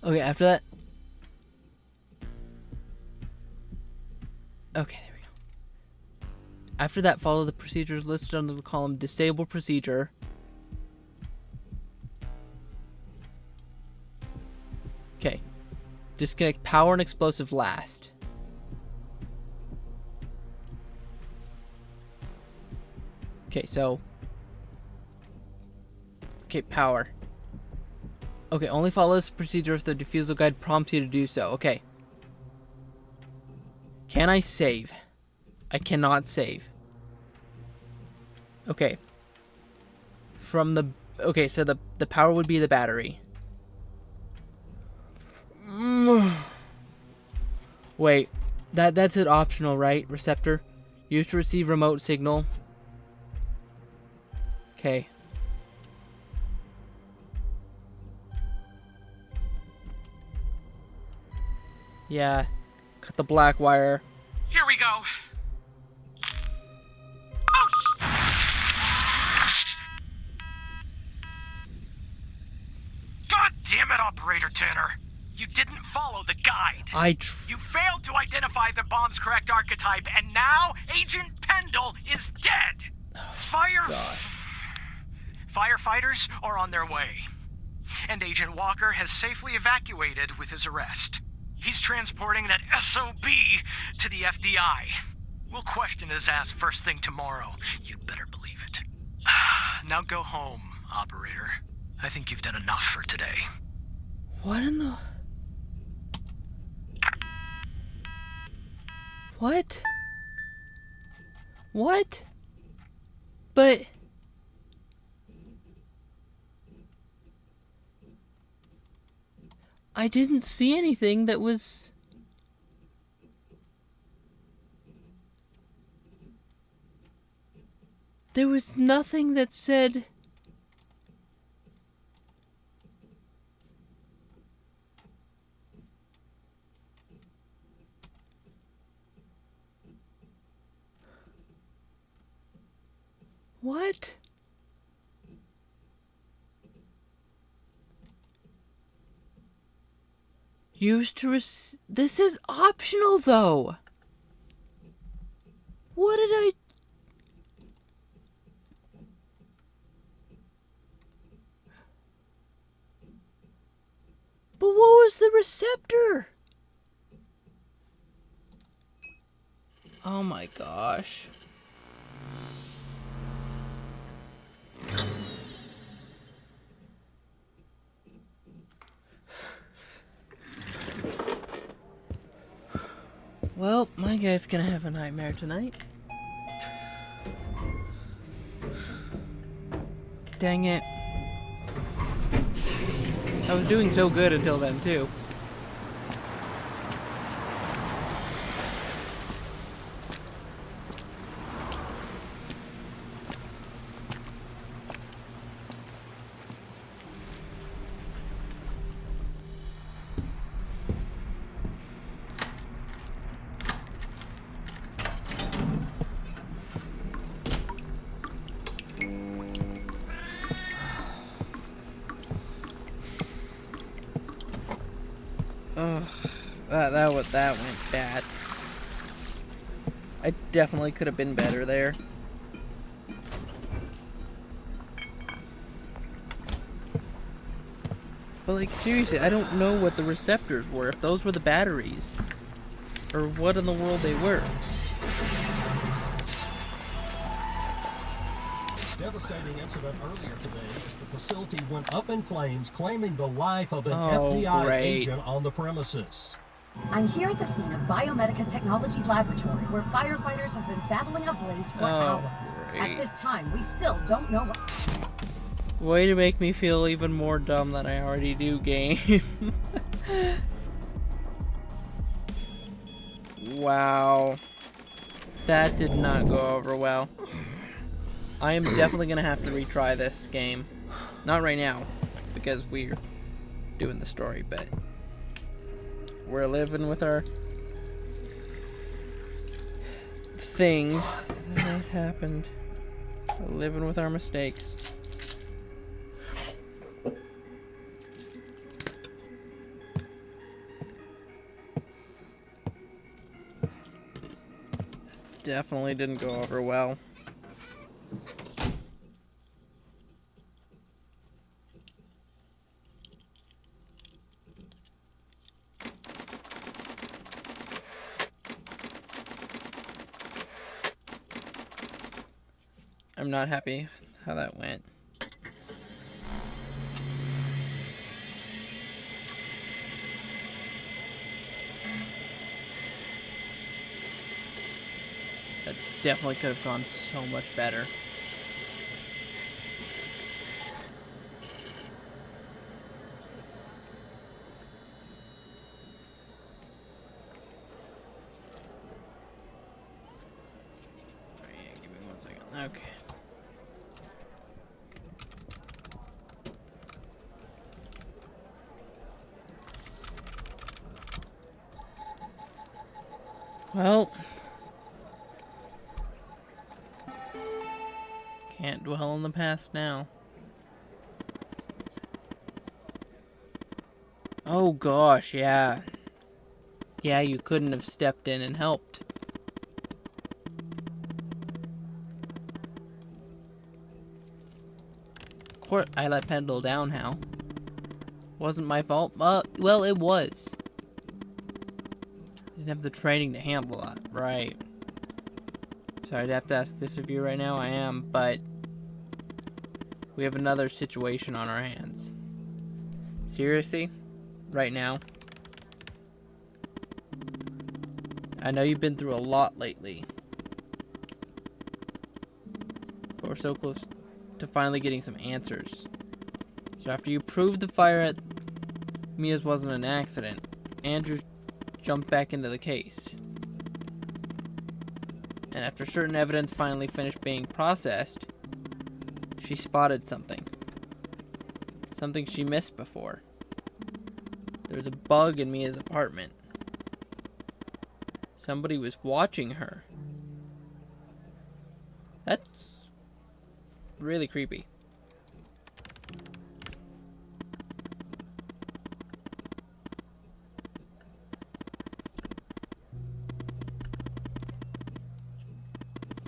Okay, after that. Okay, there we go. After that, follow the procedures listed under the column Disable Procedure. Okay. Disconnect power and explosive last. Okay, so... Okay, power. Okay, only follow this procedure if the defusal guide prompts you to do so. Okay. Can I save? I cannot save. Okay. From the... Okay, so the power would be the battery. Wait. That's an optional, right? Receptor. Used to receive remote signal. Okay. Yeah. Cut the black wire. Here we go. God damn it, Operator Tanner. You didn't follow the guide. You failed to identify the bomb's correct archetype, and now Agent Pendle is dead. Fire... God. Firefighters are on their way. And Agent Walker has safely evacuated with his arrest. He's transporting that SOB to the FDI. We'll question his ass first thing tomorrow. You better believe it. Now go home, operator. I think you've done enough for today. What in the... What? What? But... I didn't see anything that was... There was nothing that said... What? Used to This is optional, though. What did I... But what was the receptor? Oh my gosh. Well, my guy's gonna have a nightmare tonight. Dang it. I was doing so good until then, too. That went bad. I definitely could have been better there. But like, seriously, I don't know what the receptors were, if those were the batteries, or what in the world they were. Devastating incident earlier today as the facility went up in flames, claiming the life of an Oh, FDI great. agent on the premises. I'm here at the scene of Biomedica Technologies Laboratory, where firefighters have been battling a blaze for hours. great. At this time, we still don't know what... Way to make me feel even more dumb than I already do, game. Wow. That did not go over well. I am definitely gonna have to retry this game. Not right now, because we're doing the story, but we're living with our things that happened. We're living with our mistakes. Definitely didn't go over well. I'm not happy how that went. That definitely could have gone so much better. Yeah, give me 1 second. Okay. Well, can't dwell on the past now. Oh gosh, yeah. Yeah, you couldn't have stepped in and helped. course I let Pendle down, Hal. Wasn't my fault. Well, it was. Didn't have the training to handle that. Right. Sorry to have to ask this of you right now. I am, but we have another situation on our hands. Seriously? Right now? I know you've been through a lot lately. But we're so close to finally getting some answers. So after you proved the fire at Mia's wasn't an accident, Andrew jumped back into the case. And after certain evidence finally finished being processed, she spotted something. Something she missed before. There was a bug in Mia's apartment. Somebody was watching her. That's really creepy.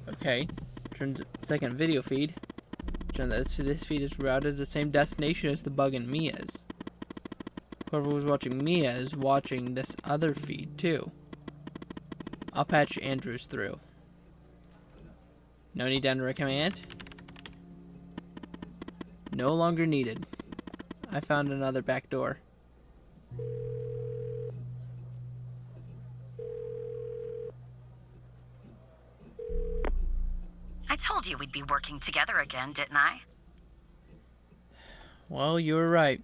Okay, turns second video feed. Turns out this feed is routed to the same destination as the bug in Mia's. Whoever was watching Mia is watching this other feed too. I'll patch Andrews through. No need to enter a command? No longer needed. I found another back door. I told you we'd be working together again, didn't I? Well, you were right.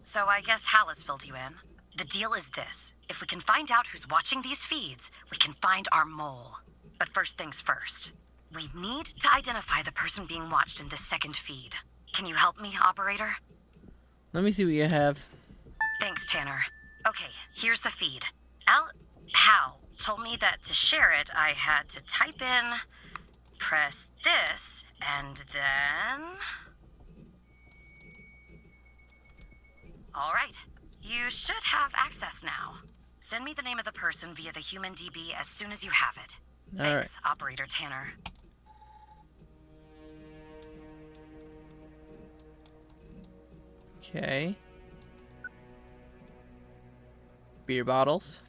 So I guess Hal has filled you in. The deal is this. If we can find out who's watching these feeds, we can find our mole. But first things first. We need to identify the person being watched in this second feed. Can you help me, operator? Let me see what you have. Thanks, Tanner. Okay, here's the feed. Hal told me that to share it, I had to type in, press this, and then... All right. You should have access now. Send me the name of the person via the human DB as soon as you have it. Thanks, Alright. Operator Tanner. Okay. Beer bottles.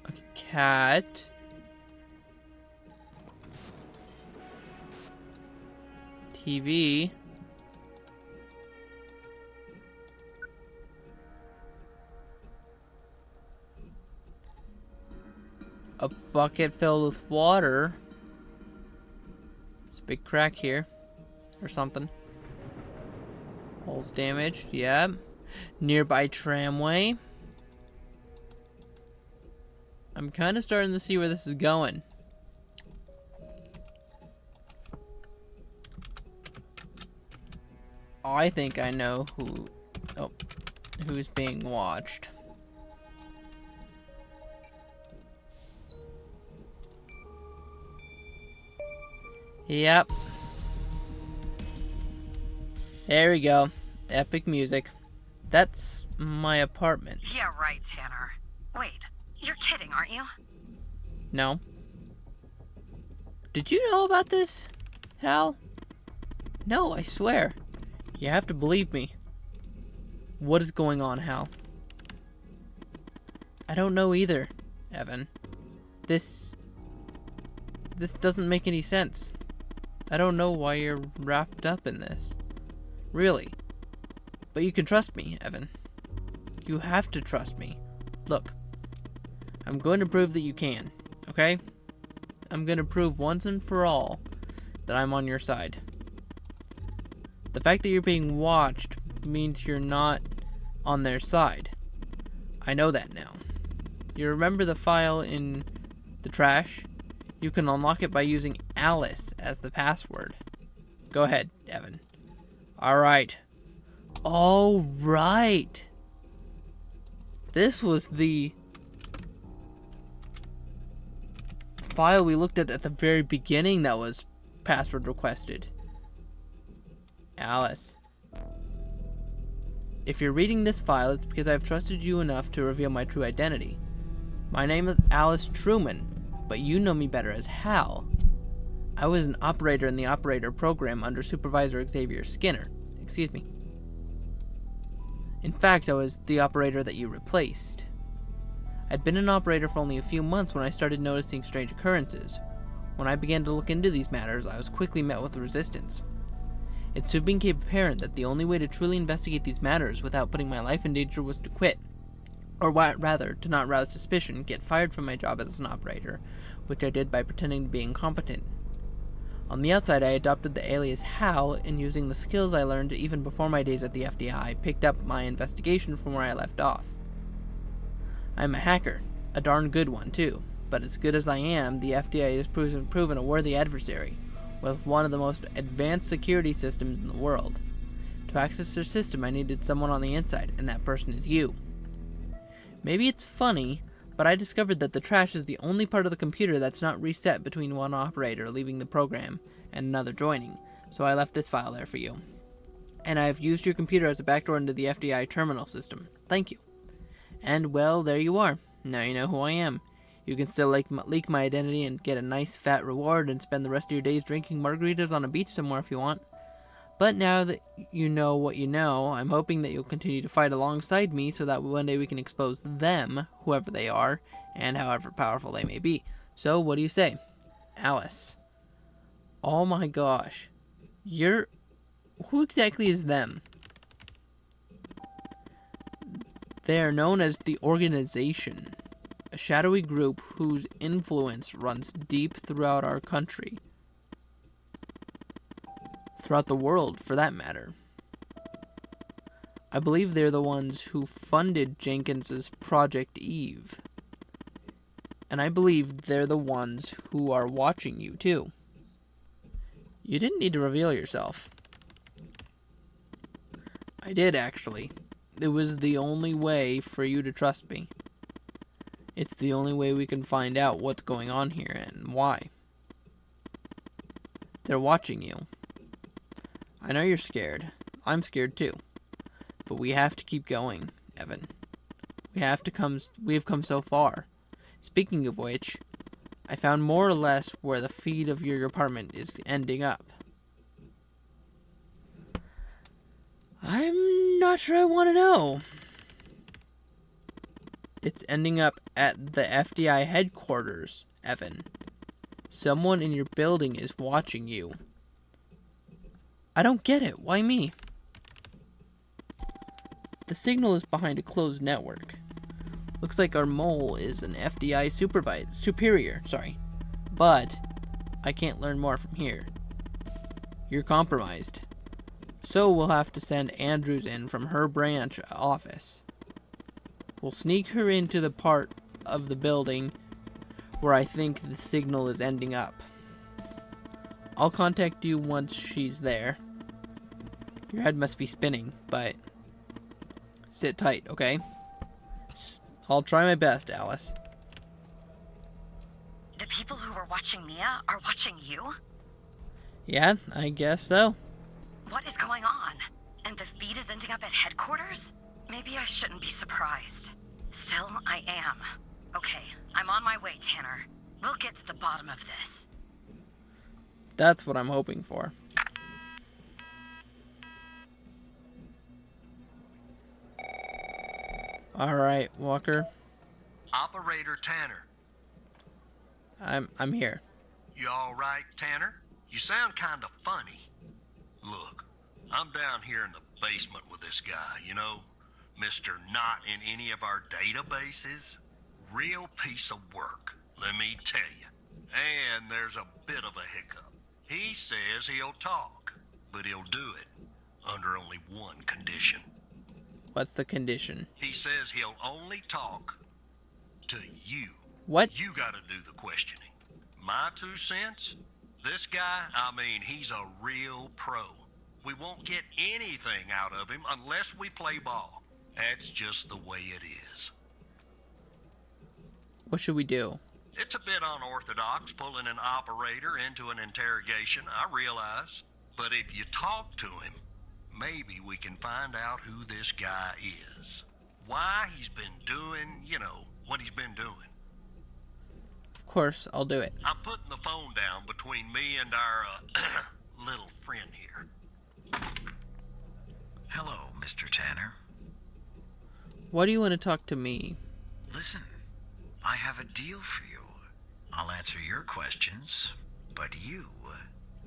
Okay, cat. TV. A bucket filled with water. There's a big crack here. Or something. Holes damaged. Yeah. Nearby tramway. I'm kind of starting to see where this is going. I think I know who's being watched. Yep. There we go. Epic music. That's my apartment. Yeah, right, Tanner. Wait, you're kidding, aren't you? No. Did you know about this, Hal? No, I swear. You have to believe me. What is going on, Hal? I don't know either, Evan. This doesn't make any sense. I don't know why you're wrapped up in this. Really. But you can trust me, Evan. You have to trust me. Look, I'm going to prove that you can, okay? I'm going to prove once and for all that I'm on your side. The fact that you're being watched means you're not on their side. I know that now. You remember the file in the trash? You can unlock it by using Alice as the password. Go ahead, Evan. Alright. Alright. This was the file we looked at the very beginning that was password requested. Alice. If you're reading this file, it's because I've trusted you enough to reveal my true identity. My name is Alice Truman, but you know me better as Hal. I was an operator in the operator program under Supervisor Xavier Skinner. Excuse me. In fact, I was the operator that you replaced. I'd been an operator for only a few months when I started noticing strange occurrences. When I began to look into these matters, I was quickly met with resistance. It soon became apparent that the only way to truly investigate these matters without putting my life in danger was to quit. Or rather, to not rouse suspicion, get fired from my job as an operator, which I did by pretending to be incompetent. On the outside, I adopted the alias Hal, and using the skills I learned even before my days at the FBI, picked up my investigation from where I left off. I'm a hacker, a darn good one too, but as good as I am, the FBI has proven a worthy adversary, with one of the most advanced security systems in the world. To access their system, I needed someone on the inside, and that person is you. Maybe it's funny, but I discovered that the trash is the only part of the computer that's not reset between one operator leaving the program and another joining, so I left this file there for you. And I have used your computer as a backdoor into the FBI terminal system. Thank you. And well, there you are. Now you know who I am. You can still leak my identity and get a nice fat reward and spend the rest of your days drinking margaritas on a beach somewhere if you want. But now that you know what you know, I'm hoping that you'll continue to fight alongside me so that one day we can expose them, whoever they are, and however powerful they may be. So, what do you say? Alice. Oh my gosh. Who exactly is them? They are known as the Organization, a shadowy group whose influence runs deep throughout our country. Throughout the world, for that matter. I believe they're the ones who funded Jenkins's Project Eve. And I believe they're the ones who are watching you, too. You didn't need to reveal yourself. I did, actually. It was the only way for you to trust me. It's the only way we can find out what's going on here and why. They're watching you. I know you're scared. I'm scared too. But we have to keep going, Evan. We have come so far. Speaking of which, I found more or less where the feed of your apartment is ending up. I'm not sure I want to know. It's ending up at the FDI headquarters, Evan. Someone in your building is watching you. I don't get it. Why me? The signal is behind a closed network. Looks like our mole is an FDI superior, but I can't learn more from here. You're compromised. So we'll have to send Andrews in from her branch office. We'll sneak her into the part of the building where I think the signal is ending up. I'll contact you once she's there. Your head must be spinning, but sit tight, okay? I'll try my best, Alice. The people who were watching Mia are watching you? Yeah, I guess so. What is going on? And the feed is ending up at headquarters? Maybe I shouldn't be surprised. Still, I am. Okay, I'm on my way, Tanner. We'll get to the bottom of this. That's what I'm hoping for. Alright, Walker. Operator Tanner. I'm here. You alright, Tanner? You sound kinda funny. Look, I'm down here in the basement with this guy, you know? Mr. Not in any of our databases. Real piece of work, let me tell you. And there's a bit of a hiccup. He says he'll talk, but he'll do it under only one condition. What's the condition? He says he'll only talk to you. What? You gotta do the questioning. My 2 cents? This guy, he's a real pro. We won't get anything out of him unless we play ball. That's just the way it is. What should we do? It's a bit unorthodox pulling an operator into an interrogation, I realize. But if you talk to him, maybe we can find out who this guy is. Why he's been doing, what he's been doing. Of course, I'll do it. I'm putting the phone down between me and our, little friend here. Hello, Mr. Tanner. Why do you want to talk to me? Listen, I have a deal for you. I'll answer your questions, but you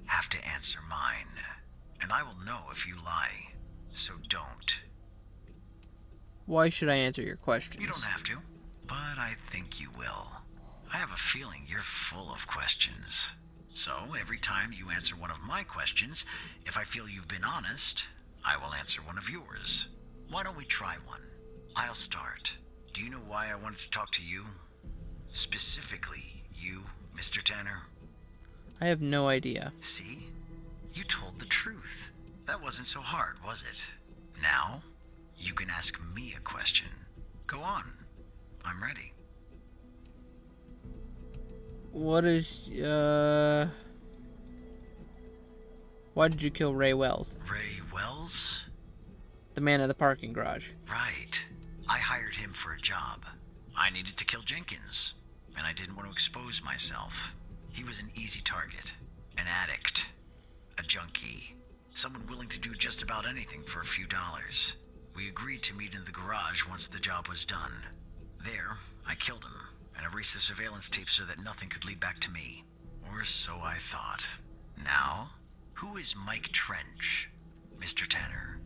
have to answer mine. And I will know if you lie, so don't. Why should I answer your questions? You don't have to, but I think you will. I have a feeling you're full of questions. So, every time you answer one of my questions, if I feel you've been honest, I will answer one of yours. Why don't we try one? I'll start. Do you know why I wanted to talk to you? Specifically, you, Mr. Tanner? I have no idea. See? You told the truth. That wasn't so hard, was it? Now, you can ask me a question. Go on. I'm ready. What is, why did you kill Ray Wells? Ray Wells? The man in the parking garage. Right. I hired him for a job. I needed to kill Jenkins, and I didn't want to expose myself. He was an easy target. An addict. A junkie. Someone willing to do just about anything for a few dollars. We agreed to meet in the garage once the job was done. There, I killed him, and erased the surveillance tape so that nothing could lead back to me. Or so I thought. Now, who is Mike Trench, Mr. Tanner?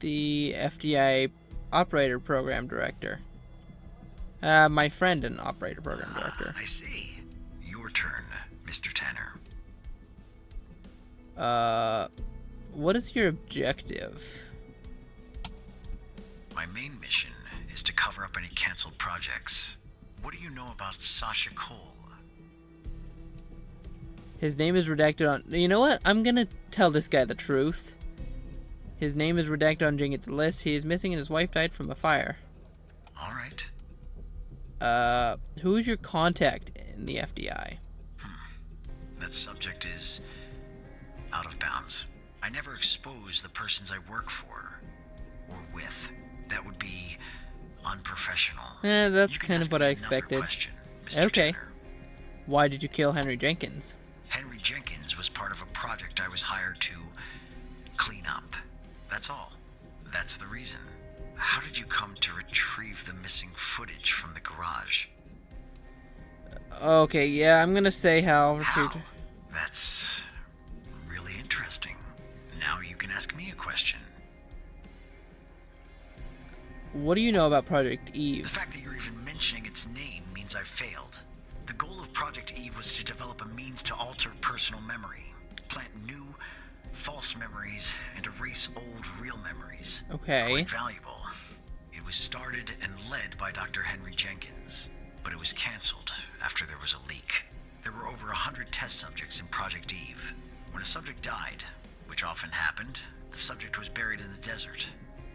The FDI Operator Program Director. My friend and Operator Program Director. I see. Your turn, Mr. Tanner. What is your objective? My main mission is to cover up any canceled projects. What do you know about Sasha Cole? His name is redacted on... You know what? I'm gonna tell this guy the truth. His name is redacted on Jenkins' list. He is missing and his wife died from a fire. Alright. Who's your contact in the FDI? That subject is out of bounds. I never expose the persons I work for or with. That would be unprofessional. That's kind of what I expected. Question, okay. Tanner. Why did you kill Henry Jenkins? Henry Jenkins was part of a project I was hired to clean up. That's all. That's the reason. How did you come to retrieve the missing footage from the garage? Okay, yeah, I'm gonna say how. That's really interesting. Now you can ask me a question. What do you know about Project Eve? The fact that you're even mentioning its name means I've failed. The goal of Project Eve was to develop a means to alter personal memory, plant new, false memories, and erase old, real memories. Okay. Quite valuable. It was started and led by Dr. Henry Jenkins, but it was canceled after there was a leak. There were over 100 test subjects in Project Eve. When a subject died, which often happened, the subject was buried in the desert,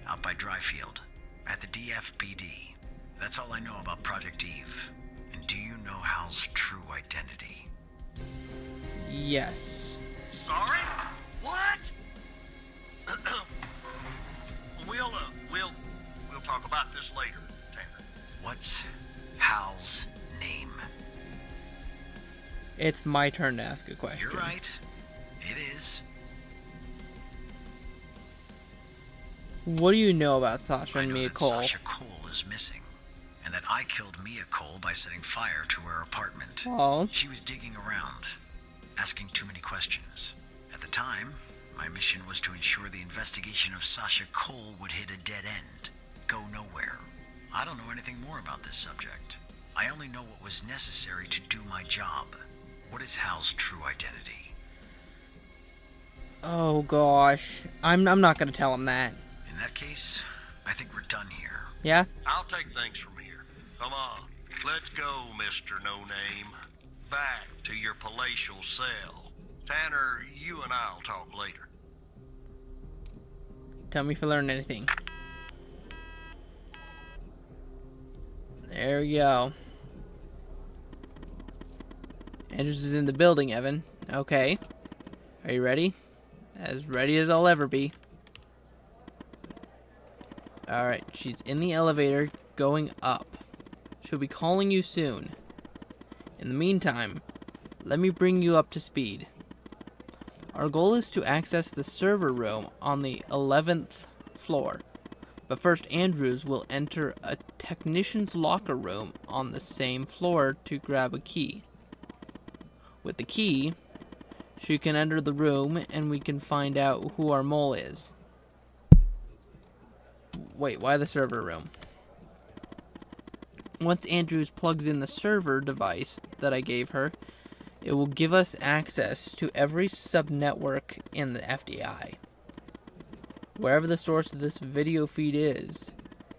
out by Dryfield, at the DFBD. That's all I know about Project Eve. And do you know Hal's true identity? Yes. Sorry? What? We'll talk about this later, Tanner. What's Hal's name? It's my turn to ask a question. You're right. It is. What do you know about Sasha and Mia Cole? Sasha Cole is missing, and that I killed Mia Cole by setting fire to her apartment. Well, she was digging around, asking too many questions. At the time, my mission was to ensure the investigation of Sasha Cole would hit a dead end, go nowhere. I don't know anything more about this subject. I only know what was necessary to do my job. What is Hal's true identity? oh gosh, I'm not gonna tell him that. In that case, I think we're done here. Yeah? I'll take things from here. Come on, let's go, Mr. No Name. Back to your palatial cell. Tanner, you and I'll talk later. Tell me if you learned anything. There we go. Andrews is in the building, Evan. Okay. Are you ready? As ready as I'll ever be. Alright, she's in the elevator going up. She'll be calling you soon. In the meantime, let me bring you up to speed. Our goal is to access the server room on the 11th floor. But first, Andrews will enter a technician's locker room on the same floor to grab a key. With the key, she can enter the room and we can find out who our mole is. Wait, why the server room? Once Andrews plugs in the server device that I gave her, it will give us access to every subnetwork in the FDI. Wherever the source of this video feed is,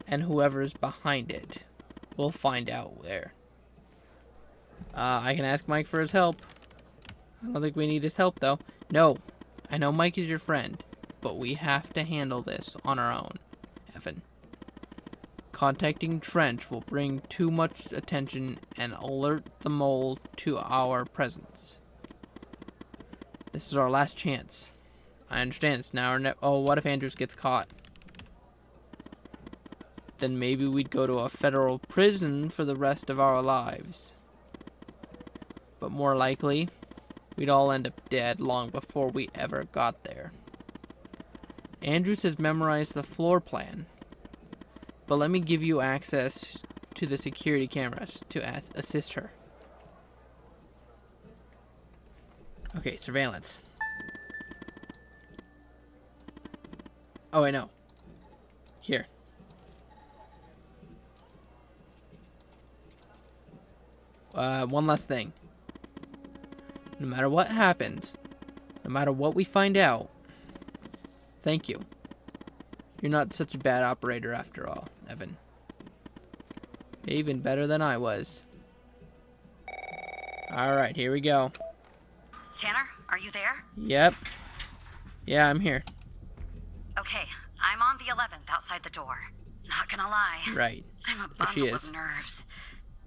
and whoever's behind it, we'll find out where. I can ask Mike for his help. I don't think we need his help, though. No, I know Mike is your friend, but we have to handle this on our own, Evan. Contacting Trench will bring too much attention and alert the mole to our presence. This is our last chance. I understand it's now or oh, what if Andrews gets caught? Then maybe we'd go to a federal prison for the rest of our lives. But more likely, we'd all end up dead long before we ever got there. Andrews has memorized the floor plan. But let me give you access to the security cameras to assist her. Okay, surveillance. Oh, I know. Here. One last thing. No matter what happens, no matter what we find out, thank you. You're not such a bad operator after all, Evan. Even better than I was. Alright, here we go. Tanner, are you there? Yep. Yeah, I'm here. Okay, I'm on the 11th outside the door. Not gonna lie. Right. I'm a There she bundle is. of nerves.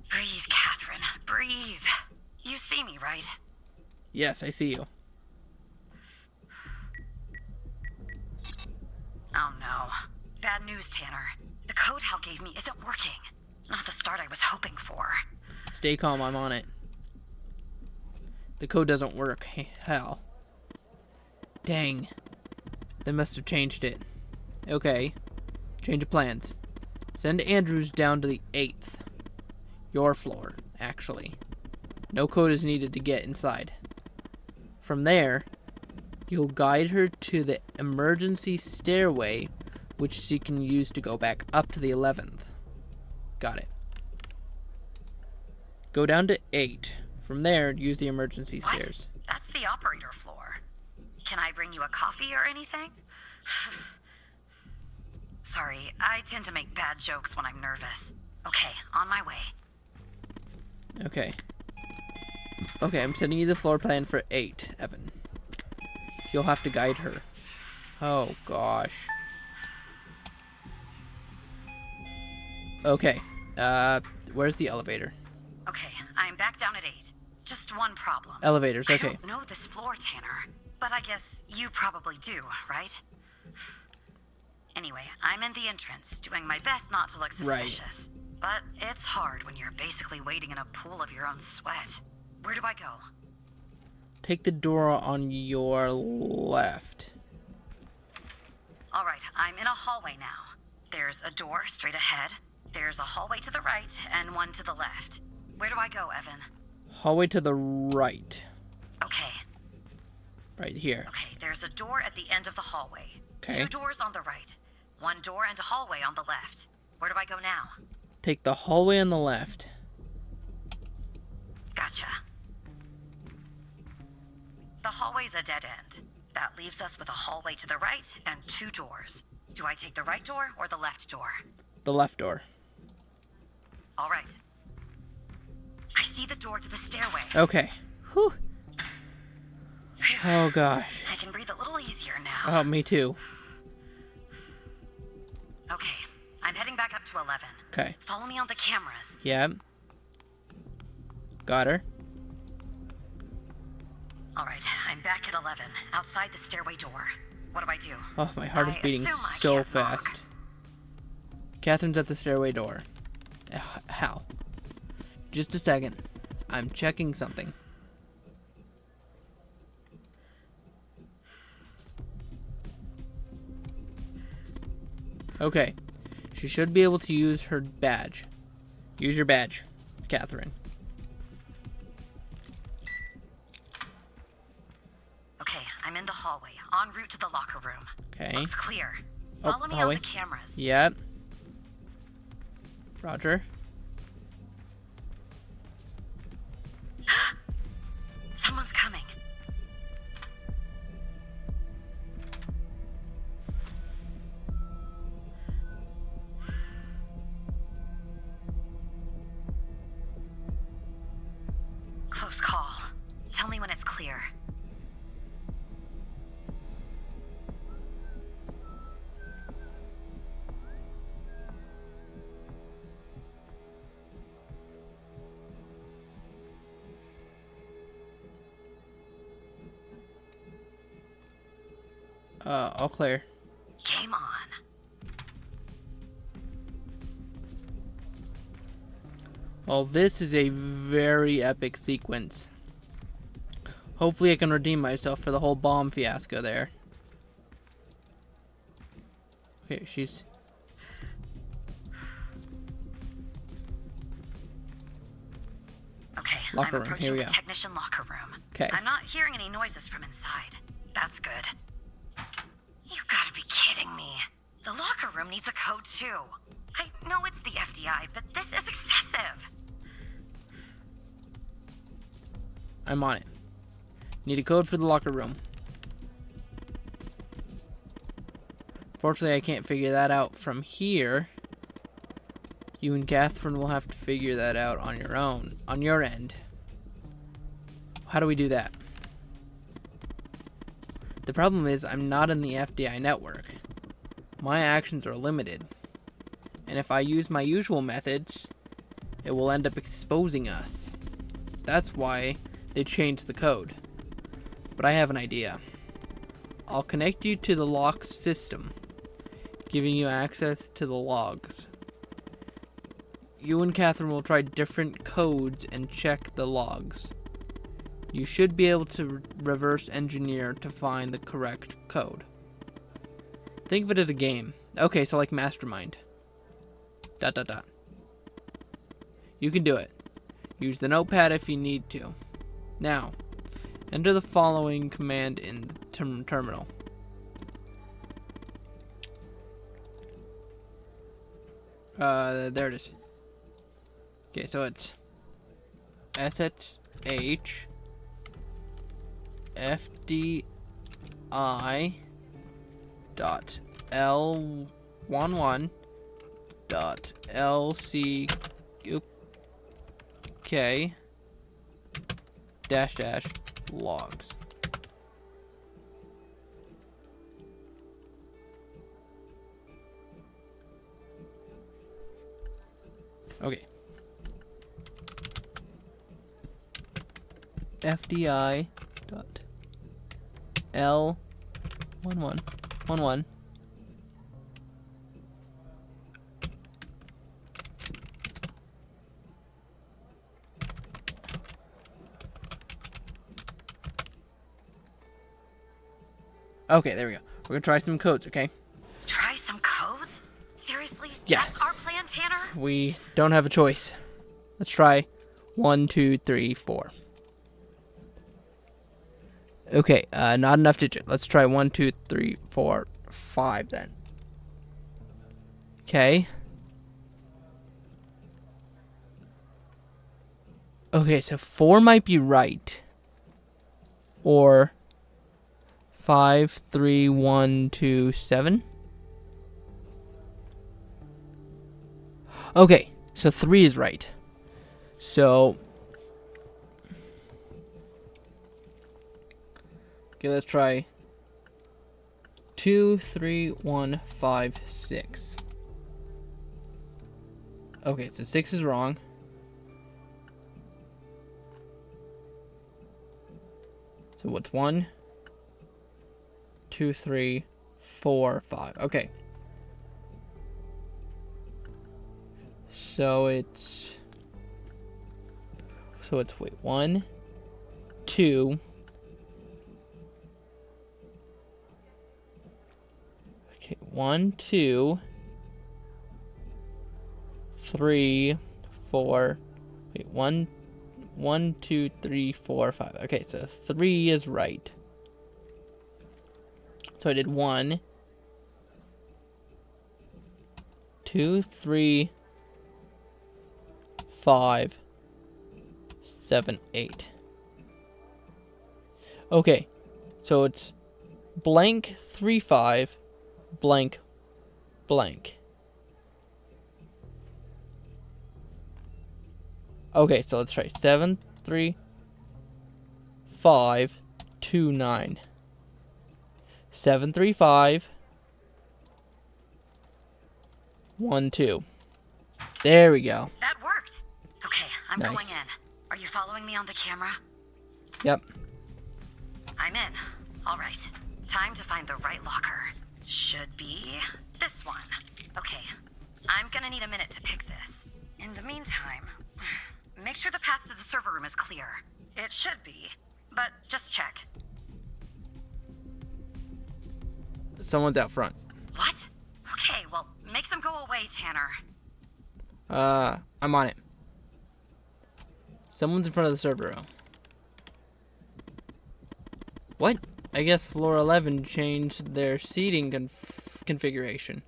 Breathe, Catherine. Breathe. You see me, right? Yes, I see you. Oh no. Bad news, Tanner. The code Hal gave me isn't working. Not the start I was hoping for. Stay calm, I'm on it. The code doesn't work. Hey, hell. Dang. They must have changed it. Okay. Change of plans. Send Andrews down to the 8th. Your floor, actually. No code is needed to get inside. From there, you'll guide her to the emergency stairway, which she can use to go back up to the 11th. Got it. Go down to 8. From there, use the emergency stairs. That's the operator floor. Can I bring you a coffee or anything? Sorry, I tend to make bad jokes when I'm nervous. Okay, on my way. Okay. Okay, I'm sending you the floor plan for 8, Evan. You'll have to guide her. Oh, gosh. Okay. Where's the elevator? Okay, I'm back down at 8. Just one problem. Elevators, I okay. don't know this floor, Tanner, but I guess you probably do, right? Anyway, I'm in the entrance, doing my best not to look Right. suspicious. But it's hard when you're basically wading in a pool of your own sweat. Where do I go? Take the door on your left. Alright, I'm in a hallway now. There's a door straight ahead, there's a hallway to the right, and one to the left. Where do I go, Evan? Hallway to the right. Okay. Right here. Okay, there's a door at the end of the hallway. Okay. 2 doors on the right. 1 door and a hallway on the left. Where do I go now? Take the hallway on the left. Gotcha. The hallway's a dead end. That leaves us with a hallway to the right and 2 doors. Do I take the right door or the left door? The left door. All right. I see the door to the stairway. Okay. Whew. Oh, gosh. I can breathe a little easier now. Oh, me too. Okay, I'm heading back up to 11. Okay. Follow me on the cameras. Yep. Got her. All right, I'm back at 11, outside the stairway door. What do I do? Oh, my heart is beating so fast. Catherine's at the stairway door. How? Just a second. I'm checking something. Okay. She should be able to use her badge. Use your badge, Catherine. Okay, I'm in the hallway, en route to the locker room. Okay. Looks clear. Oh, Follow me hallway. on the cameras. Yep. Roger. Someone's coming. Close call. Tell me when it's clear. All clear. Game on. Well, this is a very epic sequence. Hopefully I can redeem myself for the whole bomb fiasco there. Okay, she's... Okay, Locker I'm room, approaching here we the go. technician locker room. Okay. I'm not hearing any noises from inside. That's good. You gotta be kidding me. The locker room needs a code too. I know it's the FDI, but this is excessive. I'm on it. Need a code for the locker room. Fortunately, I can't figure that out from here. You and Catherine will have to figure that out on your own, on your end. How do we do that? The problem is I'm not in the FDI network. My actions are limited. And if I use my usual methods, it will end up exposing us. That's why they changed the code. But I have an idea. I'll connect you to the lock system, giving you access to the logs. You and Catherine will try different codes and check the logs. You should be able to reverse engineer to find the correct code. Think of it as a game. Okay, so like Mastermind. ... You can do it. Use the notepad if you need to. Now, enter the following command in the terminal. There it is. Okay, so it's SSH FDI dot L11 dot LCK dash logs. Okay. FDI dot L11 Okay, there we go. We're gonna try some codes, okay? Try some codes? Seriously? Yeah. That's our plan, Tanner? We don't have a choice. Let's try 1, 2, 3, 4. Okay, not enough digit. Let's try 1, 2, 3, 4, 5 then. Okay. Okay, so 4 might be right. Or 5, 3, 1, 2, 7. Okay, so 3 is right. So, okay, let's try 2, 3, 1, 5, 6. Okay, so 6 is wrong. So what's 1, 2, 3, 4, 5. Okay. So it's wait, 1, 2. Okay, 1, 2, 3, 4. Wait, 1, 2, 3, 4, 5. Okay, so 3 is right. So I did 1, 2, 3, 5, 7, 8. Okay, so it's blank 3, 5, blank, blank. Okay, so let's try 7, 3, 5, 2, 9. 7, 3, 5, 1, 2. There we go. That worked. Okay, I'm Nice. going in. Are you following me on the camera? Yep. I'm in. All right. Time to find the right locker. Should be this one. Okay. I'm gonna need a minute to pick this. In the meantime, make sure the path to the server room is clear. It should be, but just check. Someone's out front. What? Okay, well, make them go away, Tanner. I'm on it. Someone's in front of the server room. What? I guess floor 11 changed their seating configuration.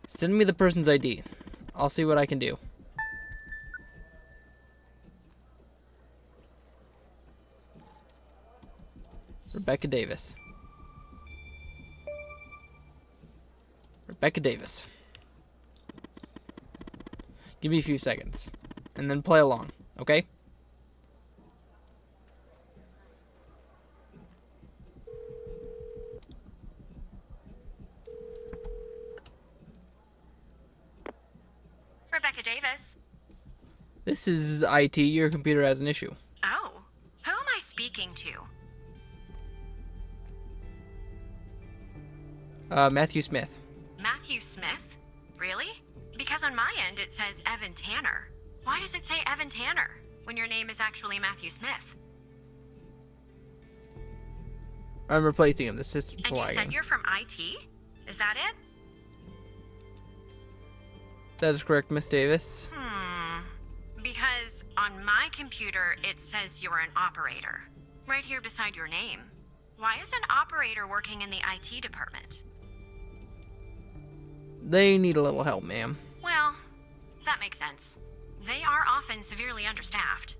Send me the person's ID. I'll see what I can do. Rebecca Davis. Rebecca Davis. Give me a few seconds. And then play along, okay? Rebecca Davis. This is IT. Your computer has an issue. Oh, who am I speaking to? Matthew Smith. Matthew Smith? Really? Because on my end it says Evan Tanner. Why does it say Evan Tanner when your name is actually Matthew Smith? I'm replacing him. The system's And you lagging. said you're from IT? Is that it? That is correct, Miss Davis. Because on my computer it says you're an operator. Right here beside your name. Why is an operator working in the IT department? They need a little help, ma'am. Well, that makes sense. They are often severely understaffed.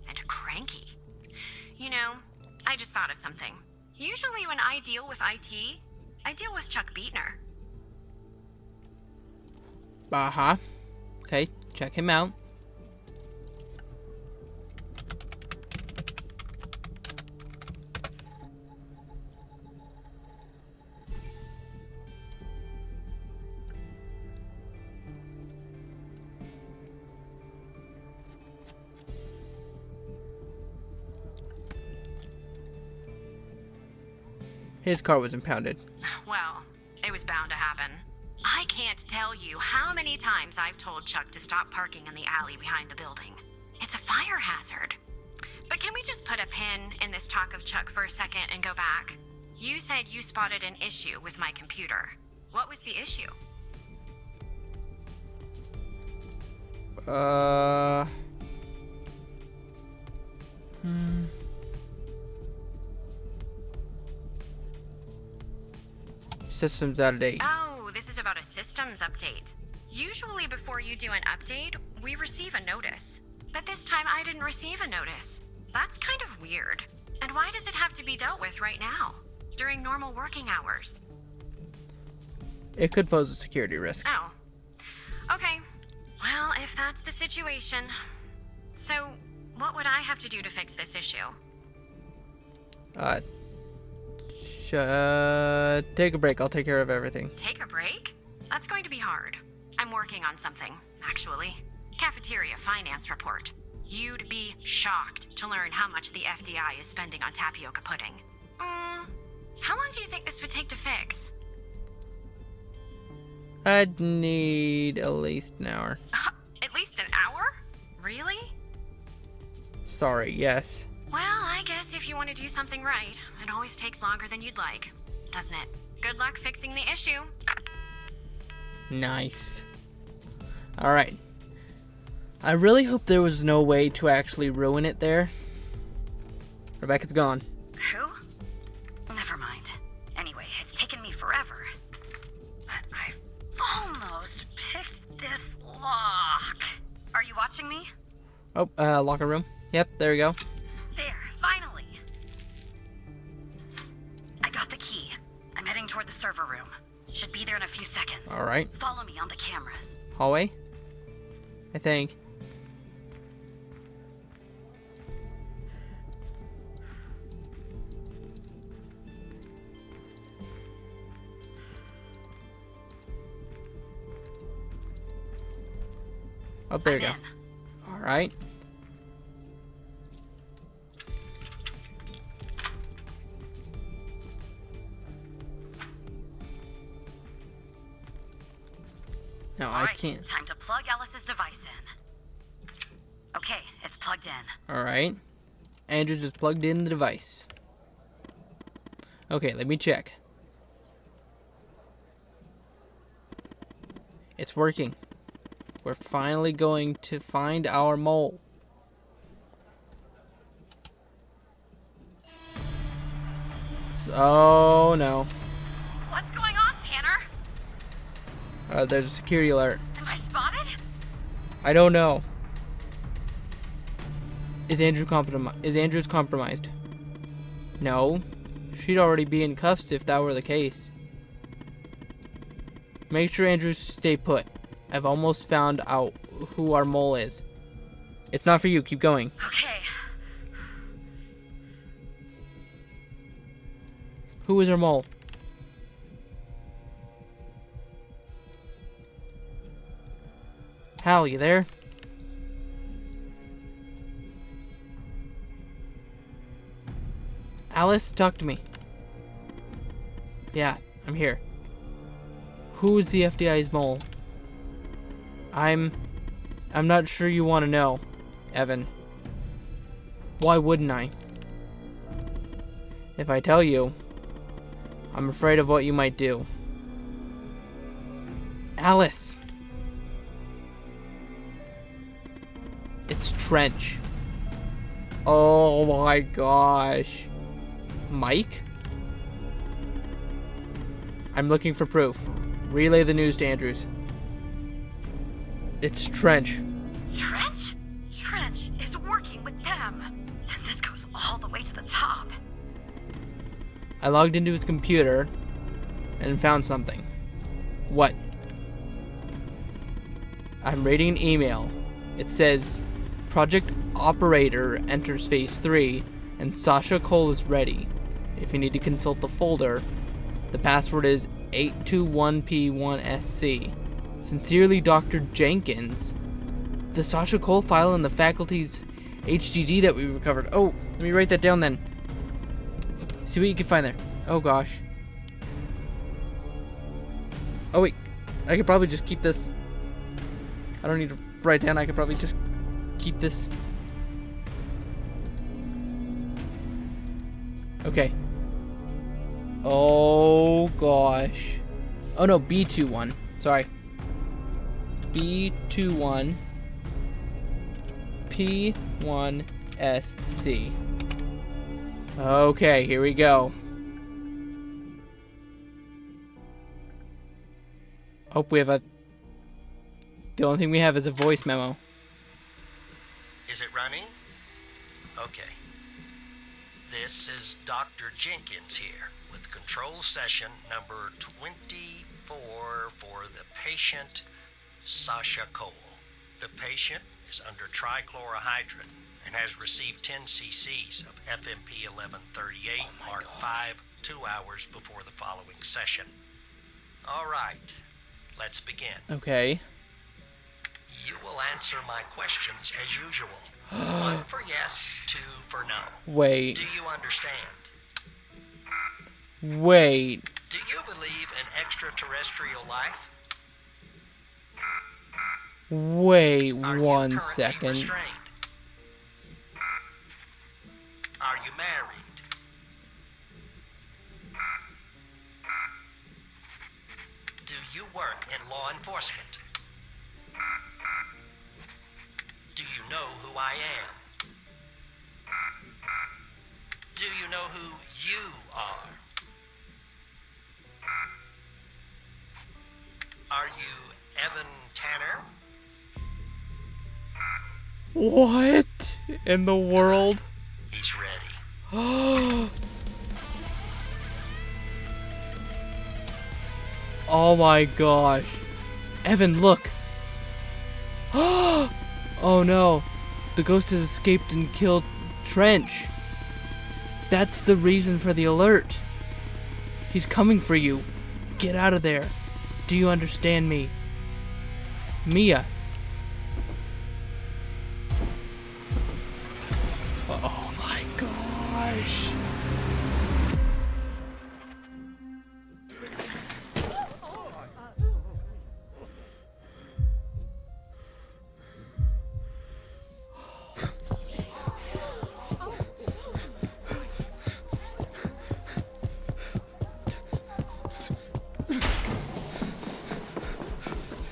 And cranky. You know, I just thought of something. Usually when I deal with IT, I deal with Chuck Beatner. Uh-huh. Okay, check him out. His car was impounded. Well, it was bound to happen. I can't tell you how many times I've told Chuck to stop parking in the alley behind the building. It's a fire hazard. But can we just put a pin in this talk of Chuck for a second and go back? You said you spotted an issue with my computer. What was the issue? System's out of date. Oh, this is about a systems update. Usually before you do an update, we receive a notice. But this time I didn't receive a notice. That's kind of weird. And why does it have to be dealt with right now? During normal working hours? It could pose a security risk. Oh. Okay. Well, if that's the situation. So, what would I have to do to fix this issue? Take a break. I'll take care of everything. Take a break? That's going to be hard. I'm working on something, actually. Cafeteria finance report. You'd be shocked to learn how much the FDI is spending on tapioca pudding. How long do you think this would take to fix? I'd need at least an hour. At least an hour? Really? Sorry, yes. Well, I guess if you want to do something right, it always takes longer than you'd like, doesn't it? Good luck fixing the issue. Nice. Alright. I really hope there was no way to actually ruin it there. Rebecca's gone. Who? Never mind. Anyway, it's taken me forever. But I've almost picked this lock. Are you watching me? Oh, locker room. Yep, there we go. There, finally. I got the key. I'm heading toward the server room. Should be there in a few seconds. Alright. Follow me on the cameras. Hallway? I think. Oh, there you go. Alright. No, I can't. Time to plug Alice's device in. Okay, it's plugged in. Alright. Andrews just plugged in the device. Okay, let me check. It's working. We're finally going to find our mole. Oh no. What's going on, Tanner? There's a security alert. Am I spotted? I don't know. Is Andrews compromised? No. She'd already be in cuffs if that were the case. Make sure Andrews stay put. I've almost found out who our mole is. It's not for you. Keep going. Okay. Who is our mole? Hal, you there? Alice, talk to me. Yeah, I'm here. Who is the FDI's mole? I'm not sure you want to know, Evan. Why wouldn't I? If I tell you, I'm afraid of what you might do. Alice! It's Trench. Oh my gosh. Mike? I'm looking for proof. Relay the news to Andrews. It's Trench. Trench? Trench is working with them. And this goes all the way to the top. I logged into his computer and found something. What? I'm reading an email. It says, Project Operator enters Phase 3 and Sasha Cole is ready. If you need to consult the folder, the password is 821P1SC. Sincerely, Dr. Jenkins. The Sasha Cole file in the faculty's HDD that we recovered. Oh, let me write that down then. See what you can find there. Oh gosh. Oh wait, I could probably just keep this. I don't need to write down. I could probably just keep this. Okay. Oh gosh. Oh no, B21. Sorry. B21 P1SC. Okay, here we go. Hope we have a... The only thing we have is a voice memo. Is it running? Okay. This is Dr. Jenkins here with control session number 24 for the patient Sasha Cole. The patient is under trichlorohydrin and has received 10 cc's of FMP 1138 Mark 5 2 hours before the following session. All right, let's begin. Okay. You will answer my questions as usual. 1 for yes, 2 for no. Wait. Do you understand? Wait. Do you believe in extraterrestrial life? Wait Are you 1 currently second. restrained? Are you married? Do you work in law enforcement? Do you know who I am? Do you know who you are? Are you Evan Tanner? What in the world? He's ready. Oh my gosh. Evan, look. Oh no. The ghost has escaped and killed Trench. That's the reason for the alert. He's coming for you. Get out of there. Do you understand me? Mia. Oh my gosh.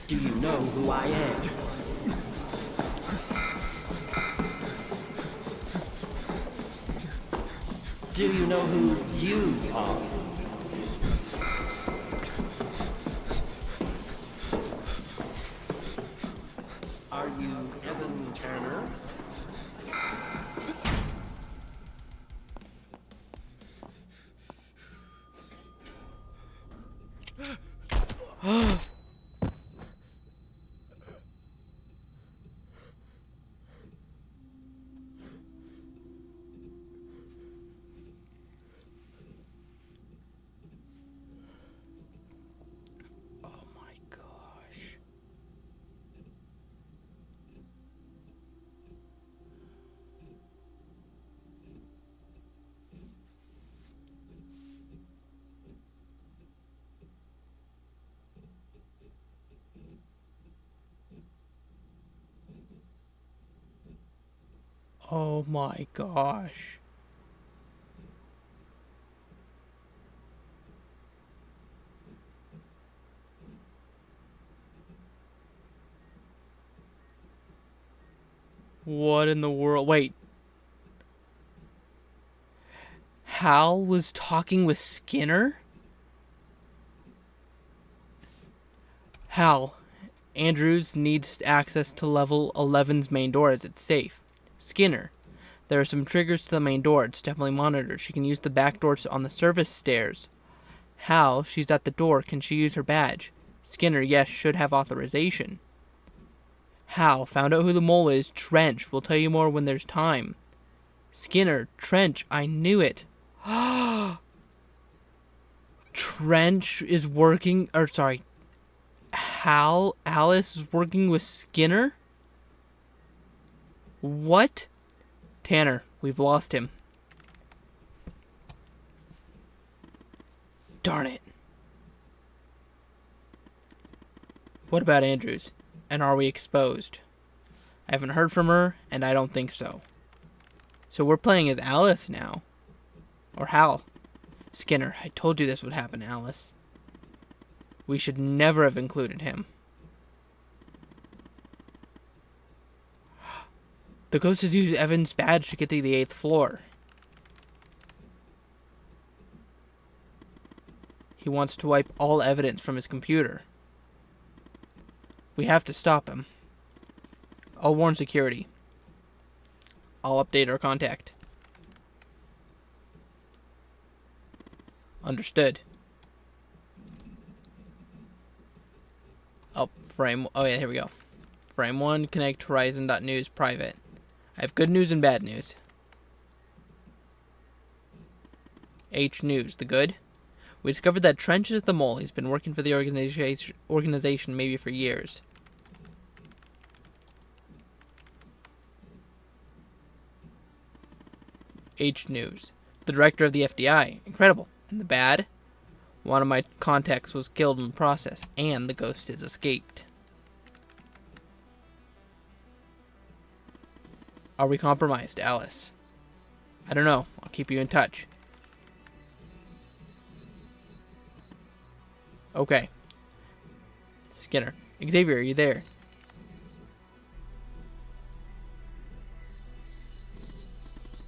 Do you know who I am? Do you know who you are? Are you Evan Tanner? Oh my gosh. What in the world? Wait. Hal was talking with Skinner? Hal, Andrews needs access to level 11's main door as it's safe. Skinner, there are some triggers to the main door. It's definitely monitored. She can use the back doors on the service stairs. Hal, she's at the door. Can she use her badge? Skinner, yes, should have authorization. Hal, found out who the mole is. Trench, we'll tell you more when there's time. Skinner, Trench, I knew it. Trench is working, or sorry, Hal, Alice is working with Skinner? What? Tanner, we've lost him. Darn it. What about Andrews? And are we exposed? I haven't heard from her, and I don't think so. So we're playing as Alice now. Or Hal. Skinner, I told you this would happen, Alice. We should never have included him. The ghost has used Evan's badge to get to the 8th floor. He wants to wipe all evidence from his computer. We have to stop him. I'll warn security. I'll update our contact. Understood. Oh, frame. Oh yeah, here we go. Frame 1, connect horizon.news private. I have good news and bad news. H News, the good? We discovered that Trench is the mole. He's been working for the organization maybe for years. H News. The director of the FDI. Incredible. And the bad? One of my contacts was killed in the process, and the ghost has escaped. Are we compromised, Alice? I don't know. I'll keep you in touch. Okay. Skinner. Xavier, are you there?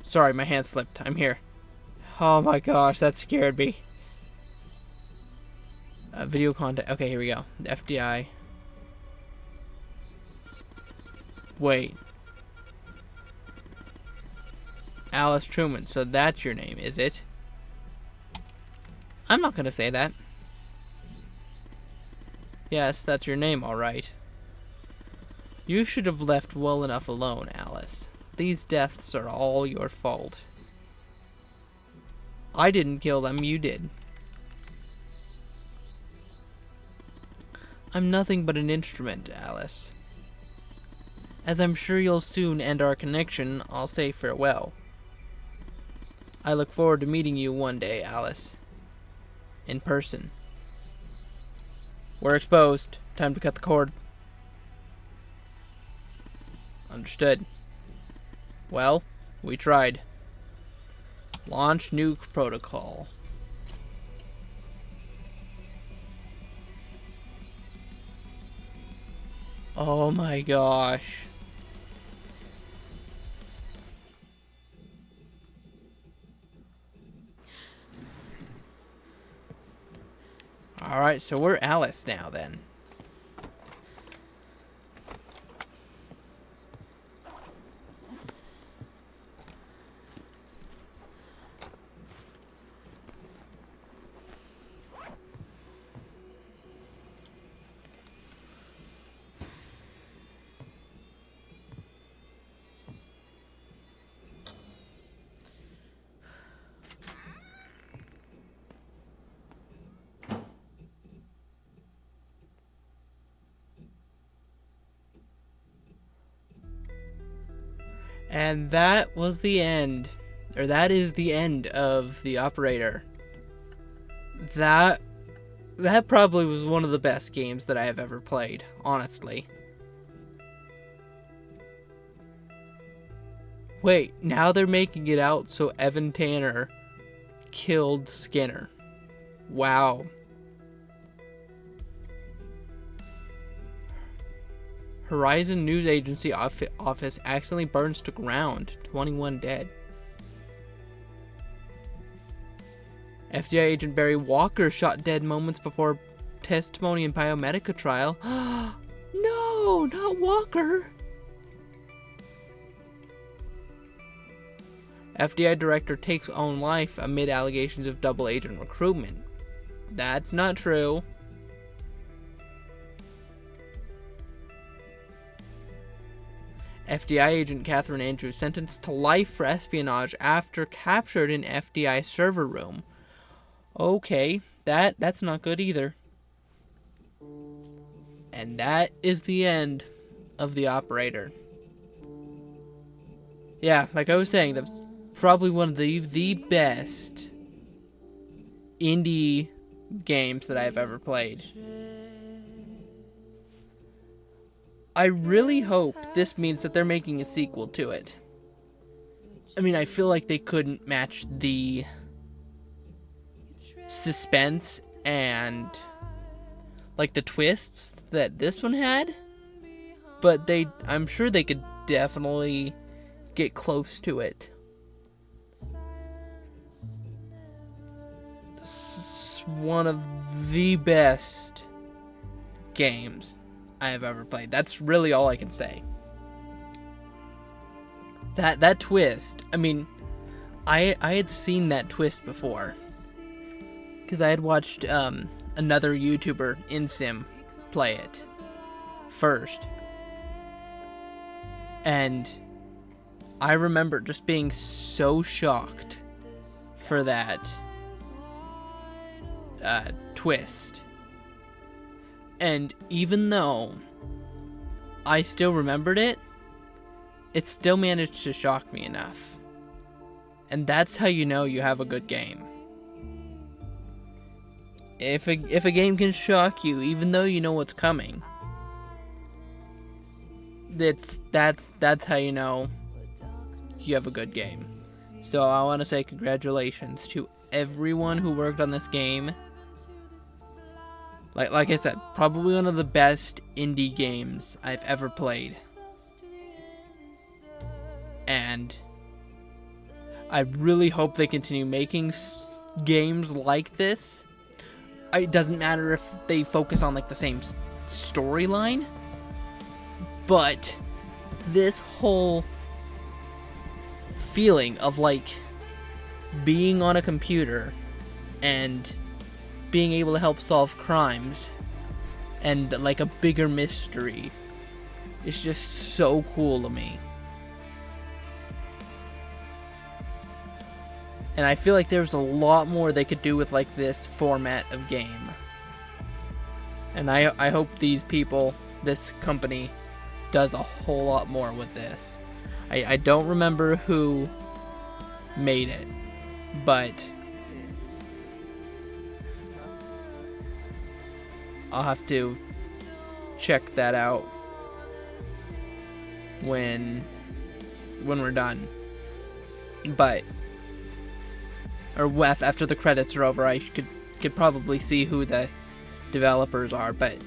Sorry, my hand slipped. I'm here. Oh my gosh, that scared me. Video contact. Okay, here we go. The FDI. Wait. Alice Truman. So that's your name, is it? I'm not gonna say that. Yes, that's your name, alright. You should have left well enough alone, Alice. These deaths are all your fault. I didn't kill them, you did. I'm nothing but an instrument, Alice. As I'm sure you'll soon end our connection, I'll say farewell. I look forward to meeting you one day, Alice. In person. We're exposed. Time to cut the cord. Understood. Well, we tried. Launch nuke protocol. Oh my gosh. Alright, so we're Alice now then. And that was the end. Or that is the end of The Operator. That probably was one of the best games that I have ever played, honestly. Wait, now they're making it out so Evan Tanner killed Skinner. Wow. Horizon News Agency office accidentally burns to ground. 21 dead. FBI agent Barry Walker shot dead moments before testimony in Biomedica trial. No, not Walker. FBI director takes own life amid allegations of double agent recruitment. That's not true. FDI agent Catherine Andrews sentenced to life for espionage after captured in FDI server room. Okay, that's not good either. And that is the end of The Operator. Yeah, like I was saying, that's probably one of the best indie games that I've ever played. I really hope this means that they're making a sequel to it. I mean, I feel like they couldn't match the suspense and like the twists that this one had, but I'm sure they could definitely get close to it. This is one of the best games I have ever played. That's really all I can say. That twist, I mean, I had seen that twist before, because I had watched another YouTuber, InSim, play it first, and I remember just being so shocked for that twist. And even though I still remembered it, it still managed to shock me enough. And that's how you know you have a good game. If a game can shock you, even though you know what's coming, that's how you know you have a good game. So I want to say congratulations to everyone who worked on this game. Like I said, probably one of the best indie games I've ever played. And I really hope they continue making games like this. It doesn't matter if they focus on like the same storyline, but this whole feeling of like being on a computer and being able to help solve crimes and like a bigger mystery is just so cool to me. And I feel like there's a lot more they could do with like this format of game. And I hope these people, this company, does a whole lot more with this. I don't remember who made it, but I'll have to check that out when we're done. But after the credits are over, I could probably see who the developers are, but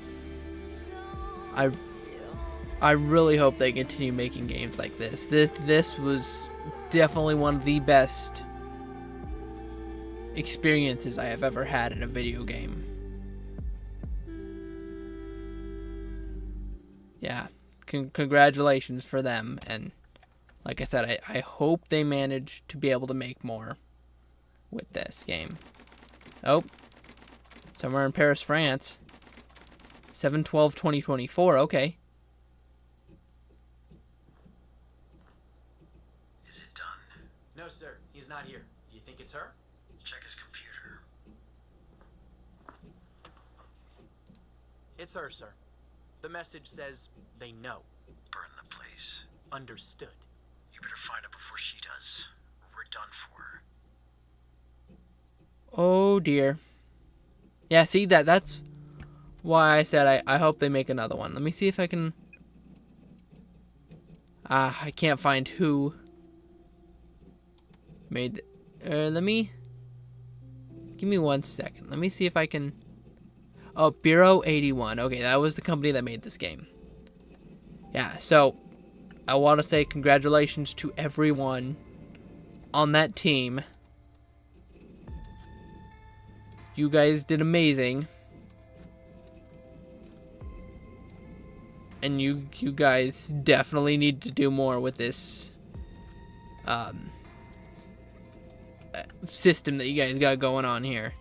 I really hope they continue making games like this. This was definitely one of the best experiences I have ever had in a video game. Yeah, congratulations for them, and like I said, I hope they manage to be able to make more with this game. Oh, somewhere in Paris, France. 7/12/2024, okay. Is it done? No, sir. He's not here. Do you think it's her? Check his computer. It's her, sir. The message says they know. Burn the place. Understood. You better find her before she does. We're done for. Oh dear. Yeah, see, that's why I said I hope they make another one. Let me see if I can... I can't find who made... let me... Give me 1 second. Let me see if I can... Oh, Bureau 81. Okay, that was the company that made this game. Yeah, so I want to say congratulations to everyone on that team. You guys did amazing. And you guys definitely need to do more with this system that you guys got going on here,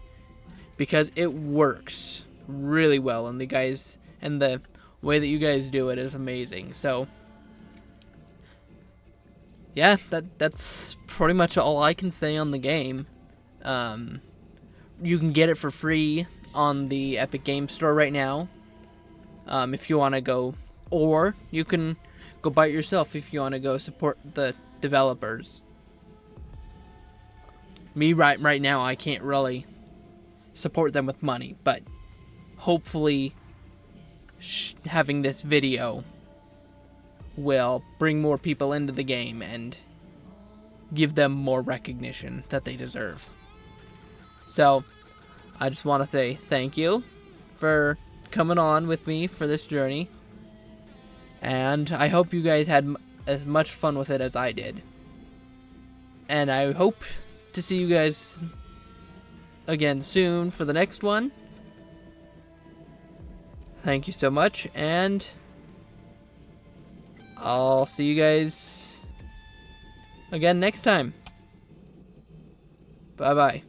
because it works really well, and the way that you guys do it is amazing. So yeah, that's pretty much all I can say on the game. You can get it for free on the Epic Game Store right now, if you want to go, or you can go buy it yourself if you want to go support the developers. Me right now, I can't really support them with money, but hopefully having this video will bring more people into the game and give them more recognition that they deserve. So, I just want to say thank you for coming on with me for this journey. And I hope you guys had as much fun with it as I did. And I hope to see you guys again soon for the next one. Thank you so much, and I'll see you guys again next time. Bye-bye.